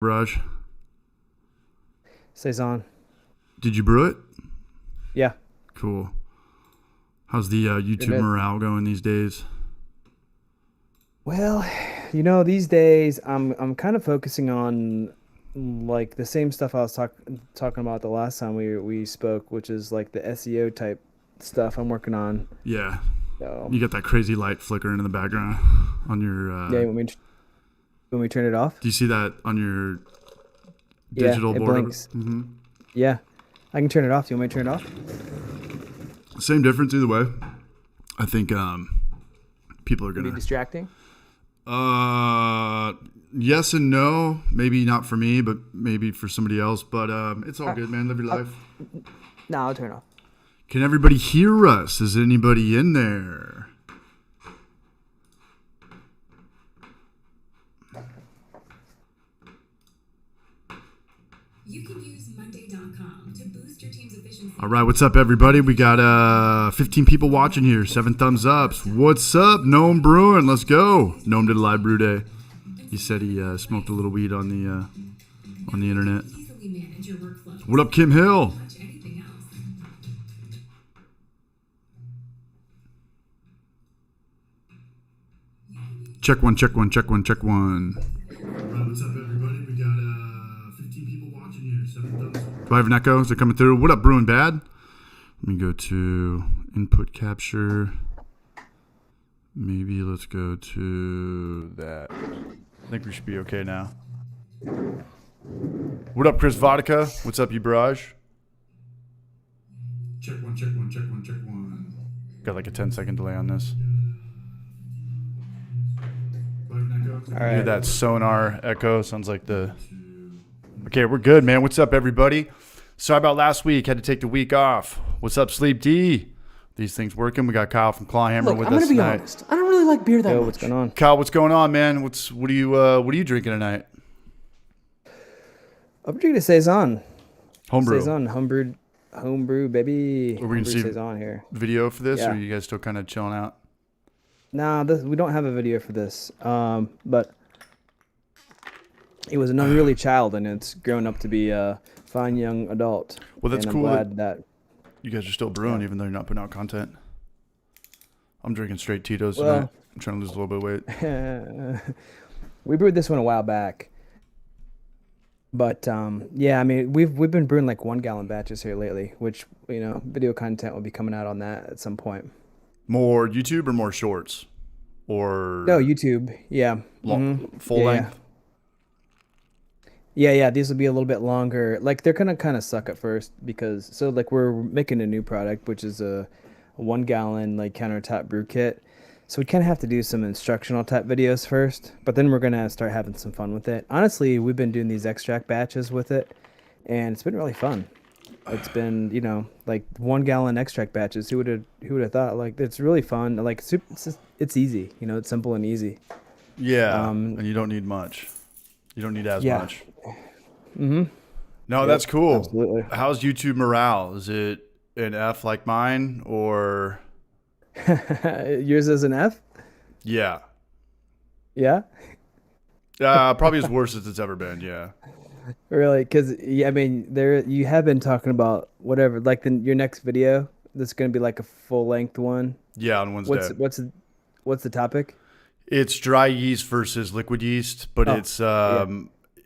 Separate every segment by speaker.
Speaker 1: Raj,
Speaker 2: Saison.
Speaker 1: did you brew it?
Speaker 2: Yeah,
Speaker 1: Cool. How's the
Speaker 2: it
Speaker 1: YouTube
Speaker 2: is.
Speaker 1: morale going these days?
Speaker 2: Well, these days I'm kind of focusing on like the same stuff I was talking about the last time we spoke, which is like the SEO type stuff I'm working on.
Speaker 1: Yeah,
Speaker 2: So
Speaker 1: you got that crazy light flickering in the background on your.
Speaker 2: yeah, when we turn it off,
Speaker 1: Do you see that on your
Speaker 2: yeah,
Speaker 1: digital
Speaker 2: it
Speaker 1: board?
Speaker 2: blinks. Yeah, I can turn it off. Do you want me to turn it off?
Speaker 1: Same difference either way. I think people are
Speaker 2: Would it be
Speaker 1: gonna.
Speaker 2: distracting?
Speaker 1: Uh, yes and no. Maybe not for me, but maybe for somebody else. But it's all
Speaker 2: Uh,
Speaker 1: good, man. Live your
Speaker 2: uh,
Speaker 1: life.
Speaker 2: no, I'll turn it off.
Speaker 1: Can everybody hear us? Is anybody in there?
Speaker 3: You can use Monday.com to boost your team's efficiency.
Speaker 1: All right, what's up, everybody? We got 15 people watching here, 7 thumbs ups. What's up, Gnome Brewing? Let's go. Gnome did a live brew day. He said he smoked a little weed on the internet.
Speaker 3: Easily manage your workflow.
Speaker 1: What up, Kim Hill?
Speaker 3: Much anything else.
Speaker 1: Check one, check one, check one, check one. All right, what's up, everybody? We got 15 people watching here, 7 thumbs up. Do I have an echo? Is it coming through? What up, Brewing Bad? Let me go to input capture. Maybe let's go to that. I think we should be okay now. What up, Chris Vodka? What's up, you barrage? Check one, check one, check one, check one. Got like a 10-second delay on this.
Speaker 2: All
Speaker 1: Hear
Speaker 2: right.
Speaker 1: that sonar echo? Sounds like the. Okay, we're good, man. What's up, everybody? Sorry about last week. Had to take the week off. What's up, Sleep D? These things working. We got Kyle from Clawhammer
Speaker 4: Look,
Speaker 1: with
Speaker 4: I'm
Speaker 1: us
Speaker 4: gonna be
Speaker 1: tonight.
Speaker 4: honest. I don't really like beer that
Speaker 2: Yo,
Speaker 4: much.
Speaker 2: what's going on?
Speaker 1: Kyle, what's going on, man? What are you drinking tonight?
Speaker 2: I'm drinking a saison.
Speaker 1: Homebrew.
Speaker 2: Saison, homebrew, baby.
Speaker 1: Are we gonna
Speaker 2: Homebrew
Speaker 1: see
Speaker 2: saison here.
Speaker 1: video for this, or
Speaker 2: Yeah.
Speaker 1: are you guys still kind of chilling out?
Speaker 2: Nah, we don't have a video for this. But it was an unruly child, and it's grown up to be a fine young adult.
Speaker 1: Well, that's
Speaker 2: and
Speaker 1: cool
Speaker 2: I'm
Speaker 1: that-
Speaker 2: glad that.
Speaker 1: You guys are still brewing, even though you're not putting out content. I'm drinking straight Tito's
Speaker 2: Well-
Speaker 1: tonight. I'm trying to lose a little bit of weight.
Speaker 2: We brewed this one a while back. But yeah, I mean, we've been brewing like 1 gallon batches here lately, which video content will be coming out on that at some point.
Speaker 1: More YouTube or more shorts, or
Speaker 2: No, YouTube. Yeah.
Speaker 1: full
Speaker 2: Yeah,
Speaker 1: length.
Speaker 2: Yeah, these will be a little bit longer. Like they're gonna kind of suck at first because like we're making a new product, which is a 1 gallon like countertop brew kit. So we kind of have to do some instructional type videos first, but then we're gonna start having some fun with it. Honestly, we've been doing these extract batches with it, and it's been really fun. It's been like 1 gallon extract batches. Who would have thought? Like it's really fun. Like it's easy. It's simple and easy.
Speaker 1: Yeah,
Speaker 2: Um,
Speaker 1: and you don't need much. You don't need as
Speaker 2: Yeah.
Speaker 1: much.
Speaker 2: Mm-hmm.
Speaker 1: No, that's cool.
Speaker 2: Absolutely.
Speaker 1: How's YouTube morale? Is it an F like mine, or
Speaker 2: Yours is an F?
Speaker 1: yeah?
Speaker 2: Yeah?
Speaker 1: Probably as worse as it's ever been. Yeah.
Speaker 2: Really? Because I mean, you have been talking about whatever, like your next video that's going to be like a full length one.
Speaker 1: Yeah, on Wednesday.
Speaker 2: What's the topic?
Speaker 1: It's dry yeast versus liquid yeast, but
Speaker 2: Oh,
Speaker 1: it's
Speaker 2: yeah.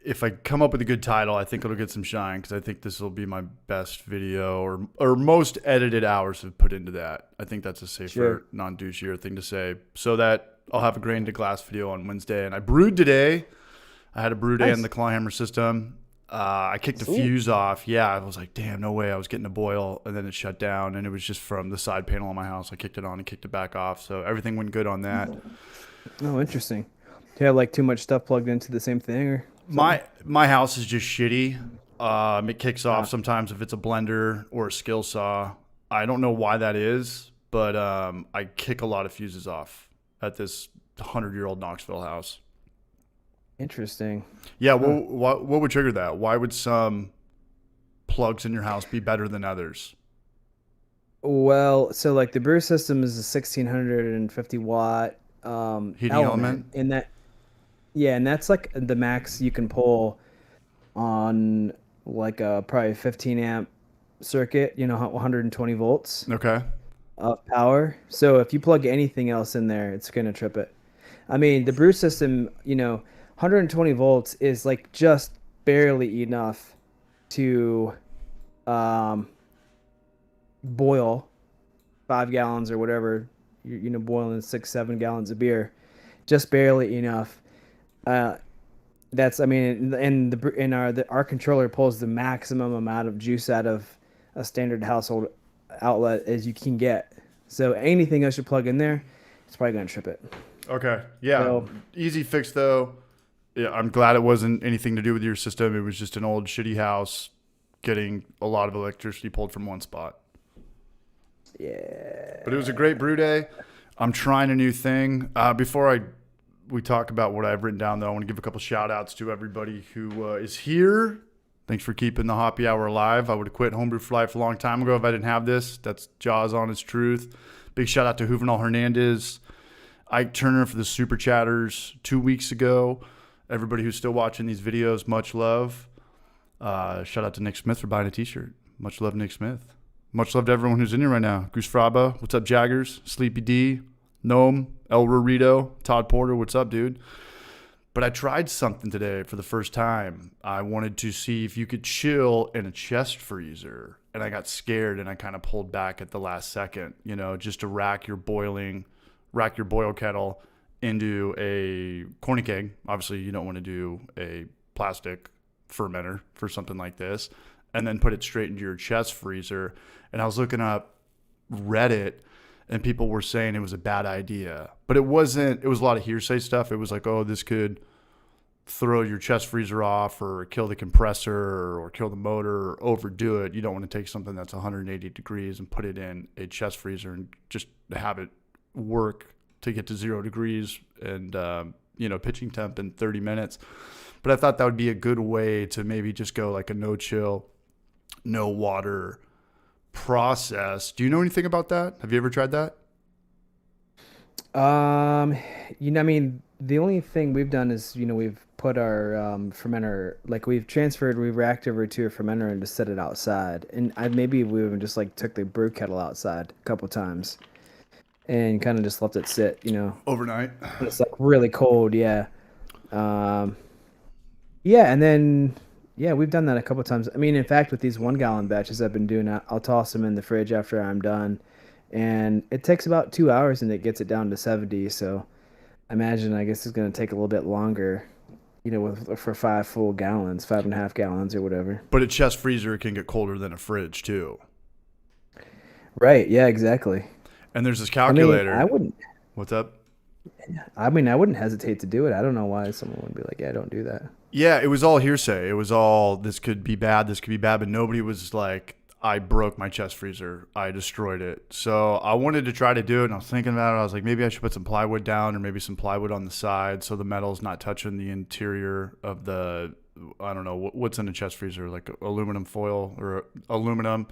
Speaker 1: if I come up with a good title, I think it'll get some shine because I think this will be my best video or most edited hours have put into that. I think that's a safer,
Speaker 2: Sure.
Speaker 1: non-douchier thing to say. So that I'll have a grain to glass video on Wednesday, and I brewed today. I had a brew day
Speaker 2: Nice.
Speaker 1: in the Clawhammer system. I kicked the
Speaker 2: Sweet.
Speaker 1: fuse off. Yeah, I was like, damn, no way. I was getting a boil, and then it shut down, and it was just from the side panel on my house. I kicked it on and kicked it back off, so everything went good on that.
Speaker 2: Oh, interesting. Do you have like too much stuff plugged into the same thing or
Speaker 1: My house is just shitty. It kicks off
Speaker 2: Ah.
Speaker 1: sometimes if it's a blender or a skill saw. I don't know why that is, but I kick a lot of fuses off at this 100-year-old Knoxville house.
Speaker 2: Interesting.
Speaker 1: Yeah, well, what would trigger that? Why would some plugs in your house be better than others?
Speaker 2: Well, so like the brew system is a 1650 watt
Speaker 1: Heating element?
Speaker 2: and that yeah, and that's like the max you can pull on like a probably 15 amp circuit, 120 volts
Speaker 1: Okay.
Speaker 2: of power. So if you plug anything else in there, it's gonna trip it. I mean, the brew system, 120 volts is like just barely enough to um, boil 5 gallons or whatever, boiling 6, 7 gallons of beer, just barely enough. Uh, that's, I mean, and our controller pulls the maximum amount of juice out of a standard household outlet as you can get. So anything else you plug in there, it's probably gonna trip it.
Speaker 1: Okay. Yeah.
Speaker 2: So
Speaker 1: Easy fix though. Yeah, I'm glad it wasn't anything to do with your system. It was just an old shitty house getting a lot of electricity pulled from one spot.
Speaker 2: yeah,
Speaker 1: But it was a great brew day. I'm trying a new thing. Before we talk about what I've written down, though, I want to give a couple shout outs to everybody who is here. Thanks for keeping the Hoppy Hour alive. I would have quit Homebrew for Life a long time ago if I didn't have this. That's Jaws on his truth. Big shout out to Juvenal Hernandez, Ike Turner for the Super Chatters 2 weeks ago. Everybody who's still watching these videos, much love. Shout out to Nick Smith for buying a t-shirt. Much love, Nick Smith. Much love to everyone who's in here right now. Goose Fraba, what's up, Jaggers? Sleepy D, Gnome, El Rorito, Todd Porter, what's up, dude? But I tried something today for the first time. I wanted to see if you could chill in a chest freezer. And I got scared and I kind of pulled back at the last second, just to rack your boil kettle into a corny keg. Obviously, you don't want to do a plastic fermenter for something like this. And then put it straight into your chest freezer. And I was looking up Reddit, and people were saying it was a bad idea. But it wasn't. It was a lot of hearsay stuff. It was like, oh, this could throw your chest freezer off or kill the compressor or kill the motor or overdo it. You don't want to take something that's 180 degrees and put it in a chest freezer and just have it work to get to 0 degrees and, pitching temp in 30 minutes. But I thought that would be a good way to maybe just go like a no chill, no water process. Do you know anything about that? Have you ever tried that?
Speaker 2: I mean, the only thing we've done is, we've put our fermenter, like we've racked over to a fermenter and just set it outside. And maybe we even just like took the brew kettle outside a couple times and kind of just left it sit,
Speaker 1: Overnight.
Speaker 2: when it's like really cold. Yeah. Yeah. And then, yeah, we've done that a couple times. I mean, in fact, with these 1 gallon batches I've been doing, I'll toss them in the fridge after I'm done. And it takes about 2 hours and it gets it down to 70. So I guess it's going to take a little bit longer, for 5 full gallons, 5.5 gallons or whatever.
Speaker 1: But a chest freezer can get colder than a fridge too.
Speaker 2: Right. Yeah, exactly.
Speaker 1: And there's this
Speaker 2: I mean,
Speaker 1: calculator.
Speaker 2: I wouldn't,
Speaker 1: What's up?
Speaker 2: I mean, I wouldn't hesitate to do it. I don't know why someone would be like, yeah, don't do that.
Speaker 1: Yeah, it was all hearsay. It was all, this could be bad, this could be bad, but nobody was like, I broke my chest freezer. I destroyed it. So I wanted to try to do it, and I was thinking about it. I was like, maybe I should put some plywood down or maybe some plywood on the side so the metal's not touching the interior of the, I don't know, what's in a chest freezer, like aluminum foil or aluminum.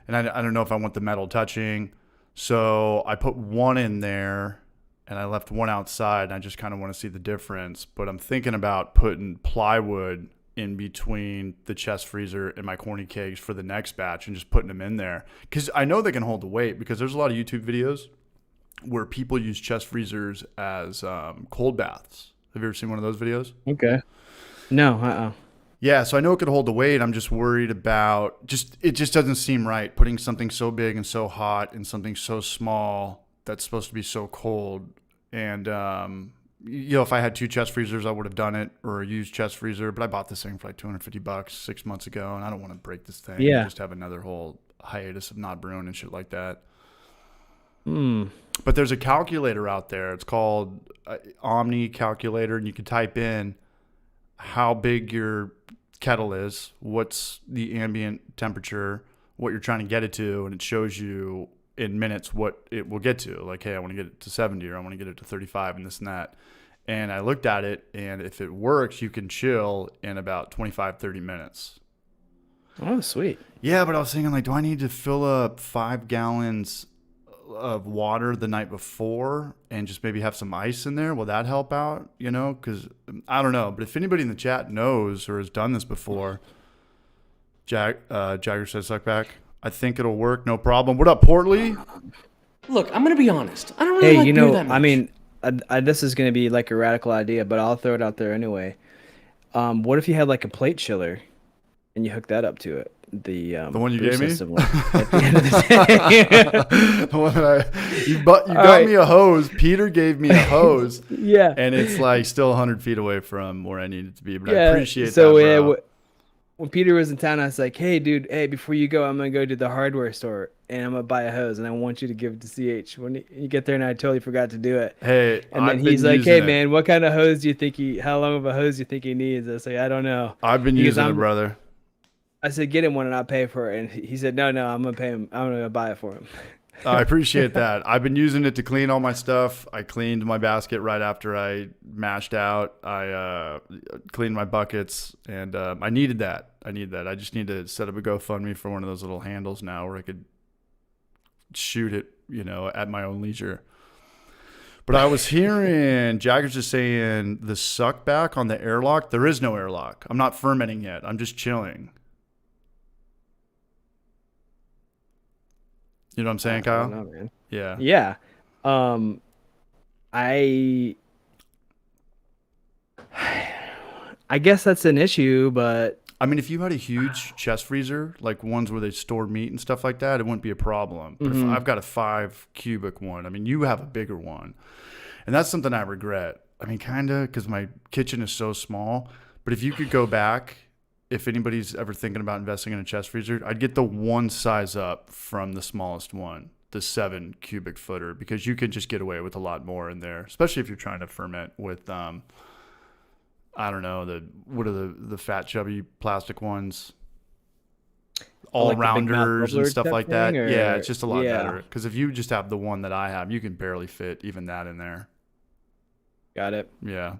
Speaker 1: And I don't know if I want the metal touching. So I put one in there and I left one outside, and I just kind of want to see the difference. But I'm thinking about putting plywood in between the chest freezer and my corny kegs for the next batch and just putting them in there. Because I know they can hold the weight, because there's a lot of YouTube videos where people use chest freezers as cold baths. Have you ever seen one of those videos?
Speaker 2: Okay. No,
Speaker 1: Yeah, so I know it could hold the weight. I'm just worried about it just doesn't seem right putting something so big and so hot in something so small that's supposed to be so cold. And if I had 2 chest freezers, I would have done it, or a used chest freezer. But I bought this thing for like $250 6 months ago, and I don't want to break this thing.
Speaker 2: Yeah.
Speaker 1: Just have another whole hiatus of not brewing and shit like that.
Speaker 2: Hmm.
Speaker 1: But there's a calculator out there. It's called Omni Calculator, and you can type in how big your kettle is, what's the ambient temperature, what you're trying to get it to, and it shows you in minutes what it will get to. Like, hey, I want to get it to 70, or I want to get it to 35, and this and that. And I looked at it, and if it works, you can chill in about 25, 30 minutes.
Speaker 2: Oh, sweet.
Speaker 1: Yeah, but I was thinking, like, do I need to fill up 5 gallons of water the night before and just maybe have some ice in there? Will that help out? You know, because I don't know. But if anybody in the chat knows or has done this before, Jagger says suck back. I think it'll work. No problem. What up, Portly?
Speaker 4: Look, I'm gonna be honest. I don't really like beer that much.
Speaker 2: I mean, this is gonna be like a radical idea, but I'll throw it out there anyway. What if you had like a plate chiller, and you hook that up to it? The
Speaker 1: one you
Speaker 2: brew
Speaker 1: gave me?
Speaker 2: system, like, at the end of the day.
Speaker 1: The one you got
Speaker 2: right.
Speaker 1: me a hose. Peter gave me a hose.
Speaker 2: Yeah.
Speaker 1: And it's like still 100 feet away from where I need it to be. But I
Speaker 2: Yeah,
Speaker 1: appreciate
Speaker 2: so
Speaker 1: that, bro.
Speaker 2: when Peter was in town, I was like, "Hey, dude, hey, before you go, I'm gonna go to the hardware store and I'm gonna buy a hose, and I want you to give it to CH." When you get there, and I totally forgot to do it.
Speaker 1: Hey,
Speaker 2: And then he's like, "Hey, man, what kind of hose do you think how long of a hose do you think he needs?" I say, "I don't know."
Speaker 1: I've been using it, brother.
Speaker 2: I said, "Get him one and I'll pay for it." And he said, "No, I'm gonna pay him. I'm gonna buy it for him."
Speaker 1: I appreciate that. I've been using it to clean all my stuff. I cleaned my basket right after I mashed out. I cleaned my buckets, and I needed that. I just need to set up a GoFundMe for one of those little handles now where I could shoot it, you know, at my own leisure. But I was hearing Jagger's just saying the suck back on the airlock. There is no airlock. I'm not fermenting yet. I'm just chilling. You know what I'm saying, Kyle?
Speaker 2: I don't know, man.
Speaker 1: Yeah.
Speaker 2: Yeah. I guess that's an issue, but
Speaker 1: I mean, if you had a huge chest freezer, like ones where they store meat and stuff like that, it wouldn't be a problem. But if I've got a 5 cubic one, I mean, you have a bigger one. And that's something I regret. I mean, kind of, because my kitchen is so small. But if you could go back, if anybody's ever thinking about investing in a chest freezer, I'd get the one size up from the smallest one, the 7 cubic footer, because you can just get away with a lot more in there, especially if you're trying to ferment with I don't know, what are the fat chubby plastic ones, all
Speaker 2: like
Speaker 1: rounders and stuff like that.
Speaker 2: Or,
Speaker 1: yeah, it's just a lot
Speaker 2: yeah.
Speaker 1: better, because if you just have the one that I have, you can barely fit even that in there.
Speaker 2: Got it.
Speaker 1: Yeah.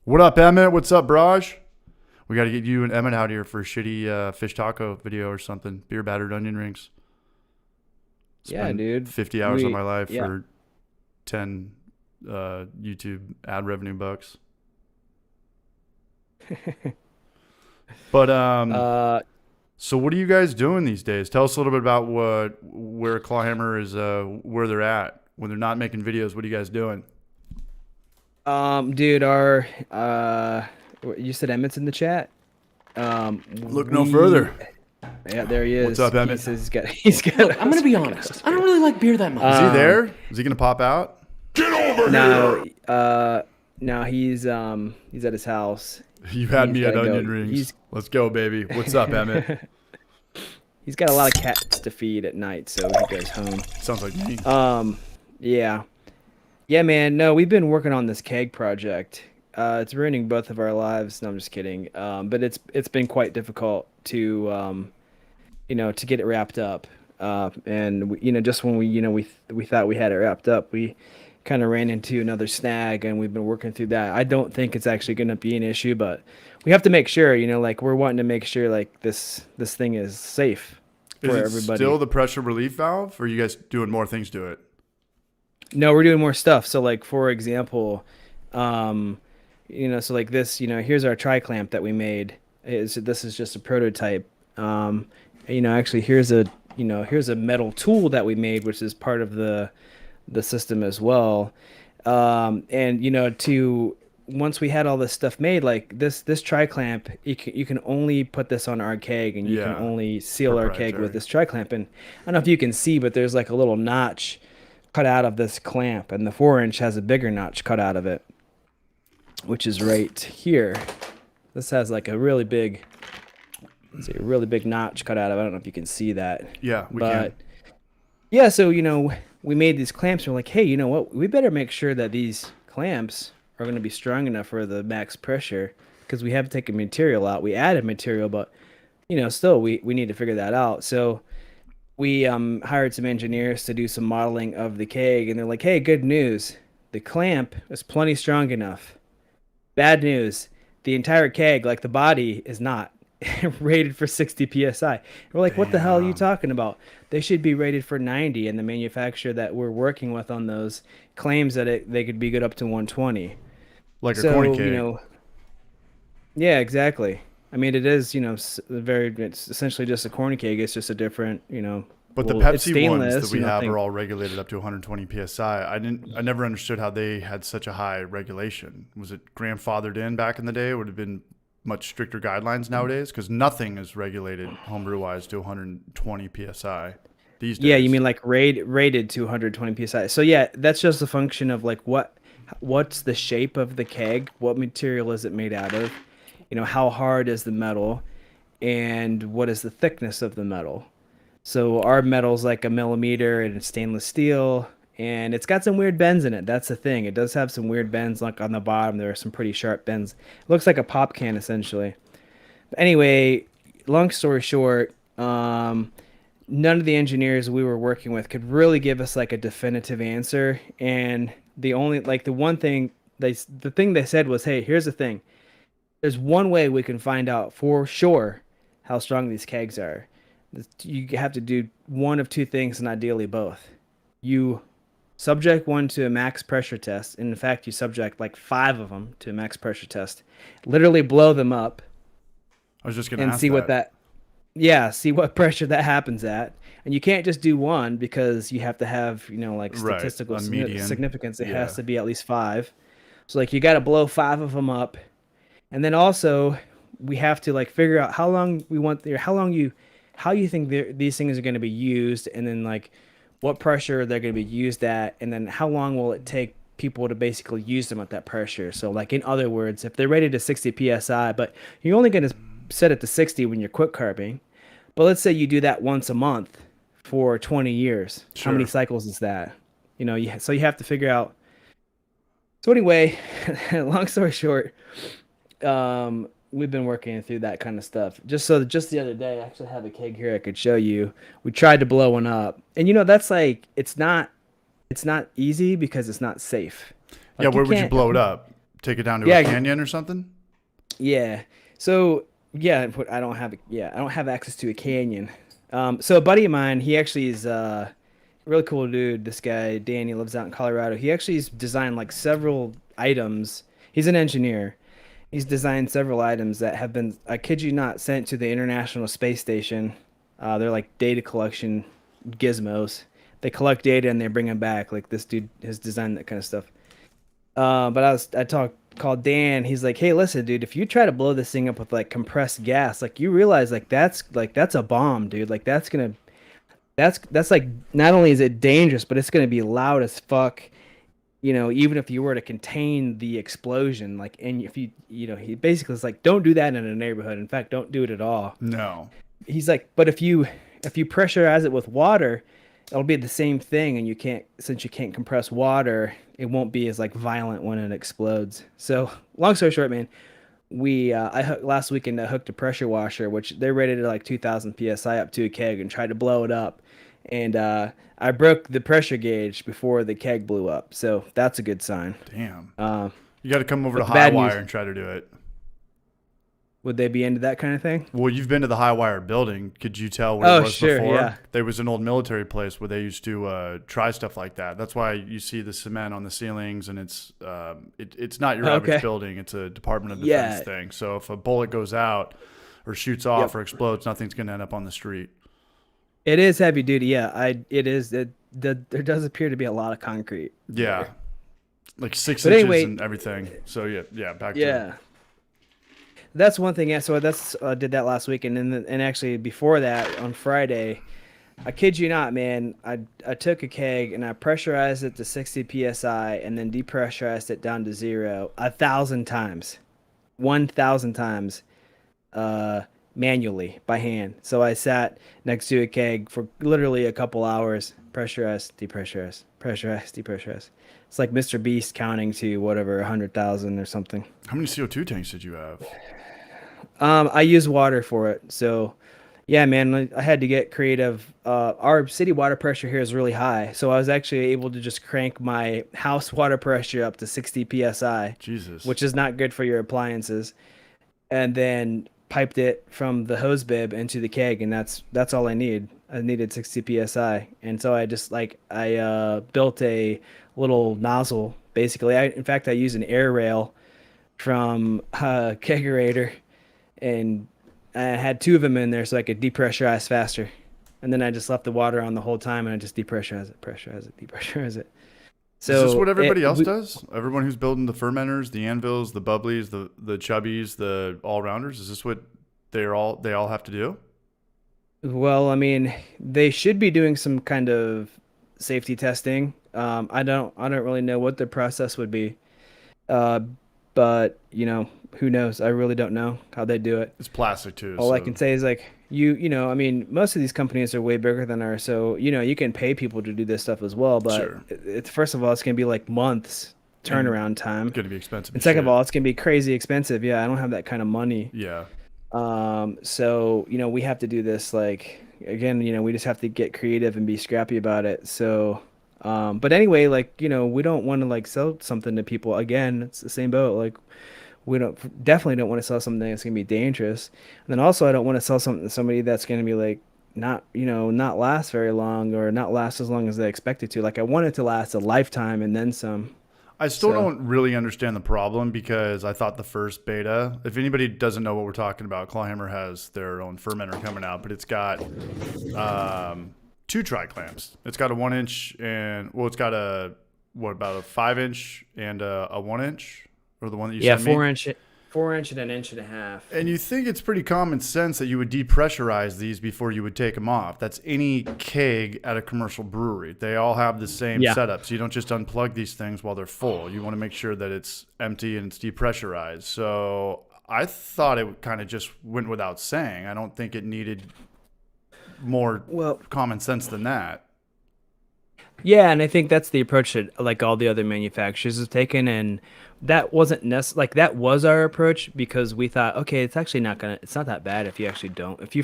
Speaker 1: What up, Emmett? What's up, Braj? We got to get you and Emmett out here for a shitty fish taco video or something. Beer battered onion rings.
Speaker 2: Yeah, dude.
Speaker 1: 50 hours of my life
Speaker 2: yeah.
Speaker 1: for 10 YouTube ad revenue bucks. But so what are you guys doing these days? Tell us a little bit about where Clawhammer is, where they're at when they're not making videos. What are you guys doing?
Speaker 2: Dude, you said Emmett's in the chat.
Speaker 1: Look no further.
Speaker 2: Yeah, there he is.
Speaker 1: What's up, Emmett?
Speaker 2: He says he's got.
Speaker 4: Look, I'm gonna be honest. I don't really like beer that much.
Speaker 1: Is he there? Is he gonna pop out?
Speaker 5: Get over here!
Speaker 2: No, he's at his house.
Speaker 1: You had
Speaker 2: He's
Speaker 1: me at
Speaker 2: gotta go.
Speaker 1: onion rings. Let's go, baby. What's up, Emmett?
Speaker 2: He's got a lot of cats to feed at night, so he goes home.
Speaker 1: Sounds like me.
Speaker 2: Yeah, man. No, we've been working on this keg project. It's ruining both of our lives. No, I'm just kidding. But it's been quite difficult to to get it wrapped up. And just when we thought we had it wrapped up, we kind of ran into another snag, and we've been working through that. I don't think it's actually going to be an issue, but we have to make sure, like we're wanting to make sure like this thing is safe for everybody.
Speaker 1: Is it still the pressure relief valve, or are you guys doing more things to it?
Speaker 2: No, we're doing more stuff. So like, for example, so like this, here's our tri-clamp that we made. This is just a prototype. Actually here's a metal tool that we made, which is part of the system as well. Once we had all this stuff made, like this tri-clamp, you can only put this on our keg, and you can only seal our keg with this tri-clamp. And I don't know if you can see, but there's like a little notch cut out of this clamp, and the 4-inch has a bigger notch cut out of it, which is right here. This has like a really big notch cut out of it. I don't know if you can see that.
Speaker 1: Yeah, we can.
Speaker 2: Yeah, so we made these clamps, and we're like, hey, you know what? We better make sure that these clamps are going to be strong enough for the max pressure, because we have to take a material out. We added material, but still we need to figure that out. So we hired some engineers to do some modeling of the keg, and they're like, hey, good news. The clamp is plenty strong enough. Bad news. The entire keg, like the body, is not. rated for 60 psi. We're like, what the hell are you
Speaker 1: Damn.
Speaker 2: talking about? They should be rated for 90, and the manufacturer that we're working with on those claims that they could be good up to 120.
Speaker 1: Like a corny
Speaker 2: So,
Speaker 1: keg.
Speaker 2: yeah, exactly. I mean, it is, it's essentially just a corny keg. It's just a different,
Speaker 1: But the
Speaker 2: well, it's
Speaker 1: Pepsi ones that
Speaker 2: stainless,
Speaker 1: we have
Speaker 2: think,
Speaker 1: are all regulated up to 120 psi. I never understood how they had such a high regulation. Was it grandfathered in back in the day? It would have been much stricter guidelines nowadays because nothing is regulated homebrew wise to 120 psi these days.
Speaker 2: yeah, you mean like rated to 120 psi. So yeah, that's just a function of like what's the shape of the keg, what material is it made out of, how hard is the metal, and what is the thickness of the metal. So our metal's like a millimeter and it's stainless steel, and it's got some weird bends in it. That's the thing. It does have some weird bends, like on the bottom. There are some pretty sharp bends. It looks like a pop can essentially. But anyway, long story short, none of the engineers we were working with could really give us like a definitive answer. And the only like the thing they said was, hey, here's the thing. There's one way we can find out for sure how strong these kegs are. You have to do one of two things, and ideally both. You subject one to a max pressure test. And in fact, you subject like 5 of them to a max pressure test. Literally blow them up
Speaker 1: I was just going to
Speaker 2: and
Speaker 1: ask
Speaker 2: see what
Speaker 1: that.
Speaker 2: see what pressure that happens at. And you can't just do one because you have to have, like
Speaker 1: Right,
Speaker 2: statistical
Speaker 1: a median.
Speaker 2: significance. It
Speaker 1: Yeah.
Speaker 2: has to be at least 5. So like you got to blow 5 of them up. And then also we have to like figure out how long we want there, how you think these things are going to be used, and then like what pressure they're going to be used at, and then how long will it take people to basically use them at that pressure. So like in other words, if they're rated to 60 psi, but you're only going to set it to 60 when you're quick carbing, but let's say you do that once a month for 20 years. How many
Speaker 1: Sure.
Speaker 2: cycles is that? So you have to figure out. So anyway, long story short, we've been working through that kind of stuff. Just the other day, I actually have a keg here I could show you. We tried to blow one up, and that's like it's not easy because it's not safe.
Speaker 1: Yeah,
Speaker 2: Like
Speaker 1: where would you
Speaker 2: can't-
Speaker 1: blow it up? Take it down to
Speaker 2: Yeah,
Speaker 1: a canyon or something?
Speaker 2: Yeah. So yeah, but I don't have access to a canyon. So a buddy of mine, he actually is a really cool dude. This guy, Dan, he lives out in Colorado. He actually has designed like several items. He's an engineer. He's designed several items that have been, I kid you not, sent to the International Space Station. They're like data collection gizmos. They collect data and they bring them back. Like this dude has designed that kind of stuff. But called Dan. He's like, hey, listen, dude, if you try to blow this thing up with like compressed gas, like you realize that's a bomb, dude. Like that's like, not only is it dangerous, but it's gonna be loud as fuck. Even if you were to contain the explosion, like, and if he basically is like, don't do that in a neighborhood. In fact, don't do it at all.
Speaker 1: No.
Speaker 2: He's like, but if you pressurize it with water, it'll be the same thing, and since you can't compress water, it won't be as like violent when it explodes. So, long story short, man, last weekend I hooked a pressure washer, which they rated at like 2,000 psi up to a keg, and tried to blow it up, and I broke the pressure gauge before the keg blew up. So that's a good sign.
Speaker 1: Damn.
Speaker 2: Uh,
Speaker 1: You got to come over to
Speaker 2: but the bad
Speaker 1: Highwire
Speaker 2: news-
Speaker 1: and try to do it.
Speaker 2: would they be into that kind of thing?
Speaker 1: Well, you've been to the Highwire building. Could you tell what
Speaker 2: Oh,
Speaker 1: it was
Speaker 2: sure,
Speaker 1: before?
Speaker 2: yeah.
Speaker 1: There was an old military place where they used to try stuff like that. That's why you see the cement on the ceilings, and it's not your average
Speaker 2: Okay.
Speaker 1: building. It's a Department of Defense
Speaker 2: Yeah.
Speaker 1: thing. So if a bullet goes out or shoots off or explodes, nothing's going to end up on the street.
Speaker 2: It is heavy duty. Yeah, it is. There does appear to be a lot of concrete.
Speaker 1: Yeah. Like 6
Speaker 2: But
Speaker 1: inches
Speaker 2: anyway-
Speaker 1: and everything. So yeah, back to
Speaker 2: Yeah. That's one thing. Yeah, so that's did that last week, and then and actually before that on Friday, I kid you not, man, I took a keg and I pressurized it to 60 psi and then depressurized it down to 0 1,000 times, 1,000 times, manually by hand. So I sat next to a keg for literally a couple hours, pressurized, depressurized, pressurized, depressurized. It's like Mr. Beast counting to whatever 100,000 or something.
Speaker 1: How many CO2 tanks did you have?
Speaker 2: I use water for it. So, yeah, man, I had to get creative. Our city water pressure here is really high. So I was actually able to just crank my house water pressure up to 60 psi,
Speaker 1: Jesus.
Speaker 2: which is not good for your appliances. And then piped it from the hose bib into the keg, and that's all I need. I needed 60 psi, and so I just like I built a little nozzle. Basically, in fact I used an air rail from kegerator, and I had two of them in there so I could depressurize faster. And then I just left the water on the whole time, and I just depressurize it, pressurize it, depressurize it. So
Speaker 1: is this what everybody else does? Everyone who's building the fermenters, the anvils, the bubblies, the chubbies, the all rounders. Is this what they all have to do?
Speaker 2: Well, I mean, they should be doing some kind of safety testing. I don't really know what the process would be. Uh, but who knows? I really don't know how they do it.
Speaker 1: It's plastic too.
Speaker 2: All I can say is like I mean, most of these companies are way bigger than ours, so you can pay people to do this stuff as well. But
Speaker 1: sure.
Speaker 2: It's first of all, it's gonna be like months turnaround time.
Speaker 1: It's gonna be expensive.
Speaker 2: And second of all, it's gonna be crazy expensive. Yeah, I don't have that kind of money.
Speaker 1: Yeah.
Speaker 2: So we have to do this like again. We just have to get creative and be scrappy about it. So, but anyway, like we don't want to like sell something to people. Again, it's the same boat. Like we definitely don't want to sell something that's gonna be dangerous. And then also, I don't want to sell something to somebody that's gonna be like not last very long or not last as long as they expect it to. Like I want it to last a lifetime and then some.
Speaker 1: I still don't really understand the problem because I thought the first beta, if anybody doesn't know what we're talking about, Clawhammer has their own fermenter coming out, but it's got 2 tri-clamps. It's got a 1-inch and, well, it's got about a 5-inch and a 1-inch, or the one that you sent me?
Speaker 2: 4-inch and an inch and a half.
Speaker 1: And you think it's pretty common sense that you would depressurize these before you would take them off. That's any keg at a commercial brewery. They all have the same setup. So you don't just unplug these things while they're full. You want to make sure that it's empty and it's depressurized. So I thought it kind of just went without saying. I don't think it needed more common sense than that.
Speaker 2: Yeah, and I think that's the approach that like all the other manufacturers have taken, and that wasn't like that was our approach because we thought, okay, it's not that bad if you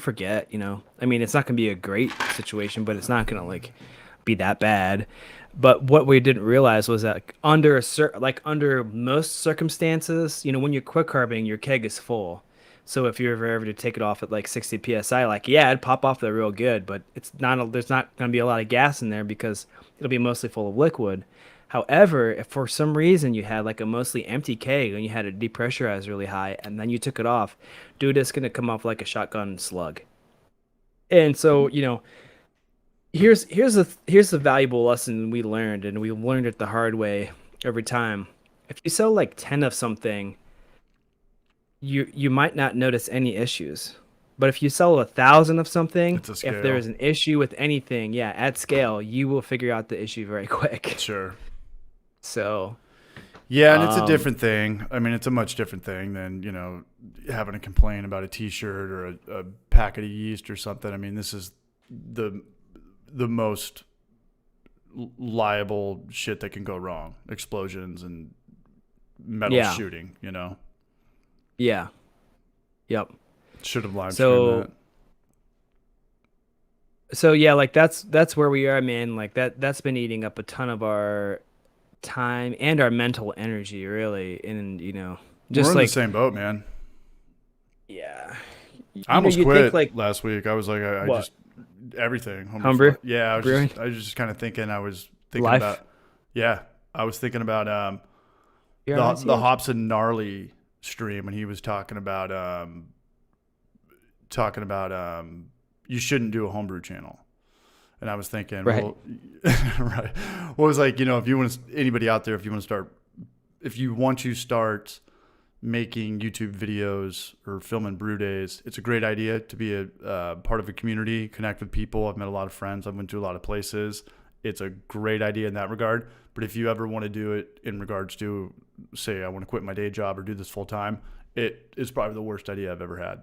Speaker 2: forget, I mean, it's not gonna be a great situation, but it's not gonna like be that bad. But what we didn't realize was that under most circumstances, when you're quick carboning, your keg is full. So if you're ever to take it off at like 60 psi, like it'd pop off there real good, but there's not going to be a lot of gas in there because it'll be mostly full of liquid. However, if for some reason you had like a mostly empty keg and you had it depressurized really high and then you took it off, dude, it's going to come off like a shotgun slug. And so, here's the valuable lesson we learned, and we learned it the hard way every time. If you sell like 10 of something, you might not notice any issues. But if you sell 1,000 of something, if there is an issue with anything, at scale, you will figure out the issue very quick.
Speaker 1: Sure.
Speaker 2: So.
Speaker 1: Yeah, and it's a different thing. I mean, it's a much different thing than, having to complain about a T-shirt or a packet of yeast or something. I mean, this is the most liable shit that can go wrong. Explosions and metal shooting,
Speaker 2: Yeah. Yep.
Speaker 1: Should have live streamed that.
Speaker 2: So yeah, like that's where we are, man. Like that's been eating up a ton of our time and our mental energy, really. And just
Speaker 1: we're in
Speaker 2: like
Speaker 1: the same boat, man.
Speaker 2: Yeah.
Speaker 1: I almost quit last week. I was like, I just everything.
Speaker 2: Homebrew?
Speaker 1: Yeah, I was just kind of thinking. I was thinking
Speaker 2: Life?
Speaker 1: about. Yeah, I was thinking about the Hops and Gnarly stream when he was talking about you shouldn't do a homebrew channel, and I was thinking,
Speaker 2: right.
Speaker 1: Well, right. Well, it was like, if you want anybody out there, if you want to start making YouTube videos or filming brew days, it's a great idea to be a part of a community, connect with people. I've met a lot of friends. I've went to a lot of places. It's a great idea in that regard. But if you ever want to do it in regards to, say, I want to quit my day job or do this full time, it is probably the worst idea I've ever had.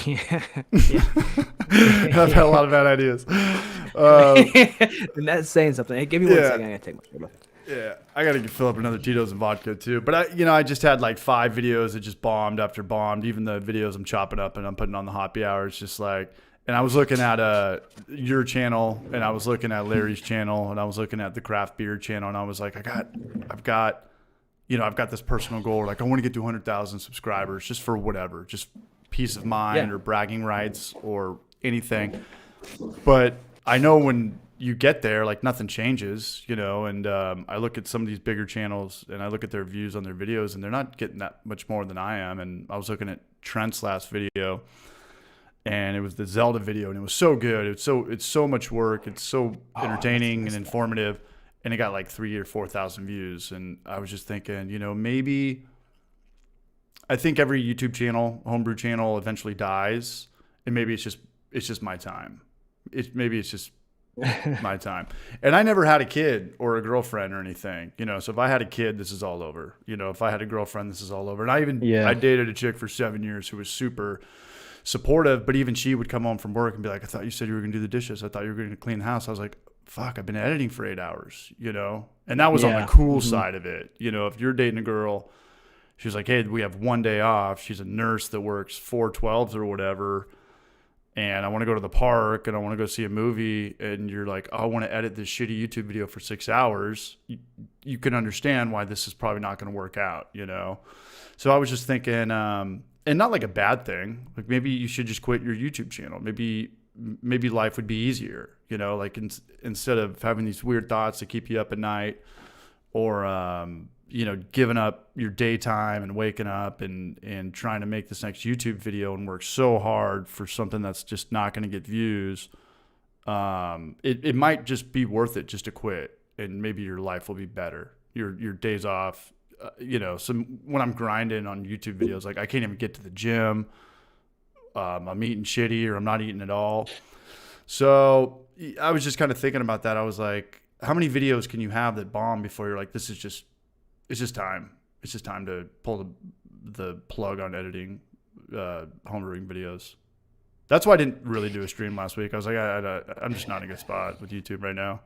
Speaker 2: Yeah.
Speaker 1: I've had a lot of bad ideas.
Speaker 2: And that's saying something. Hey, give me 1 second. I gotta take my breath.
Speaker 1: Yeah, I gotta fill up another Tito's and vodka too. But I just had like 5 videos that just bombed after bombed. Even the videos I'm chopping up and I'm putting on the Hoppy Hour, it's just like. And I was looking at your channel, and I was looking at Larry's channel, and I was looking at the craft beer channel, and I was like, I've got I've got this personal goal, like I want to get to 100,000 subscribers just for whatever, just peace of mind or bragging rights or anything. But I know when you get there, like nothing changes, and I look at some of these bigger channels and I look at their views on their videos and they're not getting that much more than I am. And I was looking at Trent's last video and it was the Zelda video and it was so good. It's so much work. It's so entertaining and informative. And it got like 3,000 or 4,000 views. And I was just thinking, maybe I think every YouTube channel, homebrew channel eventually dies. And maybe it's just my time. Maybe it's just my time. And I never had a kid or a girlfriend or anything, so if I had a kid, this is all over. If I had a girlfriend, this is all over. And I dated a chick for 7 years who was super supportive, but even she would come home from work and be like, I thought you said you were going to do the dishes. I thought you were going to clean the house. I was like, fuck, I've been editing for 8 hours, and that was on the cool side of it. If you're dating a girl, she's like, hey, we have one day off. She's a nurse that works 4/12s or whatever. And I want to go to the park and I want to go see a movie. And you're like, oh, I want to edit this shitty YouTube video for 6 hours. You can understand why this is probably not going to work out, So I was just thinking, and not like a bad thing, like maybe you should just quit your YouTube channel. Maybe life would be easier, like instead of having these weird thoughts that keep you up at night or, giving up your daytime and waking up and trying to make this next YouTube video and work so hard for something that's just not going to get views. It might just be worth it just to quit and maybe your life will be better. Your days off, when I'm grinding on YouTube videos, like I can't even get to the gym. I'm eating shitty or I'm not eating at all. So I was just kind of thinking about that. I was like, how many videos can you have that bomb before you're like, it's just time. It's just time to pull the plug on editing homebrewing videos. That's why I didn't really do a stream last week. I was like, I'm just not in a good spot with YouTube right now.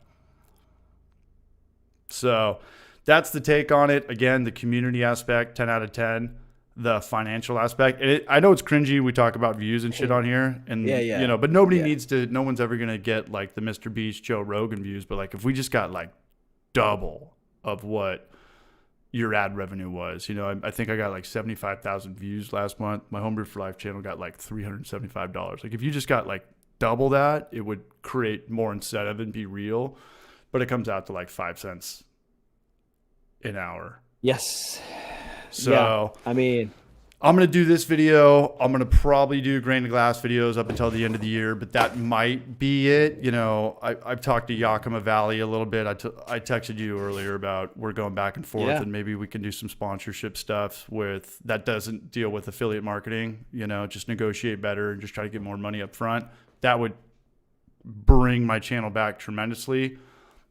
Speaker 1: So that's the take on it. Again, the community aspect, 10 out of 10. The financial aspect. I know it's cringy. We talk about views and shit on here, and but nobody needs to. No one's ever gonna get like the Mr. Beast, Joe Rogan views. But like, if we just got like double of what your ad revenue was, I think I got like 75,000 views last month. My Homebrew for Life channel got like $375. Like, if you just got like double that, it would create more incentive and be real. But it comes out to like 5 cents an hour.
Speaker 2: Yes.
Speaker 1: So,
Speaker 2: I mean,
Speaker 1: I'm going to do this video. I'm going to probably do grain to glass videos up until the end of the year, but that might be it. I've talked to Yakima Valley a little bit. I texted you earlier about we're going back and forth and maybe we can do some sponsorship stuff that doesn't deal with affiliate marketing, just negotiate better and just try to get more money up front. That would bring my channel back tremendously.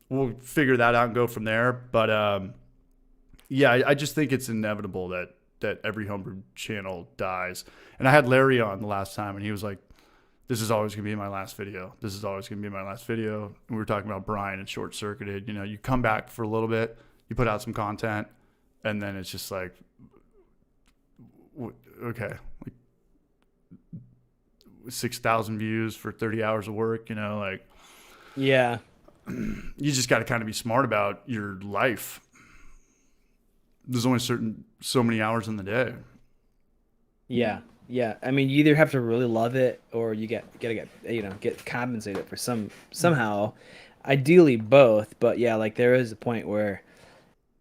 Speaker 1: We'll figure that out and go from there. But, I just think it's inevitable that every homebrew channel dies. And I had Larry on the last time, and he was like, this is always going to be my last video. This is always going to be my last video. And we were talking about Brian and Short Circuited. You come back for a little bit, you put out some content, and then it's just like, okay, like 6,000 views for 30 hours of work,
Speaker 2: yeah.
Speaker 1: You just got to kind of be smart about your life. There's only so many hours in the day.
Speaker 2: Yeah. I mean, you either have to really love it or you gotta get compensated for somehow. Ideally both, but yeah, like there is a point where,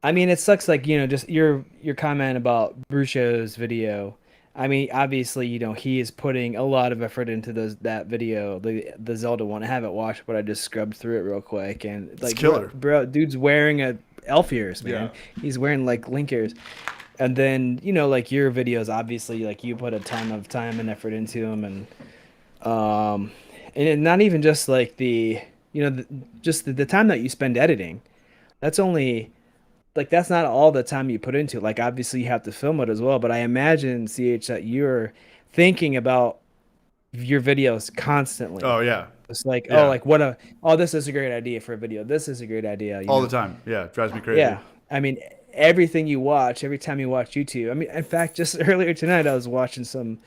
Speaker 2: I mean, it sucks. Like, just your comment about Brucho's video. I mean, obviously, he is putting a lot of effort into that video, the Zelda one. I haven't watched, but I just scrubbed through it real quick, and like,
Speaker 1: it's killer.
Speaker 2: Bro, dude's wearing a elf ears, man. Yeah. He's wearing like link ears. And then, like your videos, obviously, like you put a ton of time and effort into them, and not even just like the time that you spend editing. That's only like, that's not all the time you put into it. Like, obviously you have to film it as well, but I imagine, CH, that you're thinking about your videos constantly.
Speaker 1: Oh yeah.
Speaker 2: It's like, this is a great idea for a video. This is a great idea.
Speaker 1: All the time. Yeah. It drives me crazy.
Speaker 2: Yeah. I mean, everything you watch, every time you watch YouTube. I mean, in fact, just earlier tonight, I was watching some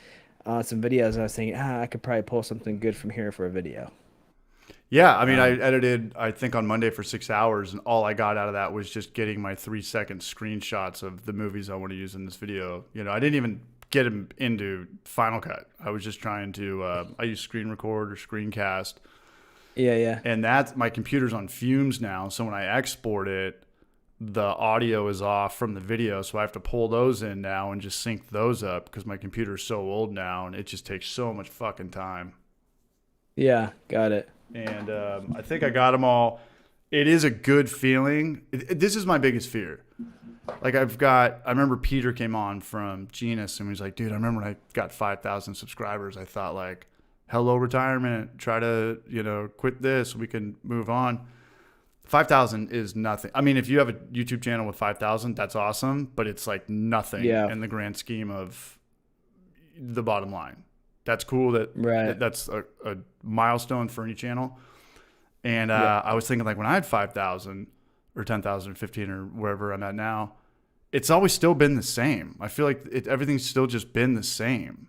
Speaker 2: videos and I was thinking, I could probably pull something good from here for a video.
Speaker 1: Yeah, I mean, I edited, I think, on Monday for 6 hours, and all I got out of that was just getting my 3-second screenshots of the movies I want to use in this video. You know, I didn't even get them into Final Cut. I was just trying to, I use screen record or screencast.
Speaker 2: Yeah, yeah.
Speaker 1: And that's, my computer's on fumes now, so when I export it, the audio is off from the video, so I have to pull those in now and just sync those up because my computer's so old now, and it just takes so much fucking time.
Speaker 2: Yeah, got it.
Speaker 1: And I think I got them all. It is a good feeling. This is my biggest fear. Like I remember Peter came on from CHILLness and he was like, dude, I remember when I got 5,000 subscribers, I thought like, hello retirement, try to, quit this, we can move on. 5,000 is nothing. I mean, if you have a YouTube channel with 5,000, that's awesome, but it's like nothing in the grand scheme of the bottom line. That's cool that's a milestone for any channel. And I was thinking like when I had 5,000 or 10,000 or 15 or wherever I'm at now, it's always still been the same. I feel like everything's still just been the same.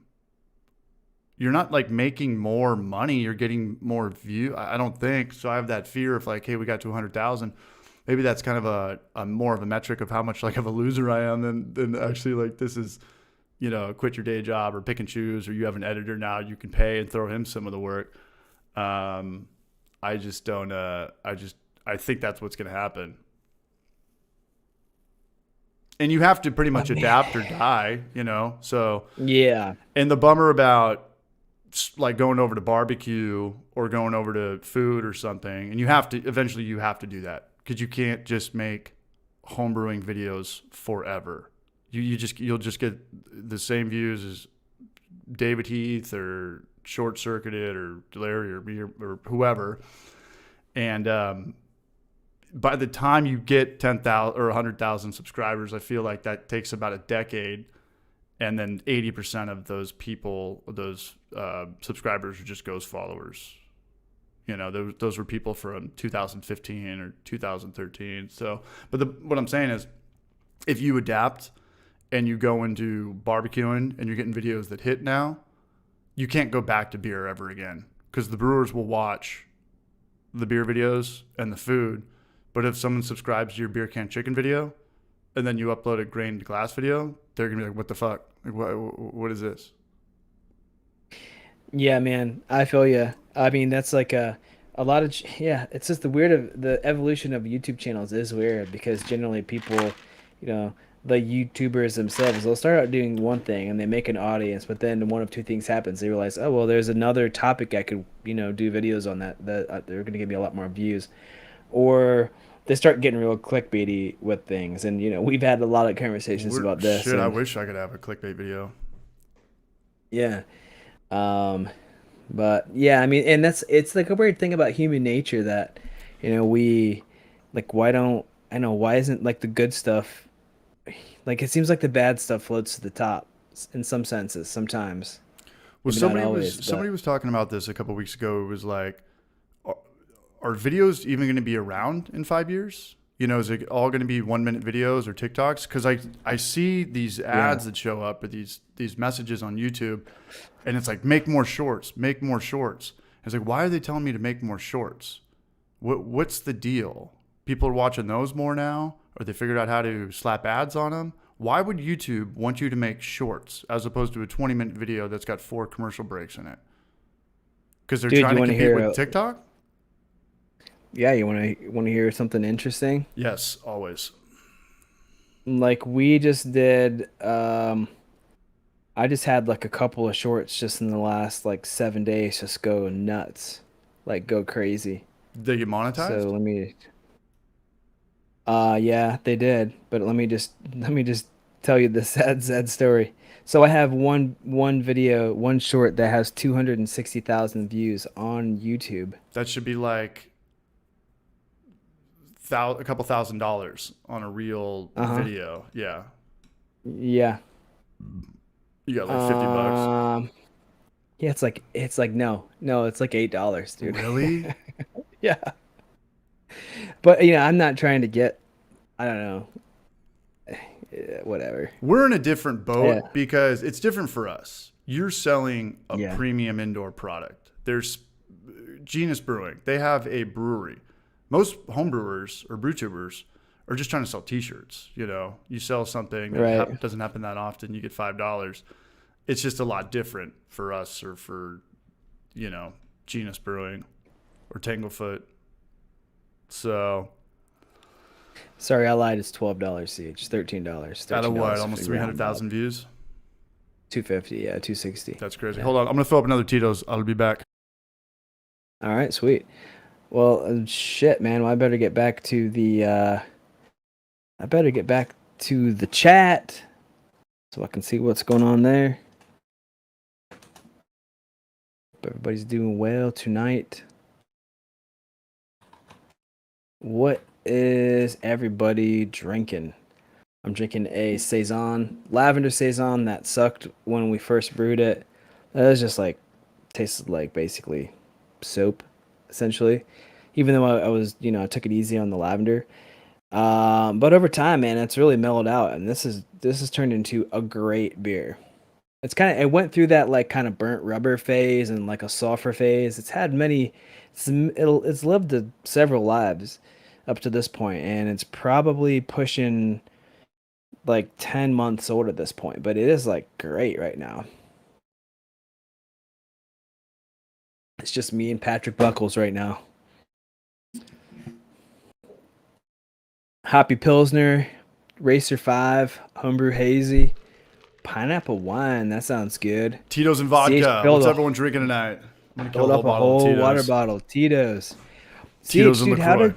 Speaker 1: You're not like making more money. You're getting more view. I don't think. So I have that fear of like, hey, we got to 100,000. Maybe that's kind of a more of a metric of how much like of a loser I am than actually like this is, quit your day job or pick and choose, or you have an editor now you can pay and throw him some of the work. I just don't, I think that's what's going to happen. And you have to pretty much adapt or die, so.
Speaker 2: Yeah.
Speaker 1: And the bummer about like going over to barbecue or going over to food or something, and eventually you have to do that because you can't just make homebrewing videos forever. You'll just get the same views as David Heath or Short Circuited or Larry or me or whoever. And by the time you get 10,000 or 100,000 subscribers, I feel like that takes about a decade. And then 80% of those people, those subscribers are just ghost followers. Those were people from 2015 or 2013. So, but what I'm saying is if you adapt and you go into barbecuing and you're getting videos that hit now, you can't go back to beer ever again because the brewers will watch the beer videos and the food. But if someone subscribes to your beer can chicken video and then you upload a grained glass video, they're going to be like, what the fuck? Like, what is this?
Speaker 2: Yeah, man, I feel you. I mean, that's like a lot of, it's just the evolution of YouTube channels is weird because generally people, the YouTubers themselves, they'll start out doing one thing and they make an audience, but then one of two things happens. They realize, oh, well, there's another topic I could, do videos on that they're going to give me a lot more views. Or they start getting real clickbaity with things. And, we've had a lot of conversations about this.
Speaker 1: Shit, I wish I could have a clickbait video.
Speaker 2: Yeah. But yeah, I mean, and it's like a weird thing about human nature that, we like, why isn't like the good stuff, like it seems like the bad stuff floats to the top in some senses sometimes.
Speaker 1: Well,
Speaker 2: Maybe not always,
Speaker 1: somebody was talking about this a couple of weeks ago. It was like, are videos even going to be around in 5 years? Is it all going to be 1 minute videos or TikToks? Because I see these ads that show up or these messages on YouTube, and it's like, make more shorts, make more shorts. It's like, why are they telling me to make more shorts? What's the deal? People are watching those more now, or they figured out how to slap ads on them. Why would YouTube want you to make shorts as opposed to a 20-minute video that's got 4 commercial breaks in it? Because they're trying to compete with TikTok?
Speaker 2: Yeah, you want to hear something interesting?
Speaker 1: Yes, always.
Speaker 2: Like we just did, I just had like a couple of shorts just in the last like 7 days just go nuts, like go crazy.
Speaker 1: They get monetized?
Speaker 2: So let me. Yeah, they did. But let me just tell you the sad story. So I have one video, one short that has 260,000 views on YouTube.
Speaker 1: That should be like a couple $1,000s on a real video. Yeah.
Speaker 2: Yeah.
Speaker 1: You got like $50.
Speaker 2: Yeah, it's like no, it's like $8, dude.
Speaker 1: Really?
Speaker 2: Yeah. But I'm not trying to get, I don't know, whatever.
Speaker 1: We're in a different boat because it's different for us. You're selling a premium indoor product. There's Genius Brewing. They have a brewery. Most home brewers or brew tubers are just trying to sell T-shirts. You know, you sell something that
Speaker 2: Right.
Speaker 1: doesn't happen that often, you get $5. It's just a lot different for us or for, you know, Genius Brewing or Tanglefoot. So,
Speaker 2: Sorry, I lied. It's $12 each. $13.
Speaker 1: out of what?
Speaker 2: $13
Speaker 1: Almost
Speaker 2: if we round
Speaker 1: 300,000
Speaker 2: up.
Speaker 1: views?
Speaker 2: 250. Yeah, 260.
Speaker 1: That's crazy. Hold on. I'm going to fill up another Tito's. I'll be back.
Speaker 2: All right, sweet. Well, shit, man. Well, I better get back to the chat so I can see what's going on there. Hope everybody's doing well tonight. What is everybody drinking? I'm drinking a Saison, lavender Saison that sucked when we first brewed it. It was just like, tasted like basically soap, essentially. Even though I was, I took it easy on the lavender. But over time, man, it's really mellowed out, and this has turned into a great beer. It went through that like kind of burnt rubber phase and like a sulfur phase. It's lived several lives up to this point, and it's probably pushing like 10 months old at this point, but it is like great right now. It's just me and Patrick Buckles right now. Hoppy Pilsner, Racer 5, Homebrew Hazy, Pineapple Wine. That sounds good.
Speaker 1: Tito's and vodka.
Speaker 2: filled
Speaker 1: What's
Speaker 2: up-
Speaker 1: everyone drinking tonight? I'm going to kill
Speaker 2: Filled
Speaker 1: a
Speaker 2: up a
Speaker 1: bottle of
Speaker 2: whole
Speaker 1: Tito's.
Speaker 2: water bottle. Tito's.
Speaker 1: Tito's
Speaker 2: CH,
Speaker 1: and
Speaker 2: dude,
Speaker 1: LaCroix.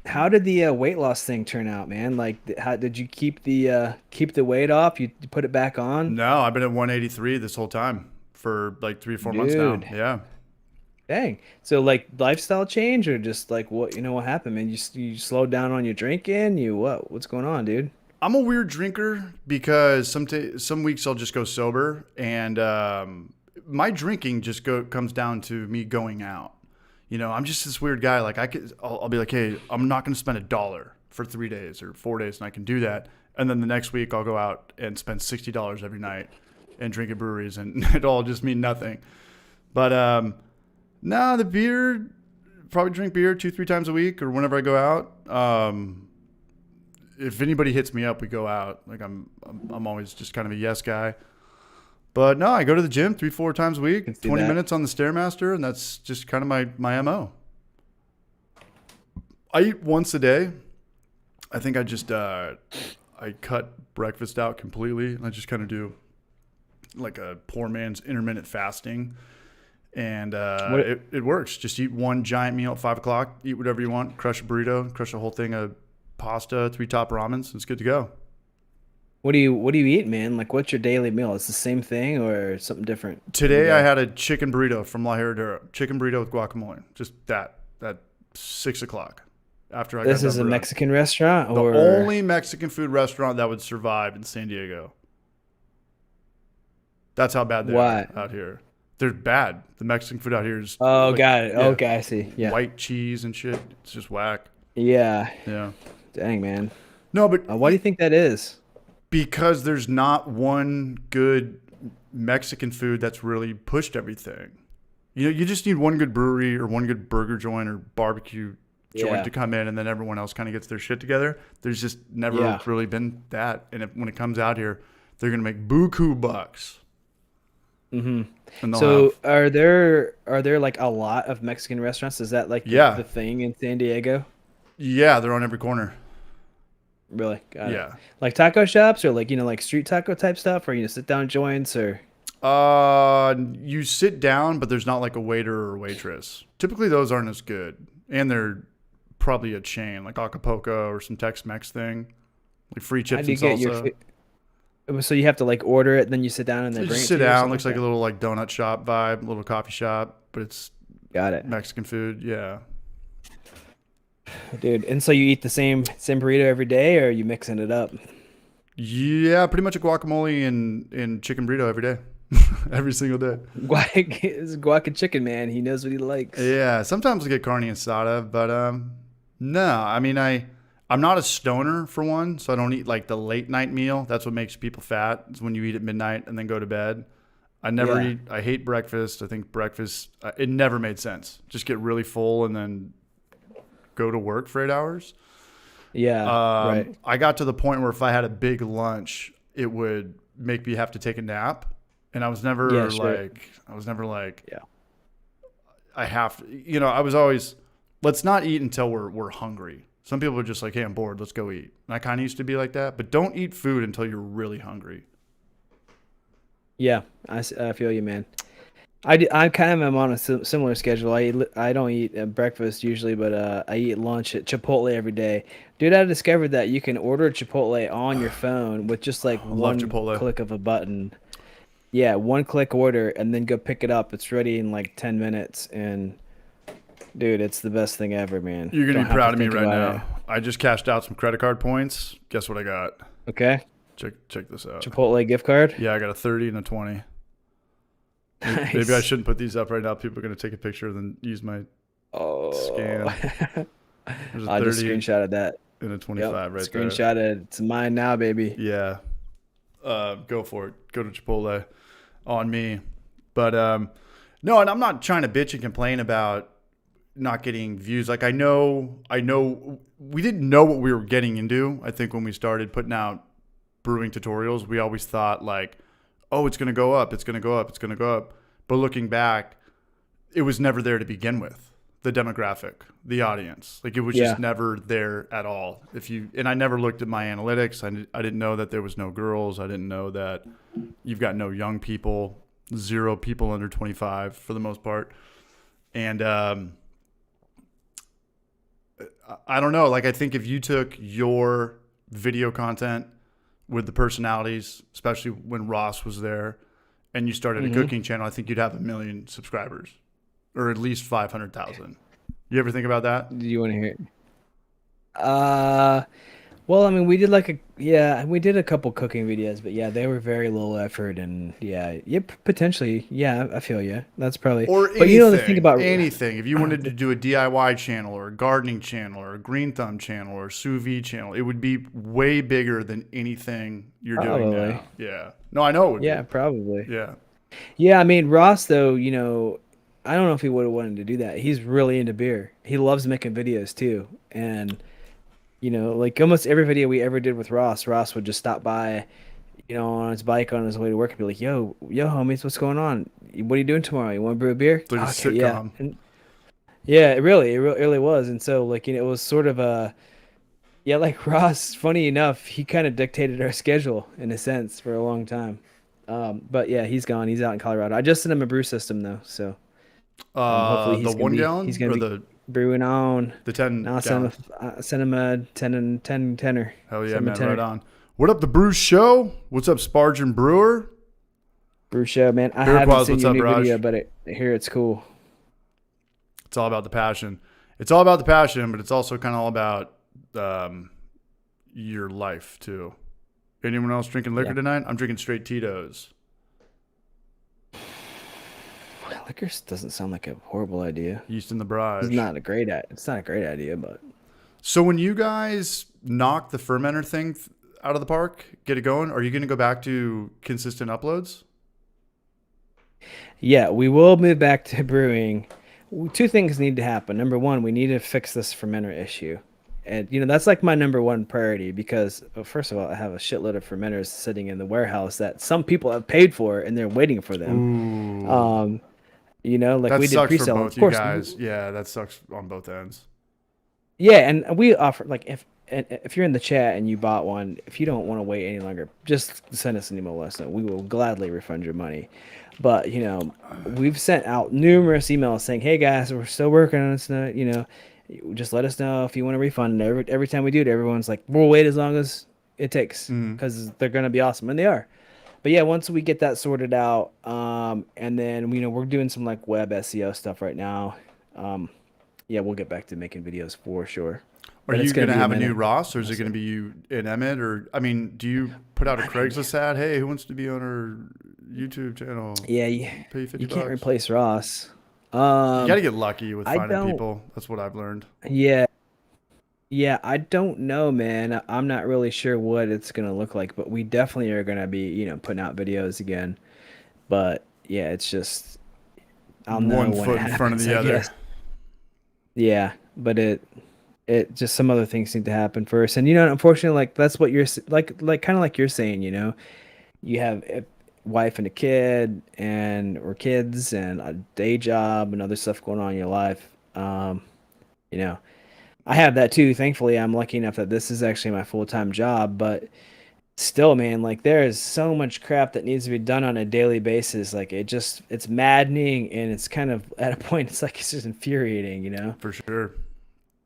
Speaker 2: how did the weight loss thing turn out, man? Like, how did you keep the weight off? You put it back on?
Speaker 1: No, I've been at 183 this whole time for like 3 or 4 months now.
Speaker 2: Dude.
Speaker 1: Yeah.
Speaker 2: Dang. So like lifestyle change or just like what happened, man? You slowed down on your drinking? What's going on, dude?
Speaker 1: I'm a weird drinker because some weeks I'll just go sober, and my drinking just comes down to me going out. You know, I'm just this weird guy. Like I'll be like, hey, I'm not going to spend $1 for 3 days or 4 days, and I can do that. And then the next week I'll go out and spend $60 every night and drink at breweries, and it'll all just mean nothing. But no, the beer, probably drink beer 2-3 times a week or whenever I go out. If anybody hits me up, we go out. Like I'm always just kind of a yes guy. But no, I go to the gym 3-4 times a week, 20 minutes on the Stairmaster, and that's just kind of my MO. I eat once a day. I think I just I cut breakfast out completely, and I just kind of do like a poor man's intermittent fasting. And it works. Just eat one giant meal at 5 o'clock. Eat whatever you want. Crush a burrito. Crush a whole thing of pasta. 3 top ramens. It's good to go.
Speaker 2: What do you eat, man? Like, what's your daily meal? It's the same thing or something different?
Speaker 1: Today I had a chicken burrito from La Herradura. Chicken burrito with guacamole. Just that at 6 o'clock. After I got
Speaker 2: This is a
Speaker 1: done brewing.
Speaker 2: Mexican restaurant,
Speaker 1: The
Speaker 2: or
Speaker 1: only Mexican food restaurant that would survive in San Diego. That's how bad they
Speaker 2: Why?
Speaker 1: are out here. They're bad. The Mexican food out here is
Speaker 2: Oh,
Speaker 1: like,
Speaker 2: got it.
Speaker 1: yeah,
Speaker 2: Okay, I see. Yeah.
Speaker 1: white cheese and shit. It's just whack.
Speaker 2: Yeah.
Speaker 1: Yeah.
Speaker 2: Dang, man.
Speaker 1: No, but
Speaker 2: Why do you think that is?
Speaker 1: because there's not one good Mexican food that's really pushed everything. You know, you just need one good brewery or one good burger joint or barbecue joint
Speaker 2: Yeah.
Speaker 1: to come in, and then everyone else kind of gets their shit together. There's just never really been that. And when it comes out here, they're going to make buku bucks.
Speaker 2: Mm-hmm.
Speaker 1: And they'll
Speaker 2: So
Speaker 1: have,
Speaker 2: are there like a lot of Mexican restaurants? Is that like the thing in San Diego?
Speaker 1: yeah, they're on every corner.
Speaker 2: Really? Got it.
Speaker 1: Yeah.
Speaker 2: Like taco shops or like, like street taco type stuff, or sit down joints or
Speaker 1: You sit down, but there's not like a waiter or waitress. Typically those aren't as good. And they're probably a chain, like Acapulco or some Tex-Mex thing. Like free
Speaker 2: how
Speaker 1: chips
Speaker 2: do you
Speaker 1: and
Speaker 2: get
Speaker 1: salsa.
Speaker 2: your so you have to like order it, then you sit down and they
Speaker 1: You
Speaker 2: bring
Speaker 1: just
Speaker 2: it
Speaker 1: sit
Speaker 2: to you or
Speaker 1: down,
Speaker 2: something
Speaker 1: looks like a little like donut shop vibe, little coffee shop, but it's
Speaker 2: Got it.
Speaker 1: Mexican food. Yeah.
Speaker 2: Dude, and so you eat the same burrito every day, or are you mixing it up?
Speaker 1: Yeah, pretty much a guacamole and chicken burrito every day. Every single day.
Speaker 2: Guac is guac and chicken, man. He knows what he likes.
Speaker 1: Yeah, sometimes I get carne asada, but no, I mean I'm not a stoner for one, so I don't eat like the late night meal. That's what makes people fat. Is when you eat at midnight and then go to bed. I never
Speaker 2: Yeah.
Speaker 1: eat. I hate breakfast. I think breakfast, it never made sense. Just get really full and then go to work for 8 hours.
Speaker 2: Yeah. Right.
Speaker 1: I got to the point where if I had a big lunch, it would make me have to take a nap. And I was never
Speaker 2: Yeah, sure.
Speaker 1: like,
Speaker 2: Yeah.
Speaker 1: I have to, I was always, let's not eat until we're hungry. Some people are just like, hey, I'm bored. Let's go eat. And I kind of used to be like that, but don't eat food until you're really hungry.
Speaker 2: Yeah. I feel you, man. I kind of am on a similar schedule. I don't eat breakfast usually, but I eat lunch at Chipotle every day. Dude, I discovered that you can order Chipotle on your phone with just like
Speaker 1: I love
Speaker 2: one
Speaker 1: Chipotle.
Speaker 2: click of a button. Yeah, one click order and then go pick it up. It's ready in like 10 minutes. And dude, it's the best thing ever, man.
Speaker 1: You're going to
Speaker 2: Don't
Speaker 1: be
Speaker 2: have
Speaker 1: proud of me
Speaker 2: think
Speaker 1: right
Speaker 2: about
Speaker 1: now. I just cashed out some credit card points. Guess what I got?
Speaker 2: it. Okay.
Speaker 1: Check this out.
Speaker 2: Chipotle gift card.
Speaker 1: Yeah, I got a 30 and a 20.
Speaker 2: Nice.
Speaker 1: Maybe I shouldn't put these up right now. People are going to take a picture and then use my
Speaker 2: Oh.
Speaker 1: scan. There's a
Speaker 2: I just
Speaker 1: 30
Speaker 2: screenshotted that.
Speaker 1: and a 25
Speaker 2: Yep.
Speaker 1: right there.
Speaker 2: Screenshotted. It's mine now, baby.
Speaker 1: Yeah. Go for it. Go to Chipotle on me. But no, and I'm not trying to bitch and complain about not getting views. Like I know we didn't know what we were getting into. I think when we started putting out brewing tutorials, we always thought like, oh, it's going to go up. It's going to go up. It's going to go up. But looking back, it was never there to begin with. The demographic, the audience, like it was just never there at all. And I never looked at my analytics. I didn't know that there was no girls. I didn't know that you've got no young people, 0 people under 25 for the most part. And I don't know. Like I think if you took your video content with the personalities, especially when Ross was there, and you started a cooking channel, I think you'd have 1 million subscribers, or at least 500,000. You ever think about that?
Speaker 2: Do you want to hear it? Well, I mean, we did we did a couple cooking videos, but yeah, they were very low effort, and potentially, I feel you. That's probably.
Speaker 1: Or anything,
Speaker 2: but you know the thing about
Speaker 1: anything. If you wanted to do a DIY channel or a gardening channel or a green thumb channel or a sous vide channel, it would be way bigger than anything you're doing
Speaker 2: Probably.
Speaker 1: now. Yeah. No, I know it would
Speaker 2: Yeah,
Speaker 1: be.
Speaker 2: probably.
Speaker 1: Yeah.
Speaker 2: Yeah, I mean, Ross, though, I don't know if he would have wanted to do that. He's really into beer. He loves making videos too. And, like almost every video we ever did with Ross would just stop by, on his bike on his way to work and be like, yo, homies, what's going on? What are you doing tomorrow? You want to brew a beer?
Speaker 1: Like a
Speaker 2: Okay,
Speaker 1: sitcom.
Speaker 2: And, yeah, it really was. And so, like, it was sort of like Ross, funny enough, he kind of dictated our schedule in a sense for a long time. But yeah, he's gone. He's out in Colorado. I just sent him a brew system though, so hopefully
Speaker 1: The 1 gallon
Speaker 2: he's
Speaker 1: or
Speaker 2: gonna be
Speaker 1: the
Speaker 2: brewing on.
Speaker 1: 10
Speaker 2: Now
Speaker 1: gallon?
Speaker 2: send him a 10er.
Speaker 1: Hell yeah,
Speaker 2: Send him a
Speaker 1: man.
Speaker 2: 10er.
Speaker 1: Right on. What up, the Brew Show? What's up, Sparge Brewer?
Speaker 2: Brew show, man. I
Speaker 1: Beer
Speaker 2: haven't
Speaker 1: Quaz,
Speaker 2: seen
Speaker 1: what's
Speaker 2: your
Speaker 1: up,
Speaker 2: new
Speaker 1: Raj?
Speaker 2: video, but I hear it's cool.
Speaker 1: It's all about the passion. It's all about the passion, but it's also kind of all about your life too. Anyone else drinking liquor tonight? I'm drinking straight Tito's.
Speaker 2: Liquor doesn't sound like a horrible idea.
Speaker 1: Yeast in the barrage.
Speaker 2: It's not a great idea, but
Speaker 1: So when you guys knock the fermenter thing out of the park, get it going, are you going to go back to consistent uploads?
Speaker 2: yeah, we will move back to brewing. 2 things need to happen. Number 1, we need to fix this fermenter issue. And, that's like my number 1 priority because, first of all, I have a shitload of fermenters sitting in the warehouse that some people have paid for and they're waiting for them.
Speaker 1: Ooh.
Speaker 2: Like
Speaker 1: That
Speaker 2: we did
Speaker 1: sucks for
Speaker 2: pre-sale.
Speaker 1: both
Speaker 2: Of
Speaker 1: you
Speaker 2: course,
Speaker 1: guys. Yeah, that sucks on both ends.
Speaker 2: yeah, and we offer, like, if you're in the chat and you bought one, if you don't want to wait any longer, just send us an email, let us know. We will gladly refund your money. But, we've sent out numerous emails saying, hey guys, we're still working on this, just let us know if you want a refund. And every time we do it, everyone's like, we'll wait as long as it takes because they're going to be awesome. And they are. But yeah, once we get that sorted out, and then, we're doing some like web SEO stuff right now. We'll get back to making videos for sure.
Speaker 1: Are you going to have a new Ross, or is it going to be you and Emmett? Or, I mean, do you put out a Craigslist ad? Hey, who wants to be on our YouTube channel?
Speaker 2: Yeah,
Speaker 1: Pay $50.
Speaker 2: you can't replace Ross.
Speaker 1: You got to get lucky with
Speaker 2: I
Speaker 1: finding
Speaker 2: don't-
Speaker 1: people. That's what I've learned.
Speaker 2: Yeah. Yeah, I don't know, man. I'm not really sure what it's gonna look like, but we definitely are gonna be, putting out videos again. But yeah, it's just I'll know
Speaker 1: One
Speaker 2: when
Speaker 1: foot
Speaker 2: it
Speaker 1: in front of
Speaker 2: happens,
Speaker 1: the
Speaker 2: I
Speaker 1: other.
Speaker 2: guess. Yeah, but it just some other things need to happen first. And unfortunately, like that's what like kind of like you're saying, you have a wife and a kid and or kids and a day job and other stuff going on in your life. You know, I have that too. Thankfully, I'm lucky enough that this is actually my full-time job, but still, man, like there is so much crap that needs to be done on a daily basis. Like it's maddening and it's kind of at a point it's like it's just infuriating.
Speaker 1: For sure.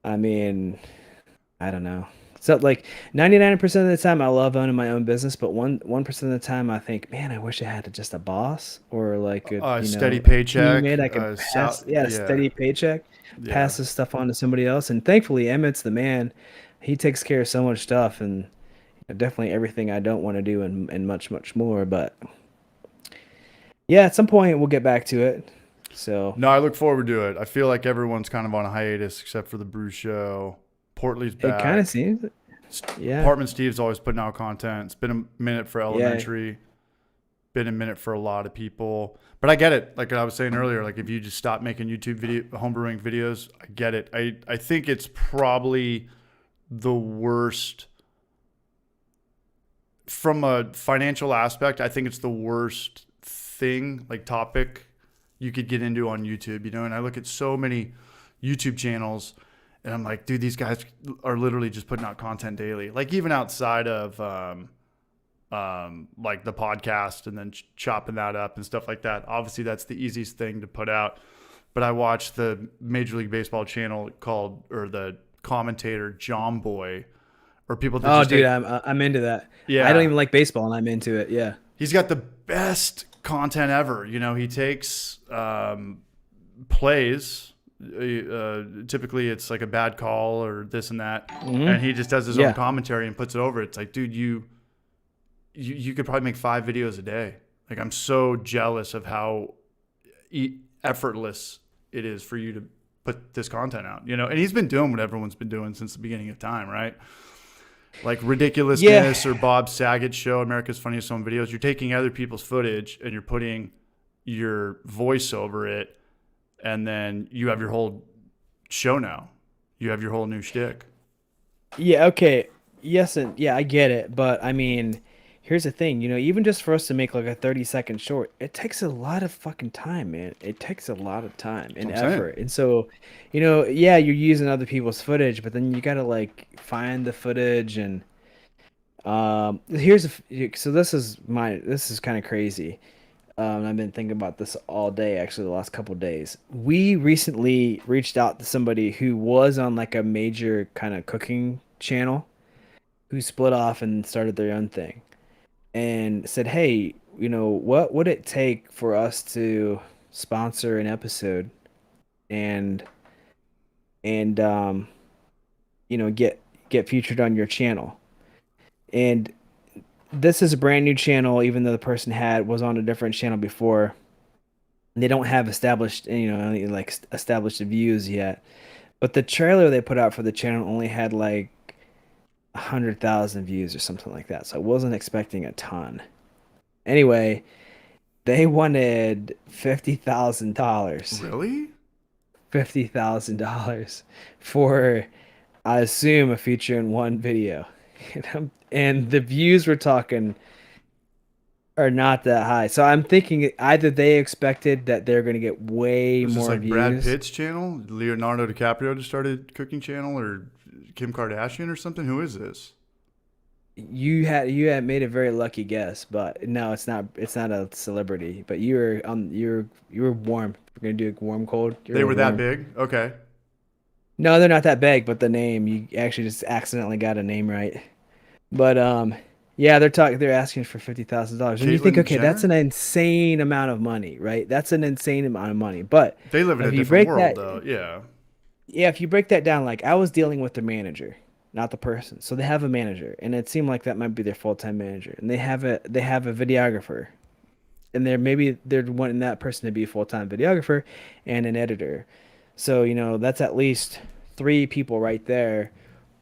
Speaker 2: I mean, I don't know. So like 99% of the time I love owning my own business, but 1% of the time I think, man, I wish I had just a boss or like
Speaker 1: Steady
Speaker 2: a
Speaker 1: paycheck.
Speaker 2: teammate I could pass, yeah, a
Speaker 1: Yeah.
Speaker 2: steady paycheck,
Speaker 1: Yeah.
Speaker 2: pass this stuff on to somebody else. And thankfully Emmett's the man. He takes care of so much stuff and definitely everything I don't want to do and much, much more. But yeah, at some point we'll get back to it. So
Speaker 1: No, I look forward to it. I feel like everyone's kind of on a hiatus except for the Brew Show. Portly's
Speaker 2: it kind of
Speaker 1: back.
Speaker 2: seems, yeah,
Speaker 1: Apartment Steve's always putting out content. It's been a minute for
Speaker 2: yeah.
Speaker 1: elementary. Been a minute for a lot of people. But I get it. Like I was saying earlier, like if you just stop making YouTube homebrewing videos, I get it. I think it's probably the worst from a financial aspect. I think it's the worst thing, like topic you could get into on YouTube, and I look at so many YouTube channels and I'm like, dude, these guys are literally just putting out content daily. Like even outside of like the podcast and then chopping that up and stuff like that. Obviously that's the easiest thing to put out. But I watched the Major League Baseball channel or the commentator John Boy, or people that
Speaker 2: Oh,
Speaker 1: just
Speaker 2: dude, I'm into that.
Speaker 1: Yeah.
Speaker 2: I don't even like baseball, and I'm into it. Yeah.
Speaker 1: He's got the best content ever. He takes plays. Typically, it's like a bad call or this and that, and he just does his own commentary and puts it over. It's like, dude, you could probably make 5 videos a day. Like, I'm so jealous of how effortless it is for you to put this content out. And he's been doing what everyone's been doing since the beginning of time, right? Like Ridiculousness or Bob Saget's show, America's Funniest Home Videos. You're taking other people's footage and you're putting your voice over it, and then you have your whole show now. You have your whole new shtick.
Speaker 2: Yeah. Okay. Yes, and yeah, I get it, but I mean, here's the thing. Even just for us to make like a 30-second short, it takes a lot of fucking time, man. It takes a lot of time and effort. And so, yeah, you're using other people's footage, but then you gotta like find the footage and so this is kind of crazy. I've been thinking about this all day, actually, the last couple days. We recently reached out to somebody who was on like a major kind of cooking channel, who split off and started their own thing, and said, "Hey, what would it take for us to sponsor an episode and get featured on your channel?" And this is a brand new channel, even though the person was on a different channel before. They don't have established views yet, but the trailer they put out for the channel only had like 100,000 views or something like that. So I wasn't expecting a ton. Anyway, they wanted $50,000.
Speaker 1: Really?
Speaker 2: $50,000 for, I assume, a feature in one video. And the views we're talking are not that high. So I'm thinking either they expected that they're going to get way
Speaker 1: Is
Speaker 2: more
Speaker 1: this like
Speaker 2: views.
Speaker 1: Brad Pitt's channel? Leonardo DiCaprio just started cooking channel, or Kim Kardashian or something? Who is this?
Speaker 2: You had made a very lucky guess, but no, it's not a celebrity. But you were warm. We're gonna do a warm cold.
Speaker 1: They were that big? Okay.
Speaker 2: No, they're not that big, but the name, you actually just accidentally got a name right. But yeah, they're asking for $50,000. And you think,
Speaker 1: Caitlyn
Speaker 2: okay, that's
Speaker 1: Jenner?
Speaker 2: an insane amount of money, right? That's an insane amount of money. But
Speaker 1: They live in a
Speaker 2: if you
Speaker 1: different
Speaker 2: break
Speaker 1: world,
Speaker 2: that,
Speaker 1: though. Yeah.
Speaker 2: yeah, if you break that down, like I was dealing with the manager, not the person. So they have a manager, and it seemed like that might be their full-time manager. And they have a videographer, and they're wanting that person to be a full-time videographer and an editor. So, that's at least 3 people right there.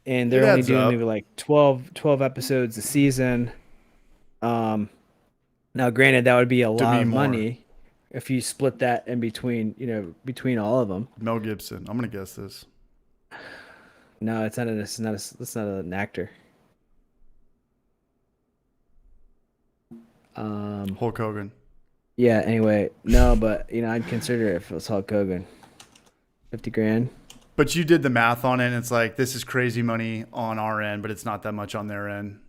Speaker 2: And they're
Speaker 1: It
Speaker 2: only
Speaker 1: adds
Speaker 2: doing
Speaker 1: up.
Speaker 2: maybe like 12 episodes a season. Now granted, that would be a lot of
Speaker 1: more.
Speaker 2: money. if you split that in between, between all of them.
Speaker 1: Mel Gibson. I'm gonna guess this.
Speaker 2: No, it's not. It's not an actor.
Speaker 1: Hulk Hogan.
Speaker 2: Yeah. Anyway, no, but I'd consider it if it was Hulk Hogan. 50 grand.
Speaker 1: But you did the math on it, and it's like this is crazy money on our end, but it's not that much on their end.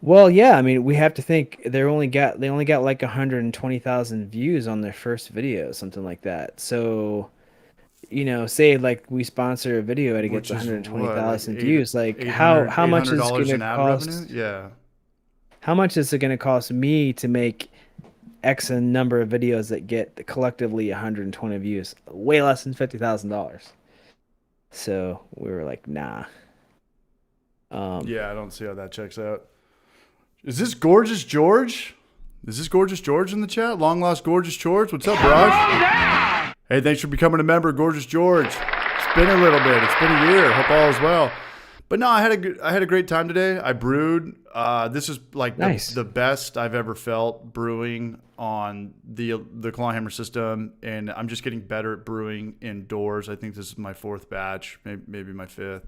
Speaker 2: Well, yeah. I mean, we have to think they only got like 120,000 views on their first video, something like that. So, say like we sponsor a video and it gets
Speaker 1: Which is what,
Speaker 2: 120,000
Speaker 1: like
Speaker 2: views. Like
Speaker 1: $800
Speaker 2: how much is
Speaker 1: $800
Speaker 2: going to
Speaker 1: in ad
Speaker 2: cost?
Speaker 1: revenue? Yeah.
Speaker 2: How much is it going to cost me to make X number of videos that get collectively 120 views? Way less than $50,000. So we were like, nah.
Speaker 1: Yeah, I don't see how that checks out. Is this Gorgeous George? Is this Gorgeous George in the chat? Long lost Gorgeous George? What's up, Raj? Hey, thanks for becoming a member, Gorgeous George. It's been a little bit. It's been a year. Hope all is well. But no, I had a great time today. I brewed. This is like
Speaker 2: Nice.
Speaker 1: the best I've ever felt brewing on the Clawhammer system, and I'm just getting better at brewing indoors. I think this is my 4th batch, maybe my 5th,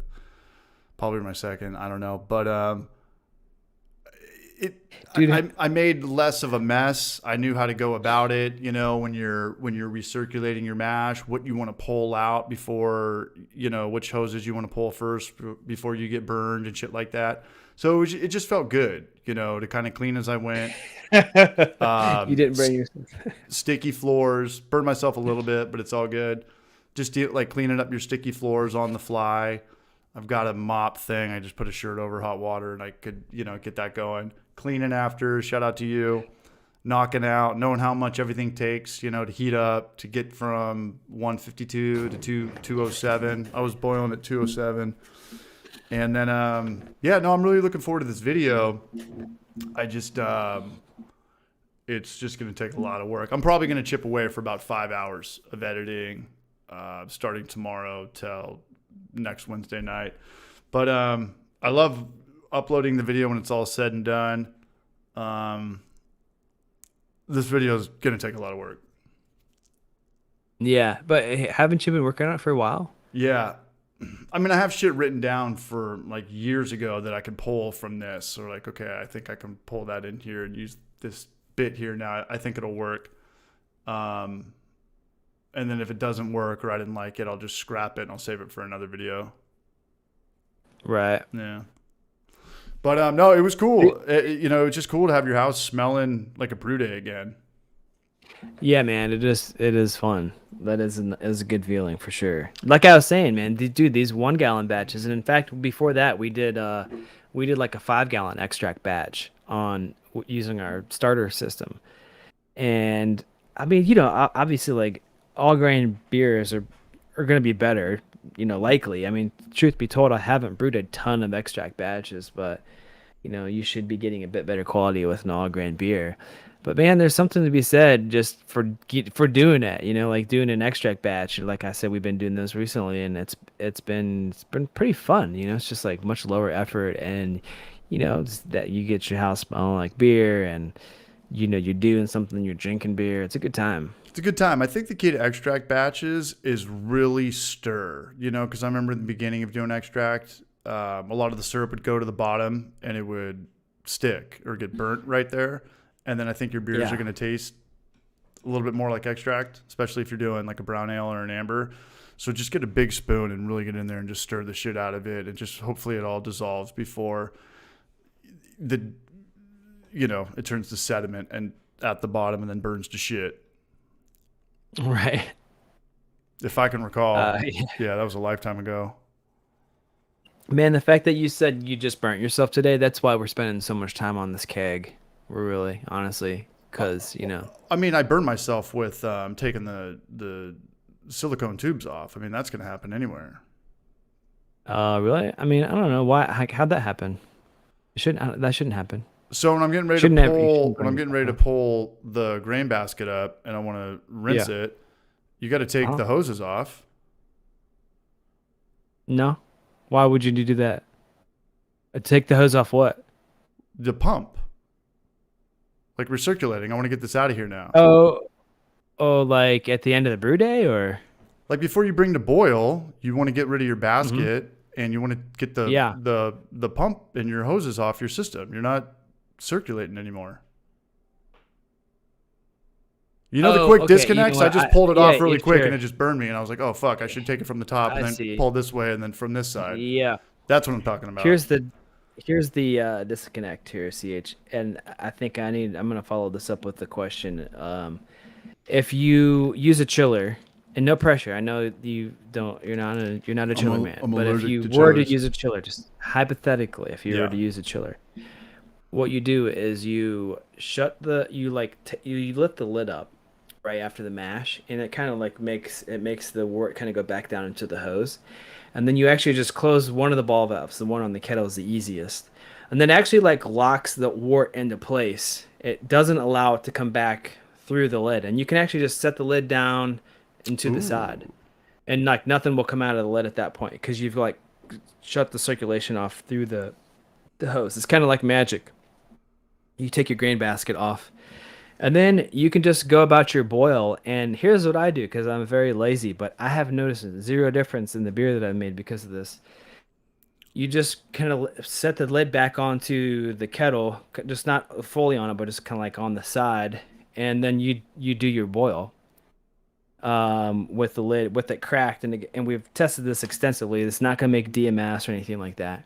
Speaker 1: probably my 2nd. I don't know, but
Speaker 2: Dude,
Speaker 1: I made less of a mess. I knew how to go about it. When you're recirculating your mash, what you want to pull out before, which hoses you want to pull first before you get burned and shit like that. So it just felt good, to kind of clean as I went.
Speaker 2: you didn't bring your
Speaker 1: Sticky floors, burned myself a little bit, but it's all good. Just like cleaning up your sticky floors on the fly. I've got a mop thing. I just put a shirt over hot water and I could, get that going. Cleaning after, shout out to you. Knocking out, knowing how much everything takes, to heat up, to get from 152 to 207. I was boiling at 207. And then, I'm really looking forward to this video. I just, it's just going to take a lot of work. I'm probably going to chip away for about 5 hours of editing, starting tomorrow till next Wednesday night. But I love uploading the video when it's all said and done. This video is going to take a lot of work.
Speaker 2: Yeah, but haven't you been working on it for a while?
Speaker 1: Yeah. I mean, I have shit written down for like years ago that I could pull from this, or like, okay, I think I can pull that in here and use this bit here now. I think it'll work. And then if it doesn't work or I didn't like it, I'll just scrap it and I'll save it for another video.
Speaker 2: Right.
Speaker 1: Yeah. But no, it was cool. It was just cool to have your house smelling like a brew day again.
Speaker 2: Yeah, man, it is fun. That is a good feeling for sure. Like I was saying, man, dude, these 1 gallon batches, and in fact, before that, we did like a 5 gallon extract batch on using our starter system, and I mean, obviously, like all grain beers are going to be better, likely. I mean, truth be told, I haven't brewed a ton of extract batches, but you should be getting a bit better quality with an all grain beer. But man, there's something to be said just for doing it, like doing an extract batch. Like I said, we've been doing those recently, and it's been pretty fun. It's just like much lower effort, and just that you get your house smelling like beer, and you're doing something, you're drinking beer. It's a good time.
Speaker 1: It's a good time. I think the key to extract batches is really stir, because I remember in the beginning of doing extract, a lot of the syrup would go to the bottom and it would stick or get burnt right there. And then I think your beers are going to taste a little bit more like extract, especially if you're doing like a brown ale or an amber. So just get a big spoon and really get in there and just stir the shit out of it. And just hopefully it all dissolves before it turns to sediment and at the bottom and then burns to shit.
Speaker 2: Right.
Speaker 1: If I can recall. Yeah, that was a lifetime ago.
Speaker 2: Man, the fact that you said you just burnt yourself today, that's why we're spending so much time on this keg. We're really, honestly, because,
Speaker 1: I mean, I burned myself with taking the silicone tubes off. I mean, that's going to happen anywhere.
Speaker 2: Really? I mean, I don't know why. How'd that happen? That shouldn't happen.
Speaker 1: So when I'm getting ready to pull the grain basket up and I want to rinse it, you got to take the hoses off.
Speaker 2: No. Why would you do that? Take the hose off what?
Speaker 1: The pump. like recirculating. I want to get this out of here now.
Speaker 2: Oh, like at the end of the brew day, or
Speaker 1: like before you bring to boil, you want to get rid of your basket and you want to get the pump and your hoses off your system. You're not circulating anymore. You know the quick disconnects? I just pulled it off really quick and it just burned me. And I was like, oh, fuck, I should take it from the top and then pull this way and then from this side.
Speaker 2: Yeah.
Speaker 1: That's what I'm talking about.
Speaker 2: Here's the disconnect here, CH. And I think I'm going to follow this up with the question. If you use a chiller, and no pressure, I know you're not a chiller man, but if you were to use a chiller, just hypothetically, if you were to use a chiller, what you do is you you lift the lid up right after the mash, and it kind of like makes the wort kind of go back down into the hose, and then you actually just close one of the ball valves. The one on the kettle is the easiest, and then actually like locks the wort into place. It doesn't allow it to come back through the lid, and you can actually just set the lid down into the side, and like nothing will come out of the lid at that point because you've like shut the circulation off through the hose. It's kind of like magic. You take your grain basket off, and then you can just go about your boil. And here's what I do, because I'm very lazy, but I have noticed zero difference in the beer that I've made because of this. You just kind of set the lid back onto the kettle, just not fully on it, but just kind of like on the side, and then you do your boil with the lid, with it cracked. And we've tested this extensively. It's not going to make DMS or anything like that.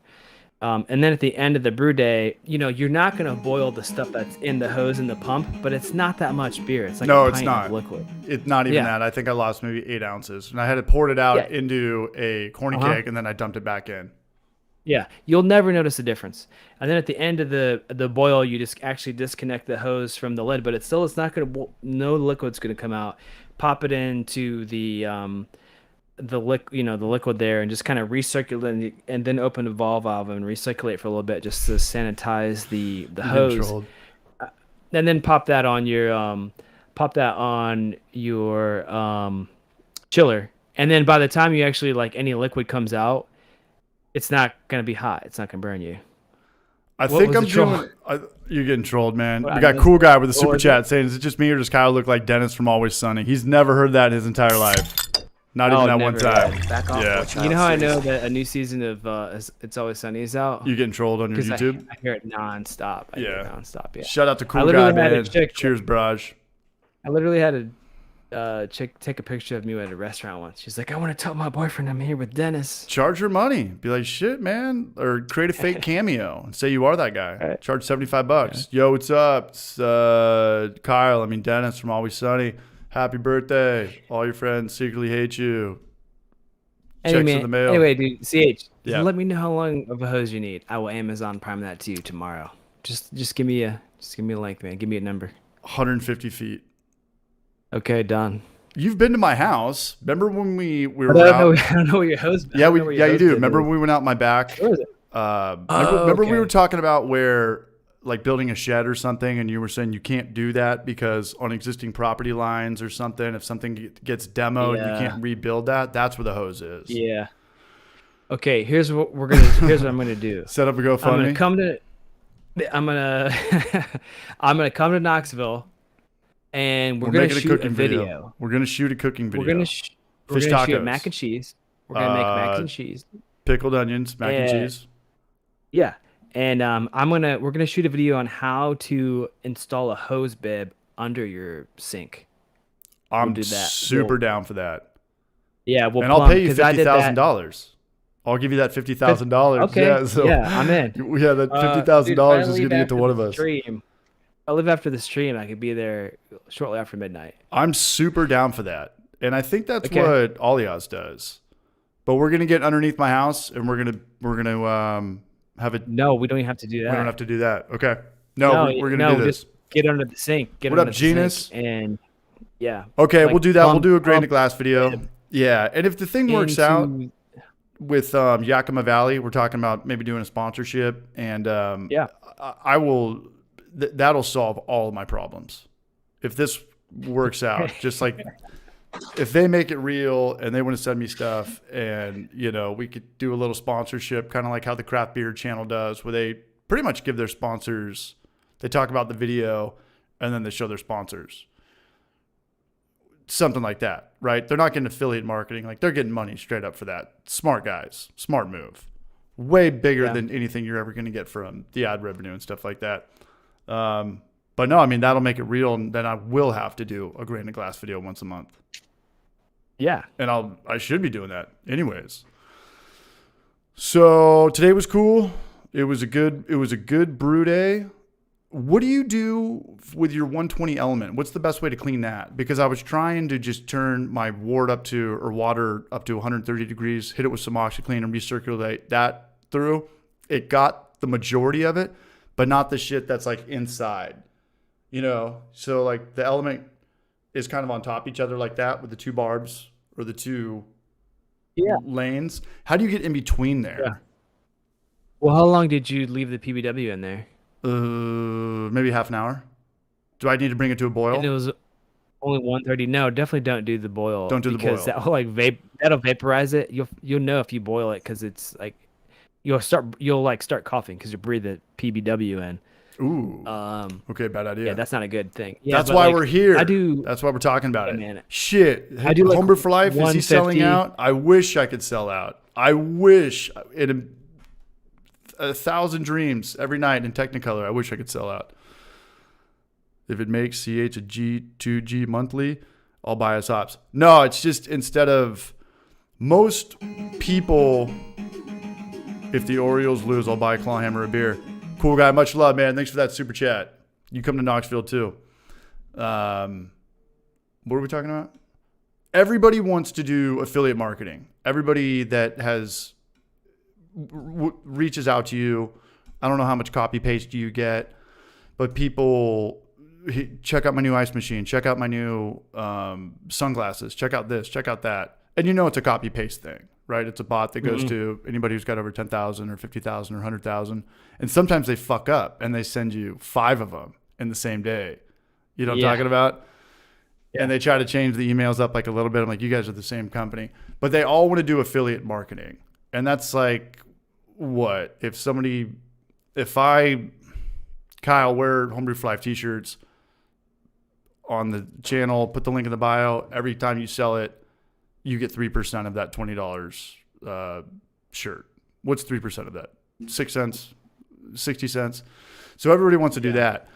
Speaker 2: And then at the end of the brew day, you're not going to boil the stuff that's in the hose and the pump, but it's not that much beer. It's like a pint of liquid.
Speaker 1: It's not even that. I think I lost maybe 8 ounces, and I had poured it out into a corny keg, and then I dumped it back in.
Speaker 2: Yeah, you'll never notice a difference. And then at the end of the boil, you just actually disconnect the hose from the lid, but it's not going to, no liquid's going to come out. Pop it into the liquid there, and just kind of recirculate, and then open the valve and recirculate for a little bit just to sanitize the hose. And then pop that on your chiller. And then by the time you actually like any liquid comes out, it's not going to be hot. It's not going to burn you.
Speaker 1: You're getting trolled, man. We got Cool Guy with a super chat saying, is it just me or does Kyle look like Dennis from Always Sunny? He's never heard that in his entire life. Not even that one time.
Speaker 5: Back off.
Speaker 1: Yeah.
Speaker 2: You know how I know that a new season of It's Always Sunny is out?
Speaker 1: You getting trolled on your YouTube?
Speaker 2: I hear it nonstop. Yeah.
Speaker 1: Shout out to Cool Guy, man. Cheers, Braj.
Speaker 2: I literally had a chick take a picture of me at a restaurant once. She's like, I want to tell my boyfriend I'm here with Dennis.
Speaker 1: Charge her money. Be like, shit, man. Or create a fake cameo and say you are that guy. Right. Charge $75. Yeah. Yo, what's up? It's Kyle. Dennis from Always Sunny. Happy birthday. All your friends secretly hate you. Checks in the mail.
Speaker 2: Anyway, dude, CH, let me know how long of a hose you need. I will Amazon Prime that to you tomorrow. Just give me a length, man. Give me a number.
Speaker 1: 150 feet.
Speaker 2: Okay, done.
Speaker 1: You've been to my house. Remember when we were out?
Speaker 2: I don't know where your hose.
Speaker 1: Yeah, you do. Remember when we went out in my back?
Speaker 2: Where is it?
Speaker 1: Remember we were talking about where, like, building a shed or something, and you were saying you can't do that because on existing property lines or something, if something gets demoed, you can't rebuild that. That's where the hose is.
Speaker 2: Yeah. Okay, here's what I'm gonna do.
Speaker 1: Set up a GoFundMe.
Speaker 2: I'm gonna come to Knoxville, and we're gonna shoot a video.
Speaker 1: We're gonna shoot a cooking video.
Speaker 2: We're gonna shoot mac and cheese. We're gonna make mac and cheese,
Speaker 1: pickled onions, mac and cheese.
Speaker 2: Yeah. And we're gonna shoot a video on how to install a hose bib under your sink.
Speaker 1: I'm super down for that.
Speaker 2: Yeah,
Speaker 1: I'll pay you $50,000. I'll give you that $50,000.
Speaker 2: Okay. Yeah, I'm in.
Speaker 1: Yeah, that $50,000 is gonna get to one of us.
Speaker 2: I live after the stream. I could be there shortly after midnight.
Speaker 1: I'm super down for that, and I think that's what Alias does. But we're gonna get underneath my house, and we're gonna have it.
Speaker 2: No, we don't even have to do that.
Speaker 1: We don't have to do that. Okay. No, we're gonna do this.
Speaker 2: Just get under the sink.
Speaker 1: What up, Genus?
Speaker 2: And yeah.
Speaker 1: Okay, we'll do that. We'll do a grain to glass video. Yeah, and if the thing works out with Yakima Valley, we're talking about maybe doing a sponsorship, and I will. That'll solve all of my problems. If this works out, just like if they make it real and they want to send me stuff, and we could do a little sponsorship, kind of like how the Craft Beer channel does, where they pretty much give their sponsors, they talk about the video and then they show their sponsors. Something like that, right? They're not getting affiliate marketing. Like, they're getting money straight up for that. Smart guys. Smart move. Way bigger than anything you're ever going to get from the ad revenue and stuff like that. But no, I mean, that'll make it real, and then I will have to do a grain of glass video once a month.
Speaker 2: Yeah.
Speaker 1: And I should be doing that anyways. So today was cool. It was a good brew day. What do you do with your 120 element? What's the best way to clean that? Because I was trying to just turn my water up to 130 degrees, hit it with some OxyClean and recirculate that through. It got the majority of it, but not the shit that's like inside, you know? So like the element is kind of on top of each other like that with the two barbs or the two lanes. How do you get in between there?
Speaker 2: Yeah. Well, how long did you leave the PBW in there?
Speaker 1: Maybe half an hour. Do I need to bring it to a boil?
Speaker 2: And it was only 130. No, definitely don't do the boil.
Speaker 1: Don't do the boil.
Speaker 2: Because that'll that'll vaporize it. You'll know if you boil it, because it's like you'll start coughing because you breathe the PBW in.
Speaker 1: Ooh. Okay, bad idea.
Speaker 2: Yeah, that's not a good thing. Yeah,
Speaker 1: that's why we're here. That's why we're talking about it.
Speaker 2: Man.
Speaker 1: Shit.
Speaker 2: I do like
Speaker 1: Homebrew for Life. Is he selling out? I wish I could sell out. I wish in 1,000 dreams every night in Technicolor. I wish I could sell out. If it makes CH a G2G monthly, I'll buy us hops. No, it's just instead of most people, if the Orioles lose, I'll buy a Clawhammer a beer. Cool guy. Much love, man. Thanks for that super chat. You come to Knoxville too. What are we talking about? Everybody wants to do affiliate marketing. Everybody that has reaches out to you. I don't know how much copy paste you get, but people check out my new ice machine, check out my new sunglasses, check out this, check out that. And you know it's a copy paste thing, right? It's a bot that goes to anybody who's got over 10,000 or 50,000 or 100,000. And sometimes they fuck up and they send you 5 of them in the same day. You know what I'm talking about? Yeah. And they try to change the emails up like a little bit. I'm like, you guys are the same company. But they all want to do affiliate marketing. And that's like, what? Kyle, wear Homebrew for Life t-shirts on the channel, put the link in the bio. Every time you sell it, you get 3% of that $20 shirt. What's 3% of that? 6 cents, 60 cents. So everybody wants to do that.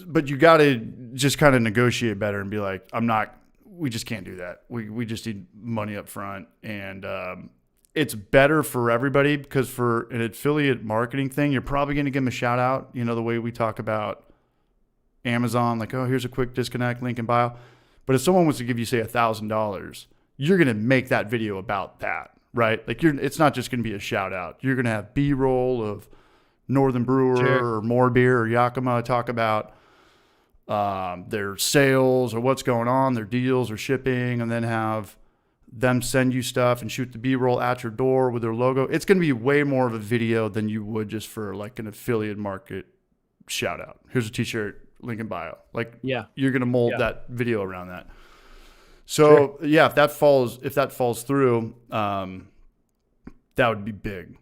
Speaker 1: But you got to just kind of negotiate better and be like, we just can't do that. We just need money up front. And it's better for everybody, because for an affiliate marketing thing, you're probably going to give them a shout out. You know, the way we talk about Amazon, like, oh, here's a quick disconnect, link in bio. But if someone wants to give you, say, $1,000, you're going to make that video about that, right? Like, it's not just going to be a shout out. You're going to have B-roll of Northern Brewer or More Beer or Yakima talk about their sales or what's going on, their deals or shipping, and then have them send you stuff and shoot the B-roll at your door with their logo. It's going to be way more of a video than you would just for like an affiliate market shout out. Here's a t-shirt, link in bio. Like, you're going to mold that video around that. So if that falls through, that would be big.